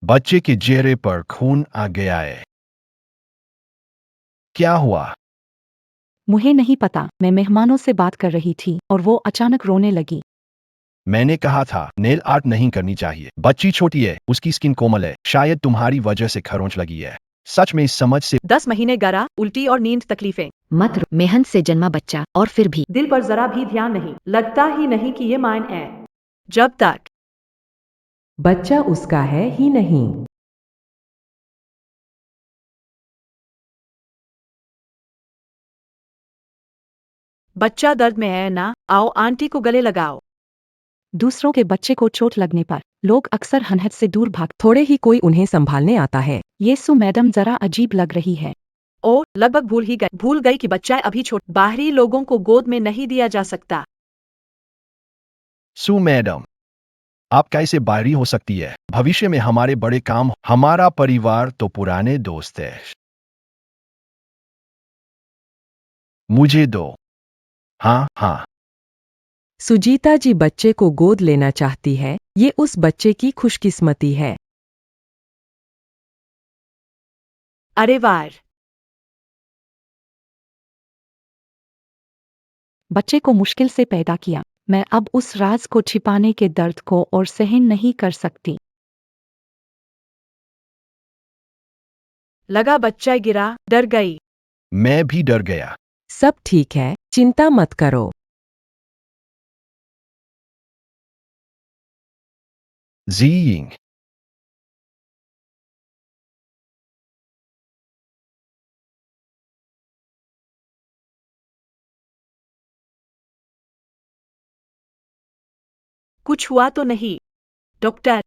Speaker 4: बच्चे के चेहरे पर खून आ गया है। क्या हुआ?
Speaker 1: मुझे नहीं पता, मैं मेहमानों से बात कर रही थी और वो अचानक रोने लगी।
Speaker 4: मैंने कहा था नेल आर्ट नहीं करनी चाहिए। बच्ची छोटी है, उसकी स्किन कोमल है, शायद तुम्हारी वजह से खरोंच लगी है। सच में इस समझ से
Speaker 3: 10 महीने गरा, उल्टी और नींद तकलीफें।
Speaker 2: मत रो, मेहनत से जन्मा बच्चा और फिर भी
Speaker 3: दिल पर जरा भी ध्यान नहीं, लगता ही नहीं कि ये मायन है। जब तक
Speaker 5: बच्चा उसका है ही नहीं।
Speaker 3: बच्चा दर्द में है ना, आओ आंटी को गले लगाओ।
Speaker 1: दूसरों के बच्चे को चोट लगने पर लोग अक्सर हनहत से दूर भाग।
Speaker 5: थोड़े ही कोई उन्हें संभालने आता है।
Speaker 1: ये सु मैडम जरा अजीब लग रही है।
Speaker 3: ओ लगभग भूल गई कि बच्चा अभी छोटा, बाहरी लोगों को गोद में नहीं दिया जा सकता।
Speaker 4: सु मैडम, आप कैसे बाहरी हो सकती है? भविष्य में हमारे बड़े काम, हमारा परिवार तो पुराने दोस्त है। मुझे दो। हाँ हाँ,
Speaker 5: सुजीता जी बच्चे को गोद लेना चाहती है। ये उस बच्चे की खुशकिस्मती है।
Speaker 3: अरे वार,
Speaker 1: बच्चे को मुश्किल से पैदा किया। मैं अब उस राज को छिपाने के दर्द को और सहन नहीं कर सकती।
Speaker 3: लगा बच्चा गिरा, डर गई।
Speaker 4: मैं भी डर गया।
Speaker 5: सब ठीक है, चिंता मत करो।
Speaker 4: जीइंग,
Speaker 3: कुछ हुआ तो नहीं? डॉक्टर,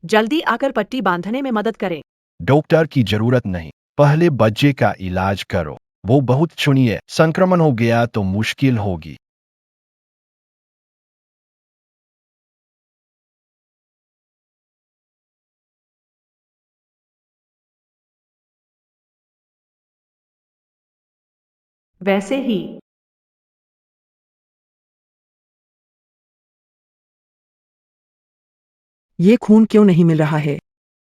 Speaker 3: जल्दी आकर पट्टी बांधने में मदद करें।
Speaker 4: डॉक्टर की जरूरत नहीं, पहले बच्चे का इलाज करो। वो बहुत छुनी है, संक्रमण हो गया तो मुश्किल होगी।
Speaker 3: वैसे ही
Speaker 7: ये खून क्यों नहीं मिल रहा है?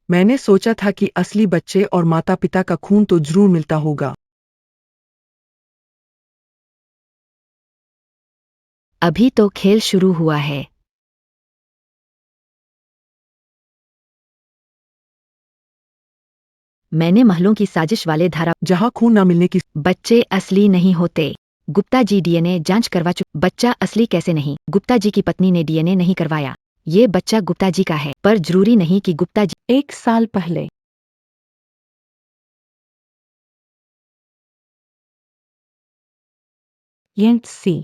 Speaker 7: मैंने सोचा था कि असली बच्चे और माता पिता का खून तो जरूर मिलता होगा।
Speaker 2: अभी तो खेल शुरू हुआ है। मैंने महलों की साजिश वाले धारा
Speaker 7: जहाँ खून न मिलने की
Speaker 2: बच्चे असली नहीं होते। गुप्ता जी डीएनए जांच करवा चुके। बच्चा असली कैसे नहीं? गुप्ता जी की पत्नी ने डीएनए नहीं करवाया। ये बच्चा गुप्ता जी का है, पर जरूरी नहीं कि गुप्ता जी
Speaker 1: 1 साल पहले सी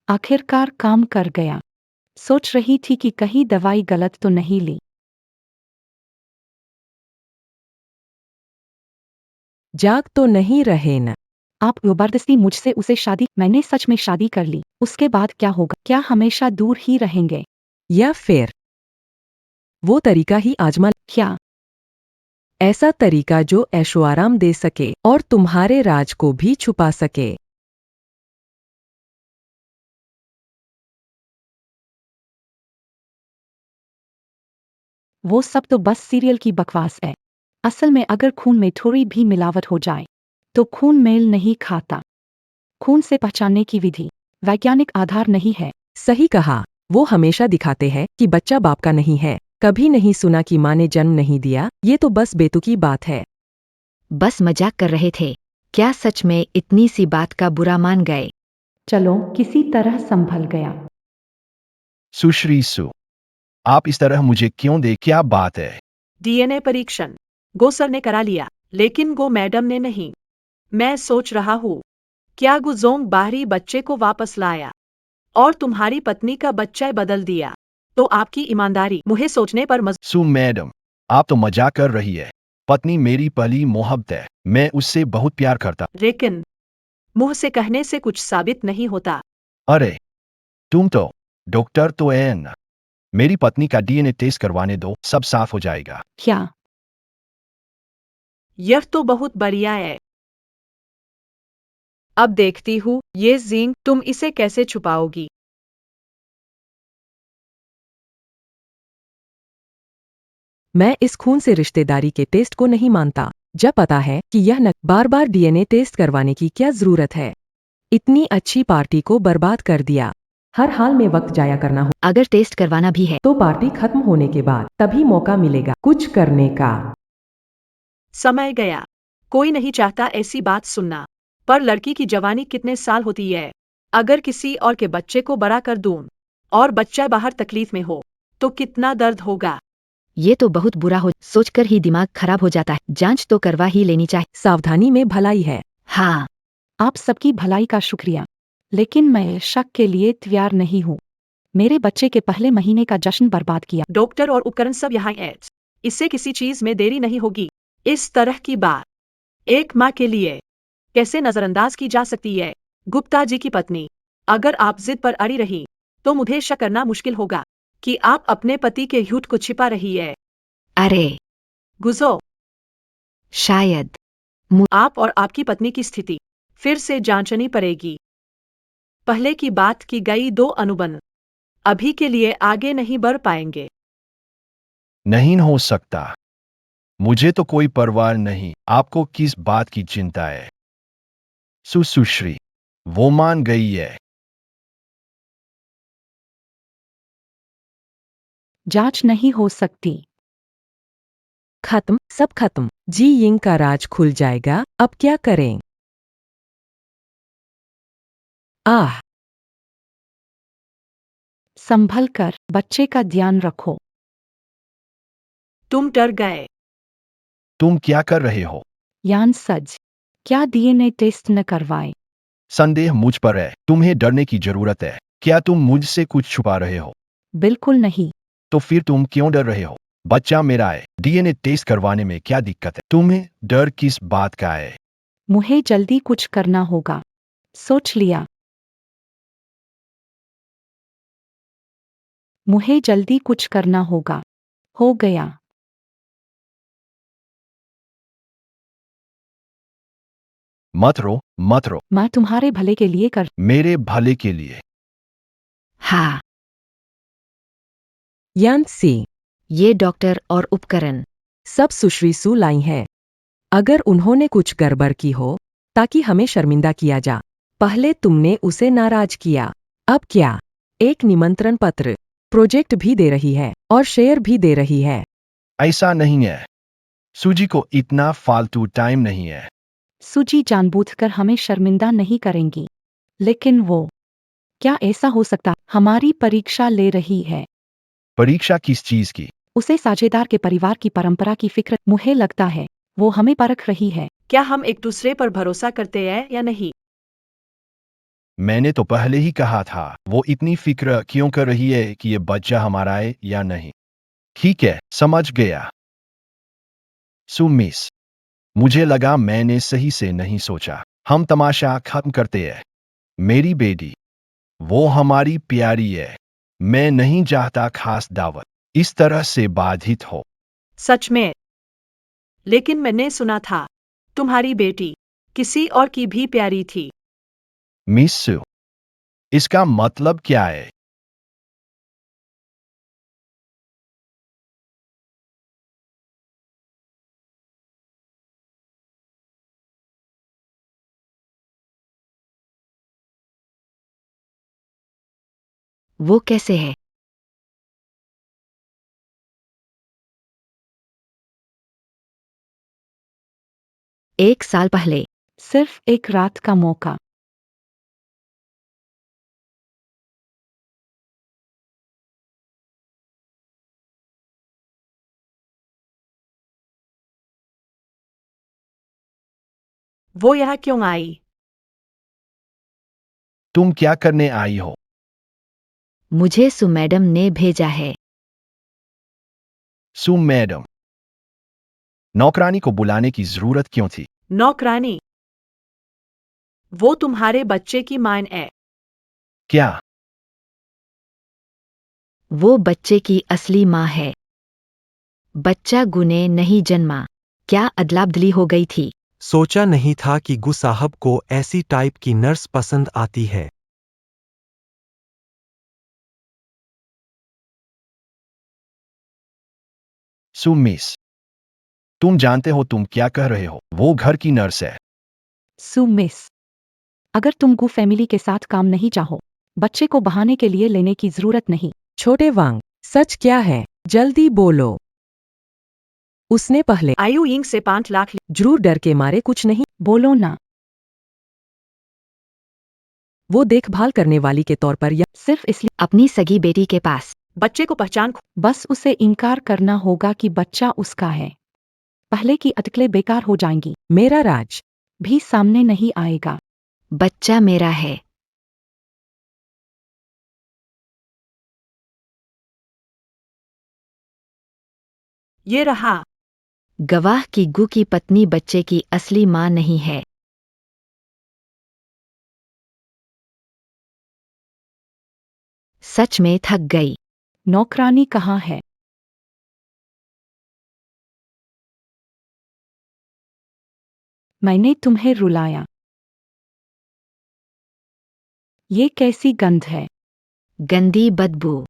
Speaker 1: आखिरकार काम कर गया। सोच रही थी कि कहीं दवाई गलत तो नहीं ली।
Speaker 5: जाग तो नहीं रहे न?
Speaker 1: आप जबरदस्ती मुझसे उसे शादी, मैंने सच में शादी कर ली, उसके बाद क्या होगा? क्या हमेशा दूर ही रहेंगे?
Speaker 5: या फिर वो तरीका ही आजमा,
Speaker 1: क्या?
Speaker 5: ऐसा तरीका जो ऐशो आराम दे सके और तुम्हारे राज को भी छुपा सके।
Speaker 1: वो सब तो बस सीरियल की बकवास है। असल में अगर खून में थोड़ी भी मिलावट हो जाए तो खून मेल नहीं खाता। खून से पहचानने की विधि, वैज्ञानिक आधार नहीं है।
Speaker 5: सही कहा। वो हमेशा दिखाते हैं कि बच्चा बाप का नहीं है, कभी नहीं सुना कि माँ ने जन्म नहीं दिया। ये तो बस बेतुकी बात है।
Speaker 2: बस मजाक कर रहे थे, क्या सच में इतनी सी बात का बुरा मान गए?
Speaker 1: चलो किसी तरह संभल गया।
Speaker 4: सुश्री सु, आप इस तरह मुझे क्यों दे? क्या बात है?
Speaker 3: डीएनए परीक्षण गो सर ने करा लिया, लेकिन गो मैडम ने नहीं। मैं सोच रहा हूँ, क्या गुजोंग बाहरी बच्चे को वापस लाया और तुम्हारी पत्नी का बच्चा बदल दिया, तो आपकी ईमानदारी मुझे सोचने पर
Speaker 4: सु मैडम, आप तो मजाक कर रही है। पत्नी मेरी पहली मोहब्बत है, मैं उससे बहुत प्यार करता।
Speaker 3: लेकिन मुंह से कहने से कुछ साबित नहीं होता।
Speaker 4: अरे, तुम तो डॉक्टर तो है ना। मेरी पत्नी का डीएनए टेस्ट करवाने दो, सब साफ हो जाएगा।
Speaker 1: क्या?
Speaker 3: यह तो बहुत बढ़िया है। अब देखती हूँ ये जिंग तुम इसे कैसे छुपाओगी।
Speaker 5: मैं इस खून से रिश्तेदारी के टेस्ट को नहीं मानता, जब पता है कि यह न बार बार डीएनए टेस्ट करवाने की क्या जरूरत है। इतनी अच्छी पार्टी को बर्बाद कर दिया। हर हाल में वक्त जाया करना हो
Speaker 2: अगर टेस्ट करवाना भी है
Speaker 5: तो पार्टी खत्म होने के बाद तभी मौका मिलेगा कुछ करने का।
Speaker 3: समय गया। कोई नहीं चाहता ऐसी बात सुनना, पर लड़की की जवानी कितने साल होती है। अगर किसी और के बच्चे को बड़ा कर दूं और बच्चा बाहर तकलीफ में हो तो कितना दर्द होगा।
Speaker 2: ये तो बहुत बुरा हो, सोचकर ही दिमाग खराब हो जाता है। जांच तो करवा ही लेनी चाहिए।
Speaker 5: सावधानी में भलाई है।
Speaker 2: हाँ,
Speaker 1: आप सबकी भलाई का शुक्रिया, लेकिन मैं शक के लिए तैयार नहीं हूँ। मेरे बच्चे के पहले महीने का जश्न बर्बाद किया।
Speaker 3: डॉक्टर और उपकरण सब यहाँ हैं। इससे किसी चीज में देरी नहीं होगी। इस तरह की बात एक माँ के लिए कैसे नजरअंदाज की जा सकती है? गुप्ता जी की पत्नी, अगर आप जिद पर अड़ी रही तो मुझे शक करना मुश्किल होगा कि आप अपने पति के झूठ को छिपा रही है।
Speaker 2: अरे
Speaker 3: गुजो,
Speaker 2: शायद
Speaker 3: आप और आपकी पत्नी की स्थिति फिर से जांचनी पड़ेगी। पहले की बात की गई दो अनुबंध अभी के लिए आगे नहीं बढ़ पाएंगे।
Speaker 4: नहीं हो सकता। मुझे तो कोई परवाह नहीं। आपको किस बात की चिंता है? सुश्री, वो मान गई है।
Speaker 1: जांच नहीं हो सकती।
Speaker 5: खत्म, सब खत्म। जी यिंग का राज खुल जाएगा। अब क्या करें? आह,
Speaker 1: संभल कर बच्चे का ध्यान रखो।
Speaker 3: तुम डर गए।
Speaker 4: तुम क्या कर रहे हो?
Speaker 1: यान सज, क्या डीएनए टेस्ट न करवाए?
Speaker 4: संदेह मुझ पर है। तुम्हें डरने की जरूरत है। क्या तुम मुझसे कुछ छुपा रहे हो?
Speaker 1: बिल्कुल नहीं।
Speaker 4: तो फिर तुम क्यों डर रहे हो? बच्चा मेरा है। डीएनए टेस्ट करवाने में क्या दिक्कत है? तुम्हें डर किस बात का है?
Speaker 1: मुझे जल्दी कुछ करना होगा। सोच लिया। मुझे जल्दी कुछ करना होगा। हो गया।
Speaker 4: मत रो, मत रो।
Speaker 1: मैं तुम्हारे भले के लिए कर।
Speaker 4: मेरे भले के लिए।
Speaker 2: हाँ,
Speaker 5: यान सी,
Speaker 2: ये डॉक्टर और उपकरण
Speaker 5: सब सुश्री सु लाई है। अगर उन्होंने कुछ गड़बड़ की हो ताकि हमें शर्मिंदा किया जा। पहले तुमने उसे नाराज किया, अब क्या? एक निमंत्रण पत्र, प्रोजेक्ट भी दे रही है और शेयर भी दे रही है।
Speaker 4: ऐसा नहीं है। सूजी को इतना फालतू टाइम नहीं है।
Speaker 1: सूजी जानबूझकर हमें शर्मिंदा नहीं करेंगी। लेकिन वो, क्या ऐसा हो सकता? हमारी परीक्षा ले रही है।
Speaker 4: परीक्षा किस चीज की?
Speaker 1: उसे साझेदार के परिवार की परंपरा की फिक्र। मुझे लगता है वो हमें परख रही है।
Speaker 3: क्या हम एक दूसरे पर भरोसा करते हैं या नहीं?
Speaker 4: मैंने तो पहले ही कहा था, वो इतनी फिक्र क्यों कर रही है कि ये बच्चा हमारा है या नहीं? ठीक है, समझ गया। मिस, मुझे लगा मैंने सही से नहीं सोचा। हम तमाशा खत्म करते हैं। मेरी बेटी, वो हमारी प्यारी है। मैं नहीं चाहता खास दावत इस तरह से बाधित हो।
Speaker 3: सच में? लेकिन मैंने सुना था तुम्हारी बेटी किसी और की भी प्यारी थी।
Speaker 4: मिस सू, इसका मतलब क्या है?
Speaker 2: वो कैसे है? एक साल पहले।
Speaker 1: सिर्फ एक रात का मौका।
Speaker 3: वो यहाँ क्यों आई?
Speaker 4: तुम क्या करने आई हो?
Speaker 2: मुझे सु मैडम ने भेजा है।
Speaker 4: सू मैडम, नौकरानी को बुलाने की जरूरत क्यों थी?
Speaker 3: नौकरानी? वो तुम्हारे बच्चे की मां है।
Speaker 4: क्या?
Speaker 2: वो बच्चे की असली माँ है। बच्चा गुने नहीं जन्मा। क्या अदला-बदली हो गई थी?
Speaker 9: सोचा नहीं था कि गु साहब को ऐसी टाइप की नर्स पसंद आती है।
Speaker 4: सू मिस, तुम जानते हो तुम क्या कह रहे हो? वो घर की नर्स है।
Speaker 1: मिस, अगर तुम गु फैमिली के साथ काम नहीं चाहो, बच्चे को बहाने के लिए लेने की जरूरत नहीं।
Speaker 5: छोटे वांग, सच क्या है? जल्दी बोलो। उसने पहले
Speaker 3: आयु इंग से 5 लाख
Speaker 5: जरूर डर के मारे कुछ नहीं।
Speaker 1: बोलो ना।
Speaker 5: वो देखभाल करने वाली के तौर पर या
Speaker 1: सिर्फ इसलिए
Speaker 2: अपनी सगी बेटी के पास।
Speaker 3: बच्चे को पहचान
Speaker 1: बस उसे इनकार करना होगा कि बच्चा उसका है। पहले की अटकलें बेकार हो जाएंगी।
Speaker 5: मेरा राज
Speaker 1: भी सामने नहीं आएगा।
Speaker 2: बच्चा मेरा है।
Speaker 3: ये रहा।
Speaker 2: गवाह की गु की पत्नी बच्चे की असली माँ नहीं है। सच में थक गई।
Speaker 1: नौकरानी कहाँ है? मैंने तुम्हें रुलाया। ये कैसी गंध है?
Speaker 2: गंदी बदबू।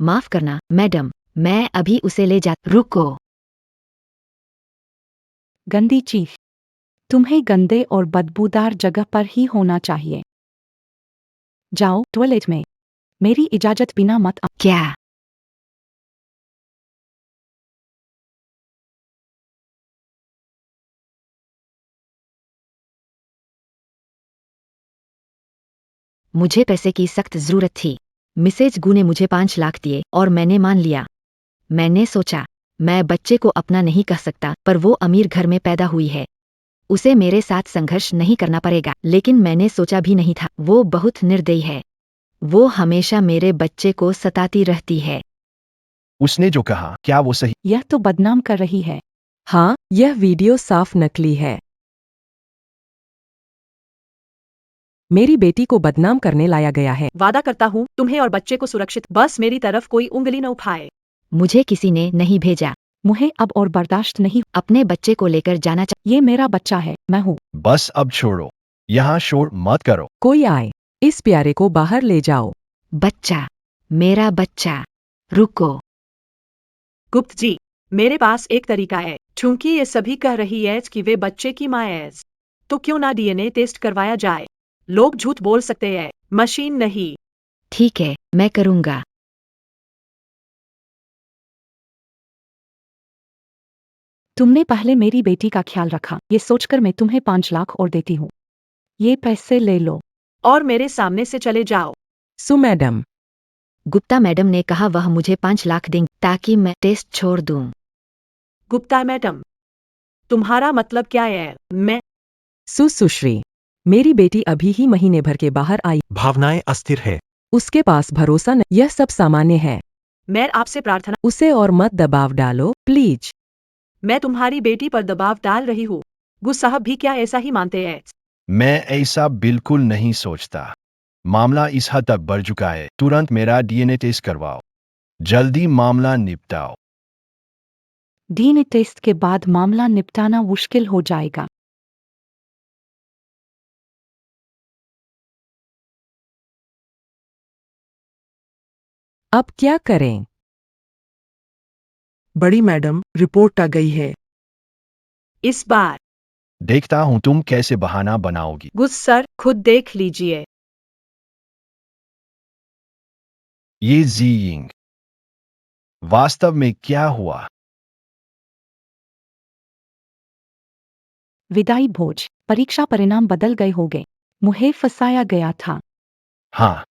Speaker 2: माफ करना मैडम, मैं अभी उसे ले जा। रुको।
Speaker 1: गंदी चीफ, तुम्हें गंदे और बदबूदार जगह पर ही होना चाहिए। जाओ टॉयलेट में। मेरी इजाजत बिना मत
Speaker 2: क्या? मुझे पैसे की सख्त जरूरत थी। मिसेज गु ने मुझे 5 लाख दिए और मैंने मान लिया। मैंने सोचा, मैं बच्चे को अपना नहीं कह सकता, पर वो अमीर घर में पैदा हुई है। उसे मेरे साथ संघर्ष नहीं करना पड़ेगा। लेकिन मैंने सोचा भी नहीं था, वो बहुत निर्दयी है। वो हमेशा मेरे बच्चे को सताती रहती है।
Speaker 4: उसने जो कहा, क्या वो सही?
Speaker 1: यह तो बदनाम कर रही है।
Speaker 5: हाँ, यह वीडियो साफ नकली है। मेरी बेटी को बदनाम करने लाया गया है।
Speaker 3: वादा करता हूँ तुम्हें और बच्चे को सुरक्षित। बस मेरी तरफ कोई उंगली न उठाए।
Speaker 2: मुझे किसी ने नहीं भेजा।
Speaker 1: मुझे अब और बर्दाश्त नहीं।
Speaker 2: अपने बच्चे को लेकर जाना
Speaker 1: ये मेरा बच्चा है, मैं हूँ।
Speaker 4: बस अब छोड़ो। यहाँ शोर मत करो।
Speaker 5: कोई आए, इस प्यारे को बाहर ले जाओ।
Speaker 2: बच्चा, मेरा बच्चा। रुको।
Speaker 3: गुप्त जी, मेरे पास एक तरीका है। चूंकि ये सभी कह रही है कि वे बच्चे की माँ है, तो क्यों ना डीएनए टेस्ट करवाया जाए। लोग झूठ बोल सकते हैं, मशीन नहीं।
Speaker 2: ठीक है, मैं करूँगा।
Speaker 1: तुमने पहले मेरी बेटी का ख्याल रखा, ये सोचकर मैं तुम्हें 5 लाख और देती हूँ। ये पैसे ले लो।
Speaker 3: और मेरे सामने से चले जाओ।
Speaker 5: सु मैडम,
Speaker 2: गुप्ता मैडम ने कहा वह मुझे 5 लाख देंगे ताकि मैं टेस्ट छोड़ दूं।
Speaker 3: गुप्ता मैडम, तुम्हारा मतलब क्या है? मैं
Speaker 5: सुश्री, मेरी बेटी अभी ही महीने भर के बाहर आई,
Speaker 9: भावनाएं अस्थिर है।
Speaker 5: उसके पास भरोसा नहीं, यह सब सामान्य है।
Speaker 3: मैं आपसे प्रार्थना,
Speaker 5: उसे और मत दबाव डालो प्लीज।
Speaker 3: मैं तुम्हारी बेटी पर दबाव डाल रही हूँ। गुस साहब भी क्या ऐसा ही मानते हैं?
Speaker 4: मैं ऐसा बिल्कुल नहीं सोचता। मामला इस हद तक बढ़ चुका है, तुरंत मेरा डीएनए टेस्ट करवाओ। जल्दी मामला निपटाओ।
Speaker 1: डीएनए टेस्ट के बाद मामला निपटाना मुश्किल हो जाएगा।
Speaker 5: अब क्या करें?
Speaker 7: बड़ी मैडम, रिपोर्ट आ गई है।
Speaker 3: इस बार
Speaker 4: देखता हूं तुम कैसे बहाना बनाओगी।
Speaker 3: गुस सर, खुद देख लीजिए।
Speaker 4: ये जीइंग वास्तव में क्या हुआ?
Speaker 1: विदाई भोज, परीक्षा परिणाम बदल गए होंगे। मुझे फंसाया गया था।
Speaker 4: हाँ,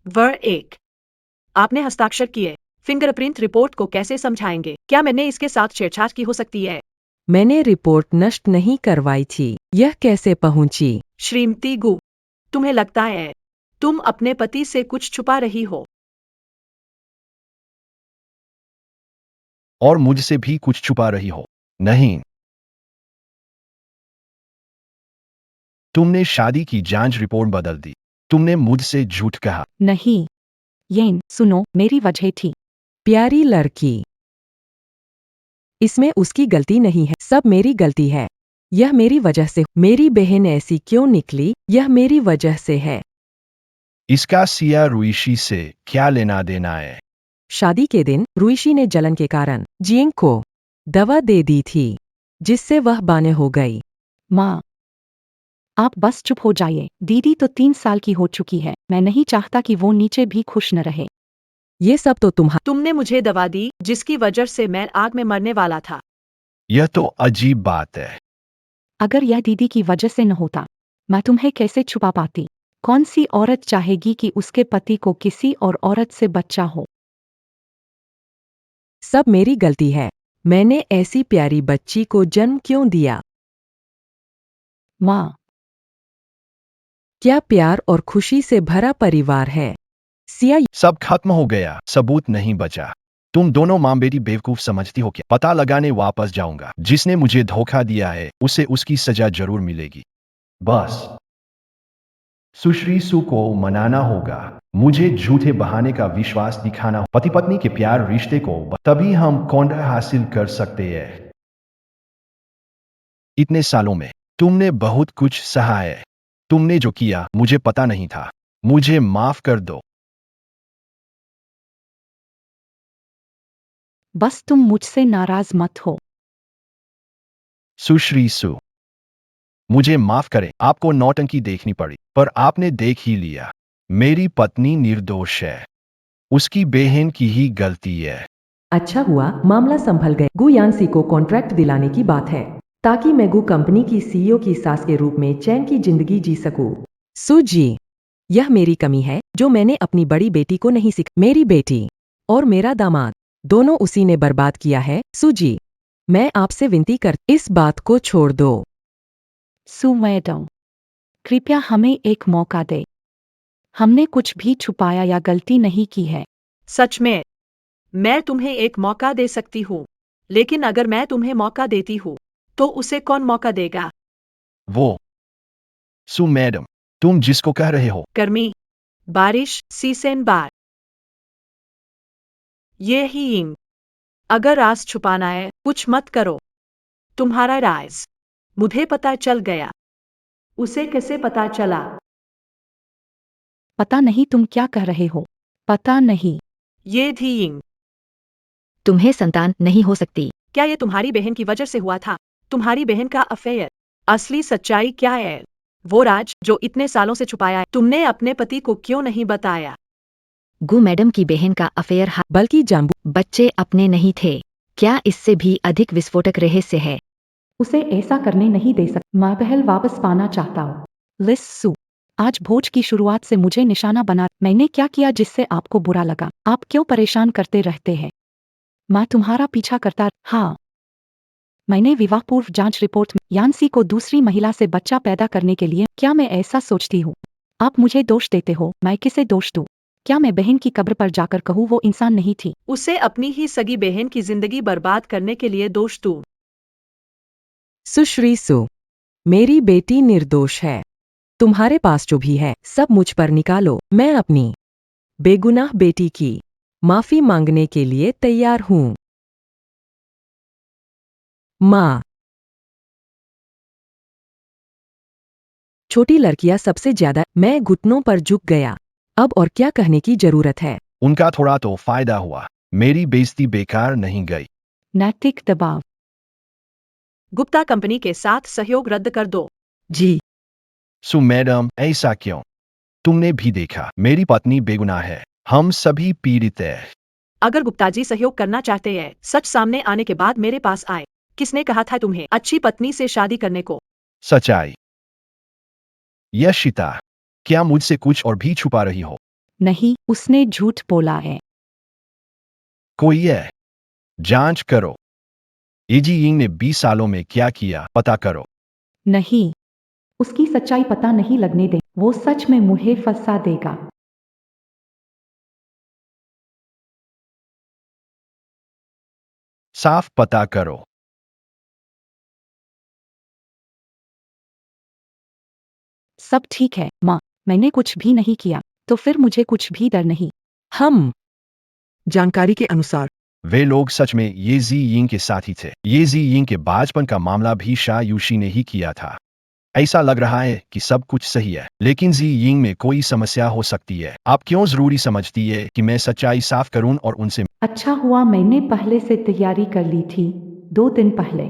Speaker 3: वर 1, आपने हस्ताक्षर किए। फिंगरप्रिंट रिपोर्ट को कैसे समझाएंगे? क्या मैंने इसके साथ छेड़छाड़ की हो सकती है?
Speaker 5: मैंने रिपोर्ट नष्ट नहीं करवाई थी, यह कैसे पहुंची?
Speaker 3: श्रीमती गु, तुम्हें लगता है तुम अपने पति से कुछ छुपा रही हो?
Speaker 4: और मुझसे भी कुछ छुपा रही हो? नहीं। तुमने शादी की जांच रिपोर्ट बदल दी। तुमने मुझसे झूठ कहा।
Speaker 1: नहीं, येन, सुनो, मेरी वजह थी।
Speaker 5: प्यारी लड़की, इसमें उसकी गलती नहीं है, सब मेरी गलती है। यह मेरी वजह से, मेरी बहन ऐसी क्यों निकली, यह मेरी वजह से है।
Speaker 4: इसका सिया रुइशी से क्या लेना देना है?
Speaker 5: शादी के दिन रुइशी ने जलन के कारण जियंग को दवा दे दी थी, जिससे वह बाने हो गई।
Speaker 1: माँ, आप बस चुप हो जाइए। दीदी तो 3 साल की हो चुकी है। मैं नहीं चाहता कि वो नीचे भी खुश न रहे।
Speaker 5: ये सब तो
Speaker 3: तुमने मुझे दवा दी जिसकी वजह से मैं आग में मरने वाला था।
Speaker 4: यह तो अजीब बात है।
Speaker 1: अगर यह दीदी की वजह से न होता, मैं तुम्हें कैसे छुपा पाती? कौन सी औरत चाहेगी कि उसके पति को किसी और औरत से बच्चा हो?
Speaker 5: सब मेरी गलती है। मैंने ऐसी प्यारी बच्ची को जन्म क्यों दिया?
Speaker 1: माँ,
Speaker 5: क्या प्यार और खुशी से भरा परिवार है? सिया,
Speaker 4: सब खत्म हो गया, सबूत नहीं बचा। तुम दोनों मां बेटी बेवकूफ समझती हो क्या? पता लगाने वापस जाऊंगा। जिसने मुझे धोखा दिया है उसे उसकी सजा जरूर मिलेगी। बस सुश्री सु को मनाना होगा। मुझे झूठे बहाने का विश्वास दिखाना हो। पति पत्नी के प्यार रिश्ते को तभी हम कौंडा हासिल कर सकते हैं। इतने सालों में तुमने बहुत कुछ सहा है। तुमने जो किया मुझे पता नहीं था। मुझे माफ कर दो।
Speaker 1: बस तुम मुझसे नाराज मत हो।
Speaker 4: सुश्री सु, मुझे माफ करें, आपको नौटंकी देखनी पड़ी, पर आपने देख ही लिया। मेरी पत्नी निर्दोष है। उसकी बहन की ही गलती है।
Speaker 5: अच्छा हुआ मामला संभल गए। गु यानसी को कॉन्ट्रैक्ट दिलाने की बात है, ताकि मैं गु कंपनी की सीईओ की सास के रूप में चैन की जिंदगी जी सकूं। सुजी, यह मेरी कमी है जो मैंने अपनी बड़ी बेटी को नहीं सिखा। मेरी बेटी और मेरा दामाद दोनों उसी ने बर्बाद किया है। सुजी, मैं आपसे विनती कर, इस बात को छोड़ दो।
Speaker 1: सु मैडम, कृपया हमें एक मौका दे। हमने कुछ भी छुपाया या गलती नहीं की है।
Speaker 3: सच में मैं तुम्हें एक मौका दे सकती हूँ, लेकिन अगर मैं तुम्हें मौका देती हूँ तो उसे कौन मौका देगा?
Speaker 4: वो सु मैडम, तुम जिसको कह रहे हो।
Speaker 3: गर्मी, बारिश, सीसेन बार। ये ही इंग। अगर राज छुपाना है, कुछ मत करो। तुम्हारा राज मुझे पता चल गया। उसे कैसे पता चला?
Speaker 1: पता नहीं तुम क्या कह रहे हो। पता नहीं।
Speaker 3: ये थी इंग।
Speaker 2: तुम्हें संतान नहीं हो सकती।
Speaker 3: क्या ये तुम्हारी बहन की वजह से हुआ था? तुम्हारी बहन का अफेयर। असली सच्चाई क्या है? वो राज जो इतने सालों से छुपाया है, तुमने अपने पति को क्यों नहीं बताया?
Speaker 2: गु मैडम की बहन का अफेयर
Speaker 5: बल्कि जाम्बू,
Speaker 2: बच्चे अपने नहीं थे। क्या इससे भी अधिक विस्फोटक रहस्य है?
Speaker 1: उसे ऐसा करने नहीं दे सकता। मैं पहल वापस पाना चाहता हूँ। लिस सु, आज भोज की शुरुआत से मुझे निशाना बना। मैंने क्या किया जिससे आपको बुरा लगा? आप क्यों परेशान करते रहते हैं? मैं तुम्हारा पीछा करता। हाँ, मैंने विवाह पूर्व जांच रिपोर्ट में यानसी को दूसरी महिला से बच्चा पैदा करने के लिए, क्या मैं ऐसा सोचती हूँ? आप मुझे दोष देते हो, मैं किसे दोष दूँ? क्या मैं बहन की कब्र पर जाकर कहूँ वो इंसान नहीं थी?
Speaker 3: उसे अपनी ही सगी बहन की जिंदगी बर्बाद करने के लिए दोष दूं?
Speaker 5: सुश्री सु, मेरी बेटी निर्दोष है। तुम्हारे पास जो भी है सब मुझ पर निकालो। मैं अपनी बेगुनाह बेटी की माफी मांगने के लिए तैयार हूँ। माँ, छोटी लड़कियां सबसे ज्यादा। मैं घुटनों पर झुक गया। अब और क्या कहने की जरूरत है?
Speaker 4: उनका थोड़ा तो फायदा हुआ, मेरी बेइज्जती बेकार नहीं गई।
Speaker 1: नैतिक दबाव।
Speaker 3: गुप्ता कंपनी के साथ सहयोग रद्द कर दो।
Speaker 5: जी,
Speaker 4: सु मैडम, ऐसा क्यों? तुमने भी देखा, मेरी पत्नी बेगुनाह है, हम सभी पीड़ित हैं।
Speaker 3: अगर गुप्ता जी सहयोग करना चाहते हैं, सच सामने आने के बाद मेरे पास आए। किसने कहा था तुम्हें अच्छी पत्नी से शादी करने को?
Speaker 4: सच्चाई। यशिता, क्या मुझसे कुछ और भी छुपा रही हो?
Speaker 1: नहीं, उसने झूठ बोला है।
Speaker 4: कोई है? जांच करो। एजी यिंग ने 20 सालों में क्या किया, पता करो।
Speaker 1: नहीं, उसकी सच्चाई पता नहीं लगने दे, वो सच में मुझे फंसा देगा।
Speaker 4: साफ पता करो।
Speaker 1: सब ठीक है, माँ, मैंने कुछ भी नहीं किया, तो फिर मुझे कुछ भी डर नहीं।
Speaker 5: हम
Speaker 7: जानकारी के अनुसार
Speaker 4: वे लोग सच में ये जी यिंग के साथी थे। ये जी यिंग के बाजपन का मामला भी शाह यूशी ने ही किया था। ऐसा लग रहा है कि सब कुछ सही है, लेकिन जी यिंग में कोई समस्या हो सकती है। आप क्यों जरूरी समझती है कि मैं सच्चाई साफ करूं और उनसे?
Speaker 1: अच्छा हुआ मैंने पहले से तैयारी कर ली थी, 2 दिन पहले।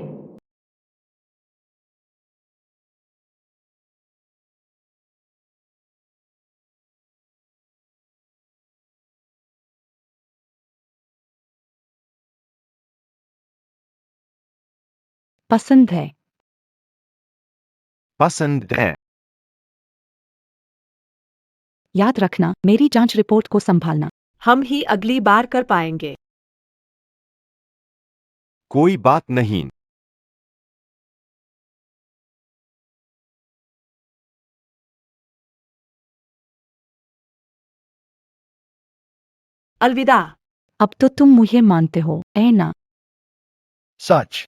Speaker 1: पसंद है।
Speaker 6: पसंद है।
Speaker 1: याद रखना, मेरी जांच रिपोर्ट को संभालना।
Speaker 3: हम ही अगली बार कर पाएंगे।
Speaker 6: कोई बात नहीं।
Speaker 3: अलविदा।
Speaker 1: अब तो तुम मुझे मानते हो, है ना?
Speaker 4: सच।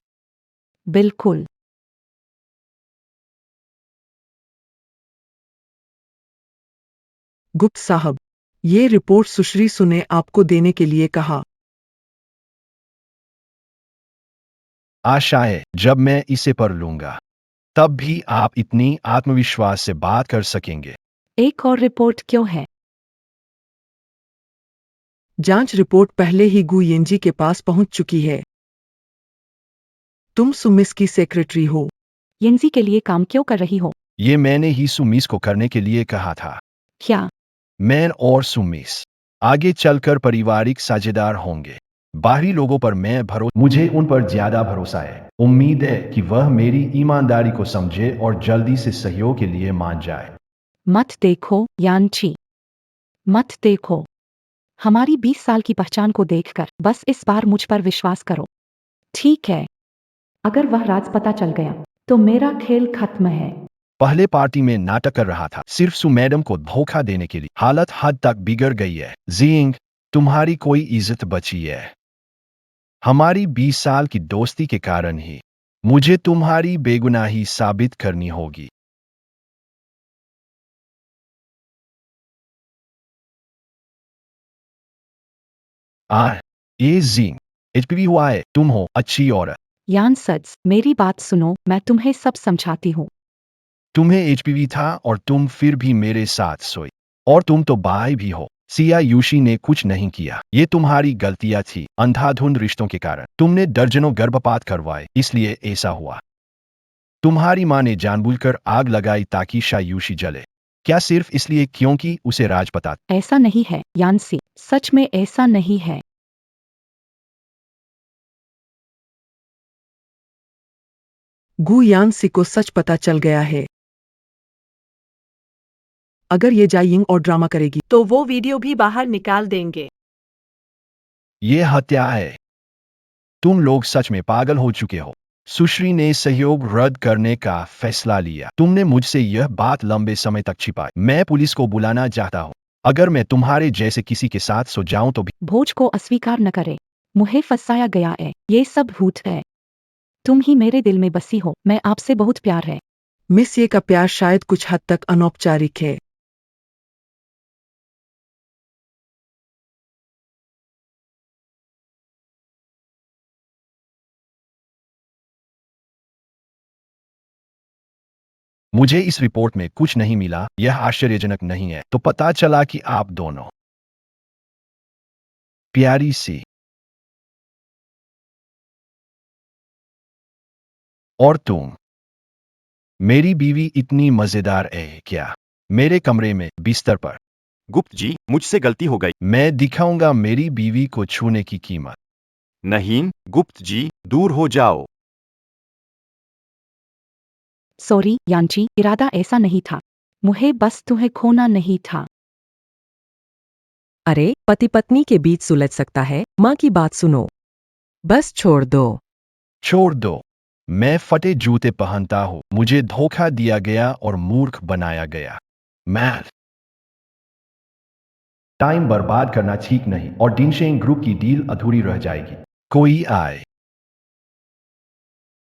Speaker 1: बिल्कुल।
Speaker 7: गुप्त साहब, ये रिपोर्ट सुश्री सु ने आपको देने के लिए कहा।
Speaker 4: आशा है जब मैं इसे पढ़ लूंगा, तब भी आप इतनी आत्मविश्वास से बात कर सकेंगे।
Speaker 1: एक और रिपोर्ट क्यों है?
Speaker 7: जांच रिपोर्ट पहले ही गु येंजी के पास पहुंच चुकी है। तुम सुमिस की सेक्रेटरी हो।
Speaker 1: येंजी के लिए काम क्यों कर रही हो?
Speaker 4: ये मैंने ही सुमिस को करने के लिए कहा था।
Speaker 1: क्या?
Speaker 4: मैं और सुमिस आगे चलकर पारिवारिक साझेदार होंगे। बाहरी लोगों पर मुझे उन पर ज्यादा भरोसा है। उम्मीद है कि वह मेरी ईमानदारी को समझे और जल्दी से सहयोग के लिए मान जाए।
Speaker 1: मत देखो, यानची। मत देखो। हमारी 20 साल की पहचान को देखकर बस इस बार मुझ पर विश्वास करो। ठीक है। अगर वह राज पता चल गया, तो मेरा खेल खत्म है।
Speaker 4: पहले पार्टी में नाटक कर रहा था, सिर्फ सु मैडम को धोखा देने के लिए। हालत हद तक बिगड़ गई है। जिंग, तुम्हारी कोई इज्जत बची है? हमारी 20 साल की दोस्ती के कारण ही मुझे तुम्हारी बेगुनाही साबित करनी होगी। ये जिंग, एचपीवी हुआ है, तुम हो अच्छी औरत।
Speaker 1: यान सच, मेरी बात सुनो, मैं तुम्हें सब समझाती हूँ।
Speaker 4: तुम्हें एचपीवी था और तुम फिर भी मेरे साथ सोई। और तुम तो बाई भी हो। सिया यूशी ने कुछ नहीं किया, ये तुम्हारी गलतियां थी। अंधाधुंध रिश्तों के कारण तुमने दर्जनों गर्भपात करवाए, इसलिए ऐसा हुआ। तुम्हारी माँ ने जानबूझकर आग लगाई ताकि शायूशी जले। क्या सिर्फ इसलिए क्योंकि उसे राज पता?
Speaker 1: ऐसा नहीं है, यानसी, सच में ऐसा नहीं है।
Speaker 7: गु यानसी को सच पता चल गया है। अगर ये जाइंग और ड्रामा करेगी,
Speaker 3: तो वो वीडियो भी बाहर निकाल देंगे।
Speaker 4: ये हत्या है। तुम लोग सच में पागल हो चुके हो। सुश्री ने सहयोग रद्द करने का फैसला लिया। तुमने मुझसे यह बात लंबे समय तक छिपाई। मैं पुलिस को बुलाना चाहता हूँ। अगर मैं तुम्हारे जैसे किसी के साथ सो जाऊं तो भी।
Speaker 1: भोज को अस्वीकार न करे। मुझे फंसाया गया है। ये सब झूठ है। तुम ही मेरे दिल में बसी हो। मैं आपसे बहुत प्यार है।
Speaker 7: मिस ये का प्यार शायद कुछ हद तक अनौपचारिक है।
Speaker 4: मुझे इस रिपोर्ट में कुछ नहीं मिला। यह आश्चर्यजनक नहीं है। तो पता चला कि आप दोनों प्यारी सी और तुम मेरी बीवी इतनी मजेदार है क्या? मेरे कमरे में बिस्तर पर।
Speaker 6: गुप्त जी, मुझसे गलती हो गई।
Speaker 4: मैं दिखाऊंगा मेरी बीवी को छूने की कीमत।
Speaker 6: नहीं, गुप्त जी, दूर हो जाओ।
Speaker 1: सॉरी यांची, इरादा ऐसा नहीं था। मुझे बस तुम्हें खोना नहीं था।
Speaker 5: अरे पति पत्नी के बीच सुलझ सकता है। माँ की बात सुनो। बस छोड़ दो।
Speaker 4: छोड़ दो। मैं फटे जूते पहनता हूं। मुझे धोखा दिया गया और मूर्ख बनाया गया। मैं टाइम बर्बाद करना ठीक नहीं और डिनशेंग ग्रुप की डील अधूरी रह जाएगी। कोई आए।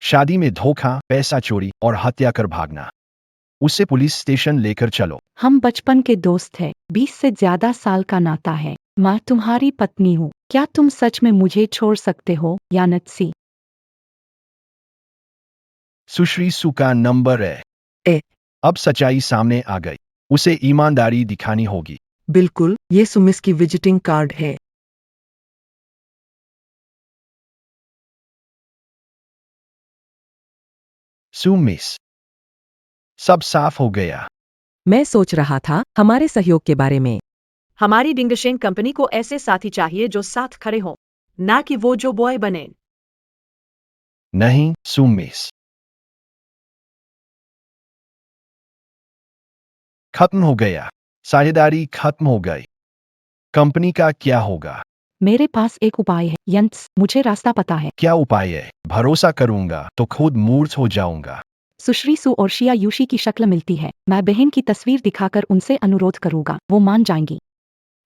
Speaker 4: शादी में धोखा, पैसा चोरी और हत्या कर भागना। उसे पुलिस स्टेशन लेकर चलो।
Speaker 1: हम बचपन के दोस्त हैं। 20 से ज्यादा साल का नाता है। मैं तुम्हारी पत्नी हूँ। क्या तुम सच में मुझे छोड़ सकते हो यानत्सी?
Speaker 4: सुश्री सु का नंबर है।
Speaker 7: ए
Speaker 4: अब सच्चाई सामने आ गई। उसे ईमानदारी दिखानी होगी।
Speaker 7: बिल्कुल, ये सुमिस की विजिटिंग कार्ड है।
Speaker 4: सु मिस, सब साफ हो गया।
Speaker 5: मैं सोच रहा था हमारे सहयोग के बारे में।
Speaker 3: हमारी डिंगशेंग कंपनी को ऐसे साथी चाहिए जो साथ खड़े हों, ना कि वो जो बॉय बने।
Speaker 4: नहीं सु मिस, खत्म हो गया। साझेदारी खत्म हो गई। कंपनी का क्या होगा?
Speaker 1: मेरे पास एक उपाय है यंत्स, मुझे रास्ता पता है।
Speaker 4: क्या उपाय है? भरोसा करूंगा तो खुद मूर्छ हो जाऊंगा।
Speaker 1: सुश्री सु और शिया यूशी की शक्ल मिलती है। मैं बहन की तस्वीर दिखाकर उनसे अनुरोध करूंगा। वो मान जाएंगी।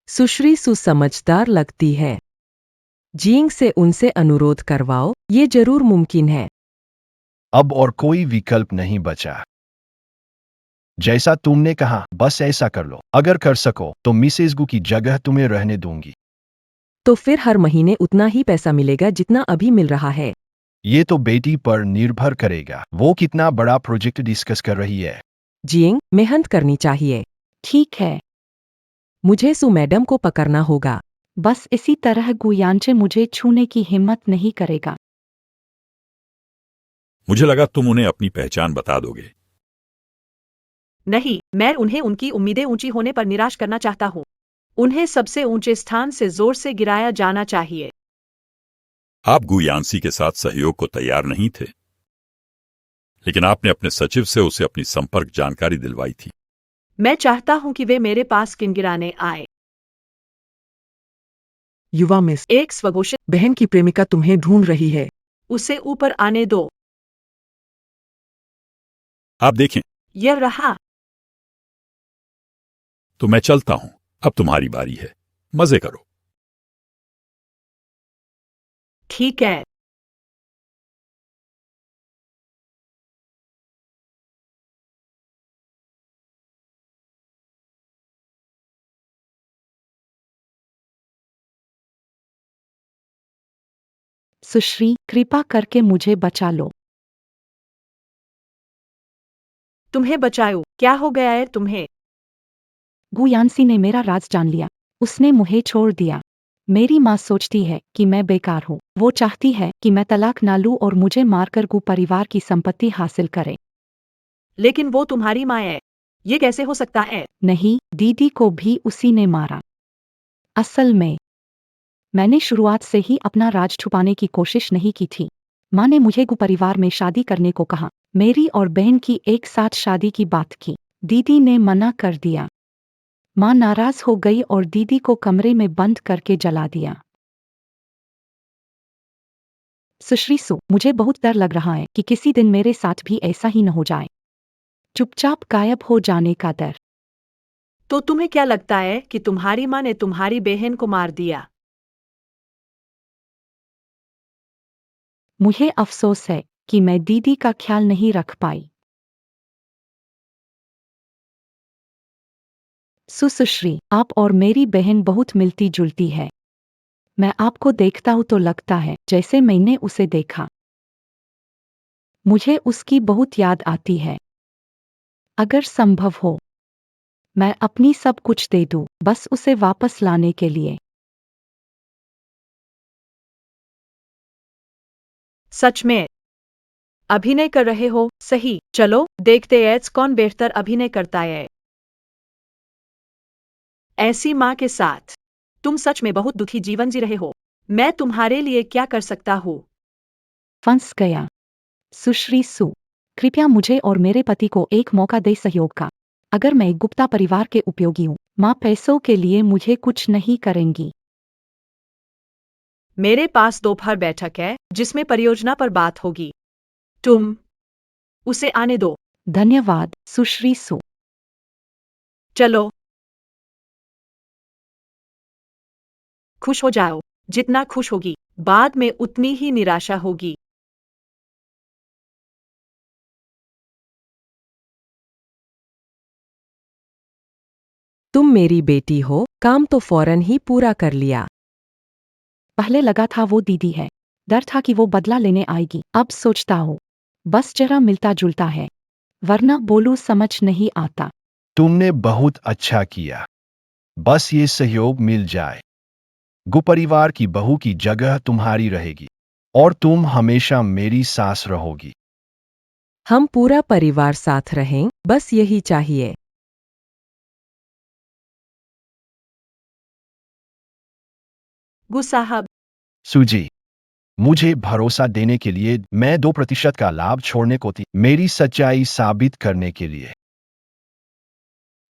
Speaker 5: सुश्री सु समझदार लगती है। जींग से उनसे अनुरोध करवाओ, ये जरूर मुमकिन है।
Speaker 4: अब और कोई विकल्प नहीं बचा। जैसा तुमने कहा, बस ऐसा कर लो। अगर कर सको तो मिसेस गु की जगह तुम्हें रहने दूंगी।
Speaker 5: तो फिर हर महीने उतना ही पैसा मिलेगा जितना अभी मिल रहा है।
Speaker 4: ये तो बेटी पर निर्भर करेगा। वो कितना बड़ा प्रोजेक्ट डिस्कस कर रही है।
Speaker 5: जींग, मेहनत करनी चाहिए।
Speaker 1: ठीक है।
Speaker 5: मुझे सु मैडम को पकड़ना होगा।
Speaker 1: बस इसी तरह गुयांचे मुझे छूने की हिम्मत नहीं करेगा।
Speaker 8: मुझे लगा तुम उन्हें अपनी पहचान बता दोगे।
Speaker 3: नहीं, मैं उन्हें उनकी उम्मीदें ऊंची होने पर निराश करना चाहता हूँ। उन्हें सबसे ऊंचे स्थान से जोर से गिराया जाना चाहिए।
Speaker 8: आप गुयांसी के साथ सहयोग को तैयार नहीं थे, लेकिन आपने अपने सचिव से उसे अपनी संपर्क जानकारी दिलवाई थी।
Speaker 3: मैं चाहता हूँ कि वे मेरे पास किन गिराने आए।
Speaker 7: युवा मिस,
Speaker 3: एक स्वघोषित
Speaker 7: बहन की प्रेमिका तुम्हें ढूंढ रही है।
Speaker 3: उसे ऊपर आने दो।
Speaker 8: आप देखें,
Speaker 3: यह रहा।
Speaker 8: तो मैं चलता हूं। अब तुम्हारी बारी है। मजे करो।
Speaker 3: ठीक है।
Speaker 1: सुश्री, कृपा करके मुझे बचा लो।
Speaker 3: तुम्हें बचाओ। क्या हो गया है तुम्हें?
Speaker 1: गुयांसी ने मेरा राज जान लिया। उसने मुझे छोड़ दिया। मेरी माँ सोचती है कि मैं बेकार हूँ। वो चाहती है कि मैं तलाक ना लूं और मुझे मारकर गु परिवार की संपत्ति हासिल करे।
Speaker 3: लेकिन वो तुम्हारी माँ है। ये कैसे हो सकता है?
Speaker 1: नहीं, दीदी को भी उसी ने मारा। असल में मैंने शुरुआत से ही अपना राज छुपाने की कोशिश नहीं की थी। माँ ने मुझे गु परिवार में शादी करने को कहा। मेरी और बहन की एक साथ शादी की बात की। दीदी ने मना कर दिया। माँ नाराज हो गई और दीदी को कमरे में बंद करके जला दिया। सुश्री सु, मुझे बहुत डर लग रहा है कि किसी दिन मेरे साथ भी ऐसा ही न हो जाए। चुपचाप गायब हो जाने का डर।
Speaker 3: तो तुम्हें क्या लगता है कि तुम्हारी माँ ने तुम्हारी बहन को मार दिया?
Speaker 1: मुझे अफसोस है कि मैं दीदी का ख्याल नहीं रख पाई। सुश्री, आप और मेरी बहन बहुत मिलती जुलती है। मैं आपको देखता हूं तो लगता है जैसे मैंने उसे देखा। मुझे उसकी बहुत याद आती है। अगर संभव हो, मैं अपनी सब कुछ दे दूं, बस उसे वापस लाने के लिए।
Speaker 3: सच में? अभिनय कर रहे हो? सही, चलो देखते हैं कौन बेहतर अभिनय करता है। ऐसी माँ के साथ तुम सच में बहुत दुखी जीवन जी रहे हो। मैं तुम्हारे लिए क्या कर सकता हूँ?
Speaker 1: फंस गया। सुश्री सु, कृपया मुझे और मेरे पति को एक मौका दे सहयोग का। अगर मैं गुप्ता परिवार के उपयोगी हूँ, माँ पैसों के लिए मुझे कुछ नहीं करेंगी।
Speaker 3: मेरे पास दोपहर बैठक है जिसमें परियोजना पर बात होगी। तुम उसे आने दो।
Speaker 1: धन्यवाद, सुश्री सु।
Speaker 3: चलो, खुश हो जाओ। जितना खुश होगी, बाद में उतनी ही निराशा होगी।
Speaker 5: तुम मेरी बेटी हो, काम तो फौरन ही पूरा कर लिया।
Speaker 1: पहले लगा था वो दीदी है। डर था कि वो बदला लेने आएगी। अब सोचता हूँ, बस जरा मिलता जुलता है, वरना बोलूं समझ नहीं आता।
Speaker 4: तुमने बहुत अच्छा किया। बस ये सहयोग मिल जाए। गु परिवार की बहू की जगह तुम्हारी रहेगी और तुम हमेशा मेरी सास रहोगी।
Speaker 5: हम पूरा परिवार साथ रहें, बस यही चाहिए।
Speaker 3: गु साहब,
Speaker 4: सुजी, मुझे भरोसा देने के लिए मैं 2% का लाभ छोड़ने को थी, मेरी सच्चाई साबित करने के लिए।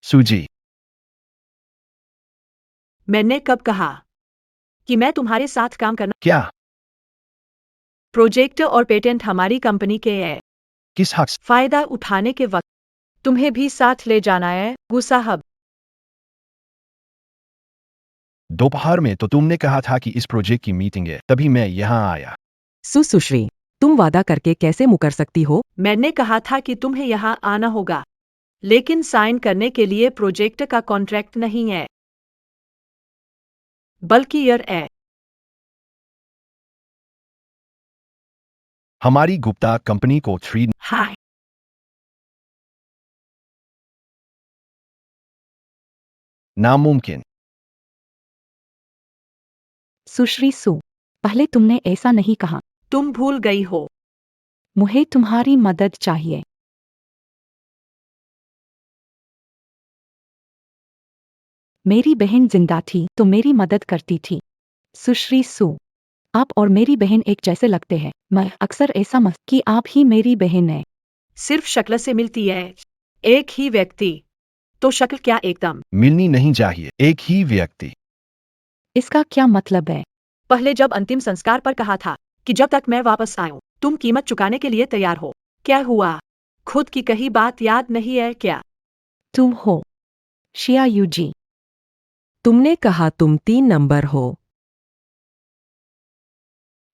Speaker 4: सुजी,
Speaker 3: मैंने कब कहा कि मैं तुम्हारे साथ काम करना?
Speaker 4: क्या?
Speaker 3: प्रोजेक्ट और पेटेंट हमारी कंपनी के हैं।
Speaker 4: किस हक से?
Speaker 3: फायदा उठाने के वक्त तुम्हें भी साथ ले जाना है, गु साहब।
Speaker 4: दोपहर में तो तुमने कहा था कि इस प्रोजेक्ट की मीटिंग है, तभी मैं यहाँ आया।
Speaker 5: सुश्री, तुम वादा करके कैसे मुकर सकती हो?
Speaker 3: मैंने कहा था कि तुम्हें यहाँ आना होगा, लेकिन साइन करने के लिए प्रोजेक्ट का कॉन्ट्रैक्ट नहीं है, बल्कि ईयर है।
Speaker 4: हमारी गुप्ता कंपनी को 3
Speaker 3: हाय,
Speaker 4: नामुमकिन।
Speaker 1: सुश्री सु, पहले तुमने ऐसा नहीं कहा।
Speaker 3: तुम भूल गई हो।
Speaker 1: मुझे तुम्हारी मदद चाहिए। मेरी बहन जिंदा थी तो मेरी मदद करती थी। सुश्री सु, आप और मेरी बहन एक जैसे लगते हैं। मैं अक्सर ऐसा मत कि आप ही मेरी बहन है।
Speaker 3: सिर्फ शक्ल से मिलती है। एक ही व्यक्ति, तो शक्ल क्या एकदम।
Speaker 4: मिलनी नहीं चाहिए। एक ही व्यक्ति।
Speaker 1: इसका क्या मतलब है?
Speaker 3: पहले जब अंतिम संस्कार पर कहा था कि जब तक मैं वापस आऊं, तुम कीमत चुकाने के लिए तैयार हो। क्या हुआ? खुद की कही बात याद नहीं है क्या?
Speaker 1: तुम हो शिया यूजी।
Speaker 5: तुमने कहा तुम 3 नंबर हो।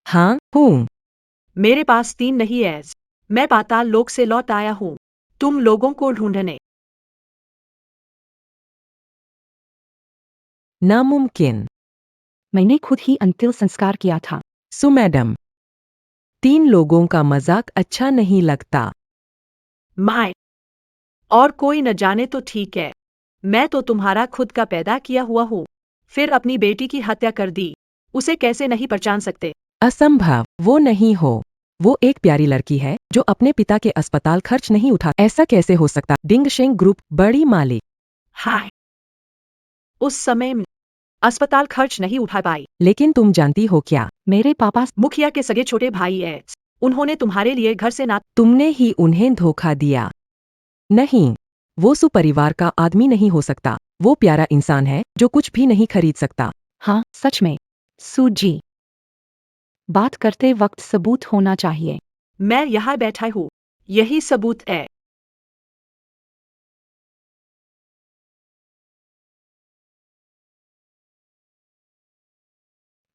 Speaker 5: हाँ, हूँ।
Speaker 3: मेरे पास 3 नहीं है। मैं पाताल लोक से लौट आया हूँ, तुम लोगों को ढूंढने।
Speaker 5: नामुमकिन।
Speaker 1: मैंने खुद ही अंतिम संस्कार किया था।
Speaker 5: मैडम, 3 लोगों का मजाक अच्छा नहीं लगता।
Speaker 3: माय, और कोई न जाने तो ठीक है। मैं तो तुम्हारा खुद का पैदा किया हुआ हूँ, फिर अपनी बेटी की हत्या कर दी। उसे कैसे नहीं पहचान सकते?
Speaker 5: असंभव, वो नहीं हो। वो एक प्यारी लड़की है जो अपने पिता के अस्पताल खर्च नहीं उठा। ऐसा कैसे हो सकता? डिंग शेंग ग्रुप, बड़ी मालिक।
Speaker 3: हाय, उस समय अस्पताल खर्च नहीं उठा पाई।
Speaker 5: लेकिन तुम जानती हो क्या?
Speaker 1: मेरे पापा
Speaker 3: मुखिया के सगे छोटे भाई है। उन्होंने तुम्हारे लिए घर से ना।
Speaker 5: तुमने ही उन्हें धोखा दिया। नहीं, वो सुपरिवार का आदमी नहीं हो सकता। वो प्यारा इंसान है जो कुछ भी नहीं खरीद सकता।
Speaker 1: हाँ, सच में। सूजी, बात करते वक्त सबूत होना चाहिए।
Speaker 3: मैं यहाँ बैठा हूँ, यही सबूत है।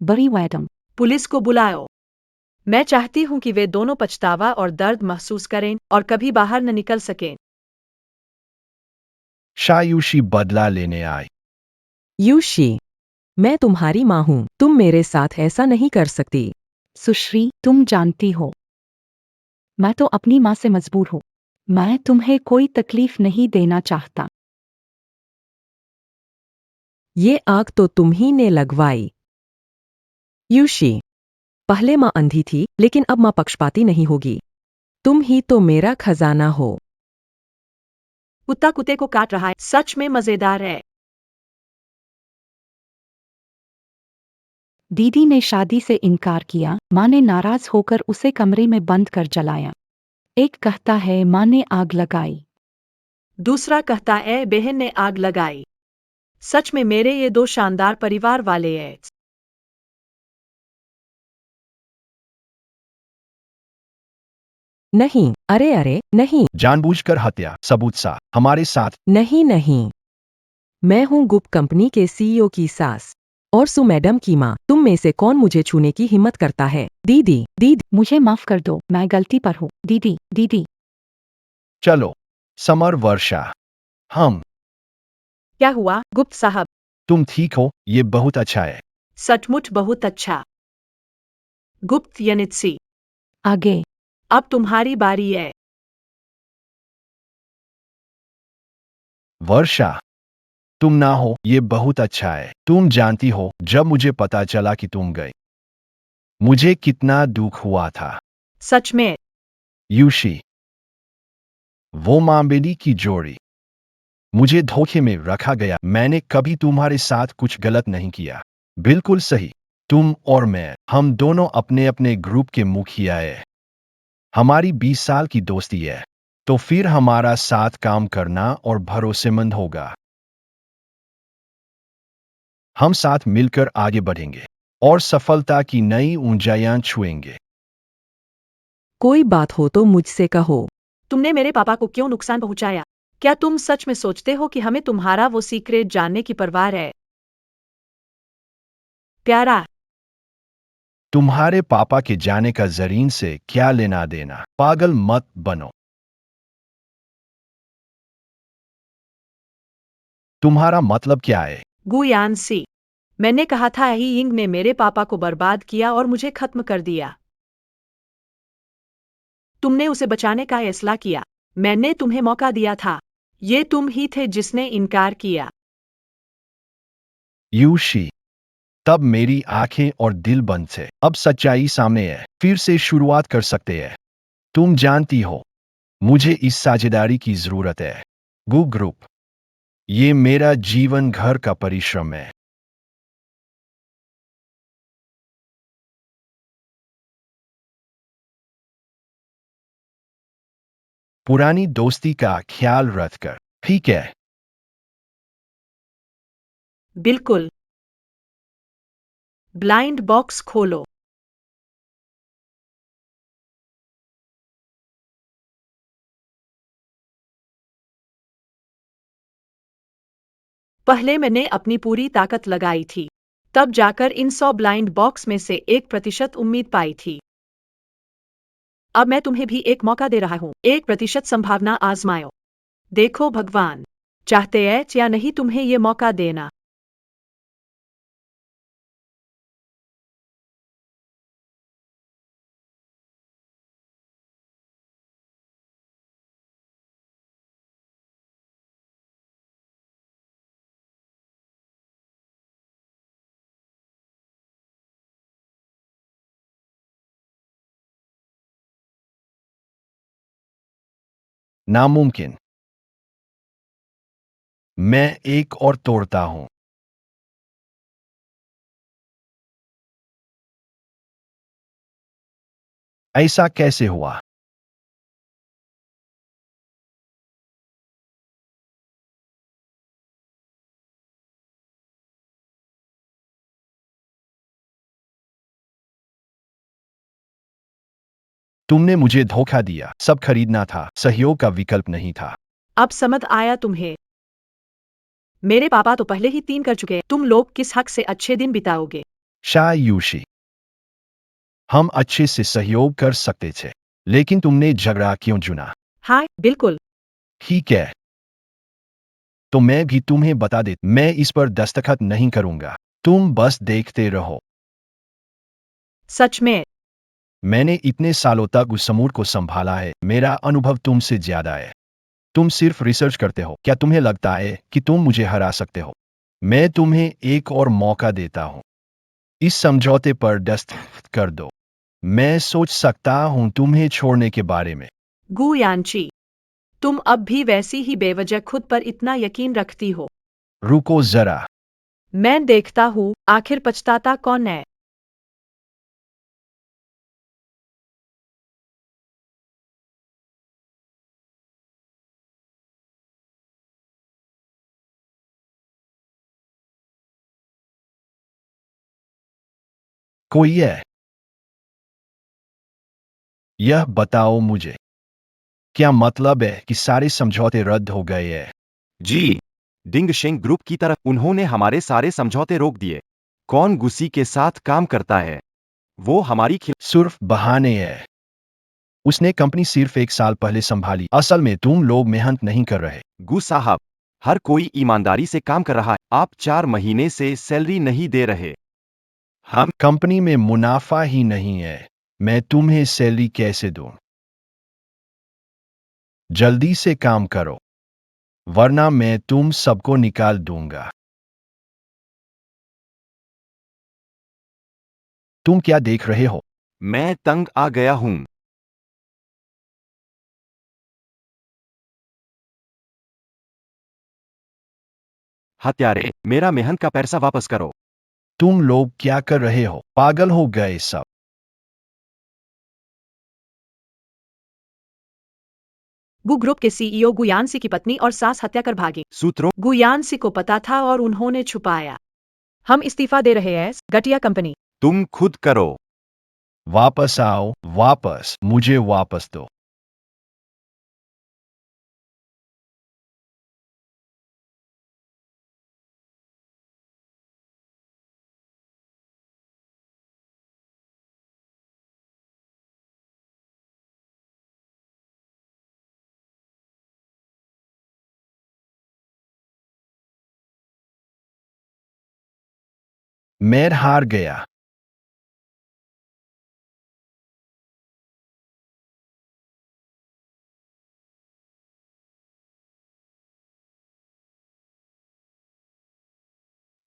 Speaker 1: बड़ी मैडम,
Speaker 3: पुलिस को बुलाओ। मैं चाहती हूँ कि वे दोनों पछतावा और दर्द महसूस करें और कभी बाहर न निकल सकें।
Speaker 4: शायूशी बदला लेने आए।
Speaker 5: यूशी, मैं तुम्हारी माँ हूँ, तुम मेरे साथ ऐसा नहीं कर सकती।
Speaker 1: सुश्री, तुम जानती हो मैं तो अपनी माँ से मजबूर हूँ। मैं तुम्हें कोई तकलीफ नहीं देना चाहता।
Speaker 5: ये आग तो तुम ही ने लगवाई। यूशी, पहले माँ अंधी थी, लेकिन अब माँ पक्षपाती नहीं होगी। तुम ही तो मेरा खजाना हो।
Speaker 3: कुत्ता कुत्ते को काट रहा है, सच में मजेदार है।
Speaker 1: दीदी ने शादी से इनकार किया। माँ ने नाराज होकर उसे कमरे में बंद कर जलाया। एक कहता है माँ ने आग लगाई,
Speaker 3: दूसरा कहता है बहन ने आग लगाई। सच में मेरे ये दो शानदार परिवार वाले हैं।
Speaker 5: नहीं, अरे अरे, नहीं,
Speaker 4: जानबूझकर हत्या, सबूत सा हमारे साथ।
Speaker 5: नहीं नहीं। मैं हूँ गुप कंपनी के सीईओ की सास और सु मैडम की माँ। तुम में से कौन मुझे छूने की हिम्मत करता है? दीदी, दीदी।
Speaker 1: मुझे माफ कर दो, मैं गलती पर हूँ। दीदी, दीदी।
Speaker 4: चलो समर, वर्षा, हम।
Speaker 3: क्या हुआ गुप्त साहब?
Speaker 4: तुम ठीक हो? ये बहुत अच्छा है।
Speaker 3: सचमुच बहुत अच्छा। गुप्त यनित्सी,
Speaker 1: आगे।
Speaker 3: अब तुम्हारी बारी है।
Speaker 4: वर्षा, तुम ना हो, ये बहुत अच्छा है। तुम जानती हो, जब मुझे पता चला कि तुम गए, मुझे कितना दुख हुआ था।
Speaker 3: सच में?
Speaker 4: यूशी, वो माँ बेटी की जोड़ी, मुझे धोखे में रखा गया। मैंने कभी तुम्हारे साथ कुछ गलत नहीं किया। बिल्कुल सही। तुम और मैं, हम दोनों अपने अपने ग्रुप के मुखिया हैं। हमारी 20 साल की दोस्ती है, तो फिर हमारा साथ काम करना और भरोसेमंद होगा। हम साथ मिलकर आगे बढ़ेंगे और सफलता की नई ऊंचाइयां छुएंगे।
Speaker 5: कोई बात हो तो मुझसे कहो।
Speaker 3: तुमने मेरे पापा को क्यों नुकसान पहुंचाया? क्या तुम सच में सोचते हो कि हमें तुम्हारा वो सीक्रेट जानने की परवाह है? प्यारा,
Speaker 4: तुम्हारे पापा के जाने का जरीन से क्या लेना देना? पागल मत बनो। तुम्हारा मतलब क्या है?
Speaker 3: गुयानसी, मैंने कहा था ही यिंग ने मेरे पापा को बर्बाद किया और मुझे खत्म कर दिया। तुमने उसे बचाने का फैसला किया। मैंने तुम्हें मौका दिया था। ये तुम ही थे जिसने इनकार किया।
Speaker 4: यूशी, तब मेरी आंखें और दिल बंद थे। अब सच्चाई सामने है। फिर से शुरुआत कर सकते हैं। तुम जानती हो, मुझे इस साझेदारी की जरूरत है। गु ग्रुप, ये मेरा जीवन घर का परिश्रम है। पुरानी दोस्ती का ख्याल रखकर, ठीक है?
Speaker 3: बिल्कुल। ब्लाइंड बॉक्स खोलो। पहले मैंने अपनी पूरी ताकत लगाई थी, तब जाकर इन 100 ब्लाइंड बॉक्स में से 1% उम्मीद पाई थी। अब मैं तुम्हें भी एक मौका दे रहा हूं। 1% संभावना आजमाओ। देखो भगवान चाहते हैं या नहीं तुम्हें ये मौका देना।
Speaker 4: नामुमकिन। मैं एक और तोड़ता हूं। ऐसा कैसे हुआ? तुमने मुझे धोखा दिया। सब खरीदना था, सहयोग का विकल्प नहीं था।
Speaker 3: अब समझ आया तुम्हें। मेरे पापा तो पहले ही 3 कर चुके हैं। तुम लोग किस हक से अच्छे दिन बिताओगे?
Speaker 4: शायूशी, हम अच्छे से सहयोग कर सकते थे, लेकिन तुमने झगड़ा क्यों चुना?
Speaker 3: हाँ, बिल्कुल।
Speaker 4: ठीक है, तो मैं भी तुम्हें बता दे, मैं इस पर दस्तखत नहीं करूंगा। तुम बस देखते रहो।
Speaker 3: सच में?
Speaker 4: मैंने इतने सालों तक उस समूह को संभाला है। मेरा अनुभव तुमसे ज्यादा है। तुम सिर्फ रिसर्च करते हो। क्या तुम्हें लगता है कि तुम मुझे हरा सकते हो? मैं तुम्हें एक और मौका देता हूं। इस समझौते पर दस्तखत कर दो। मैं सोच सकता हूं तुम्हें छोड़ने के बारे में।
Speaker 3: गु यानची, तुम अब भी वैसी ही बेवजह खुद पर इतना यकीन रखती हो।
Speaker 4: रुको जरा।
Speaker 3: मैं देखता हूँ आखिर पछताता कौन है।
Speaker 4: कोई है? यह बताओ मुझे, क्या मतलब है कि सारे समझौते रद्द हो गए हैं?
Speaker 6: जी, डिंग शेंग ग्रुप की तरफ उन्होंने हमारे सारे समझौते रोक दिए। कौन गुसी के साथ काम करता है? वो हमारी
Speaker 4: सिर्फ बहाने हैं। उसने कंपनी सिर्फ 1 साल पहले संभाली। असल में तुम लोग मेहनत नहीं कर रहे।
Speaker 6: गु साहब, हर कोई ईमानदारी से काम कर रहा है। आप 4 महीने से सैलरी नहीं दे रहे। हम
Speaker 4: कंपनी में मुनाफा ही नहीं है। मैं तुम्हें सैलरी कैसे दूं? जल्दी से काम करो, वरना मैं तुम सबको निकाल दूंगा। तुम क्या देख रहे हो?
Speaker 6: मैं तंग आ गया हूं। हत्यारे, मेरा मेहनत का पैसा वापस करो।
Speaker 4: तुम लोग क्या कर रहे हो? पागल हो गए सब।
Speaker 3: गु ग्रुप के सीईओ गुयानसी की पत्नी और सास हत्या कर भागे।
Speaker 6: सूत्रों
Speaker 3: गुयानसी को पता था और उन्होंने छुपाया। हम इस्तीफा दे रहे हैं, घटिया कंपनी।
Speaker 6: तुम खुद करो।
Speaker 4: वापस आओ, वापस, मुझे वापस दो। मैं हार गया।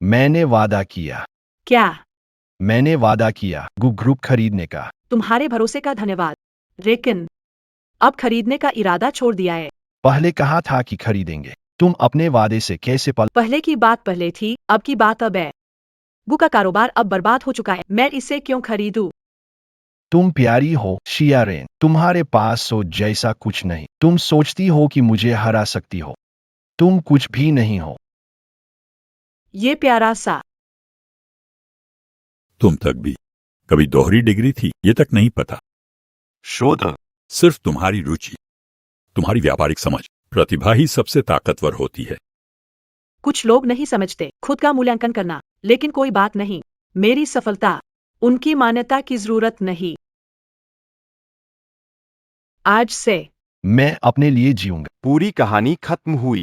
Speaker 4: मैंने वादा किया।
Speaker 3: क्या?
Speaker 4: मैंने वादा किया गु ग्रुप खरीदने का।
Speaker 3: तुम्हारे भरोसे का धन्यवाद, लेकिन अब खरीदने का इरादा छोड़ दिया है।
Speaker 4: पहले कहा था कि खरीदेंगे। तुम अपने वादे से कैसे
Speaker 3: पहले की बात पहले थी, अब की बात अब है। गु का कारोबार अब बर्बाद हो चुका है। मैं इसे क्यों खरीदूं?
Speaker 4: तुम प्यारी हो शियारेन। तुम्हारे पास सोच जैसा कुछ नहीं। तुम सोचती हो कि मुझे हरा सकती हो। तुम कुछ भी नहीं हो।
Speaker 3: ये प्यारा सा।
Speaker 8: तुम तक भी कभी दोहरी डिग्री थी, ये तक नहीं पता।
Speaker 6: शोध
Speaker 8: सिर्फ तुम्हारी रुचि, तुम्हारी व्यापारिक समझ, प्रतिभा ही सबसे ताकतवर होती है।
Speaker 3: कुछ लोग नहीं समझते खुद का मूल्यांकन करना, लेकिन कोई बात नहीं। मेरी सफलता उनकी मान्यता की जरूरत नहीं। आज से
Speaker 4: मैं अपने लिए जीऊंगा।
Speaker 6: पूरी कहानी खत्म हुई।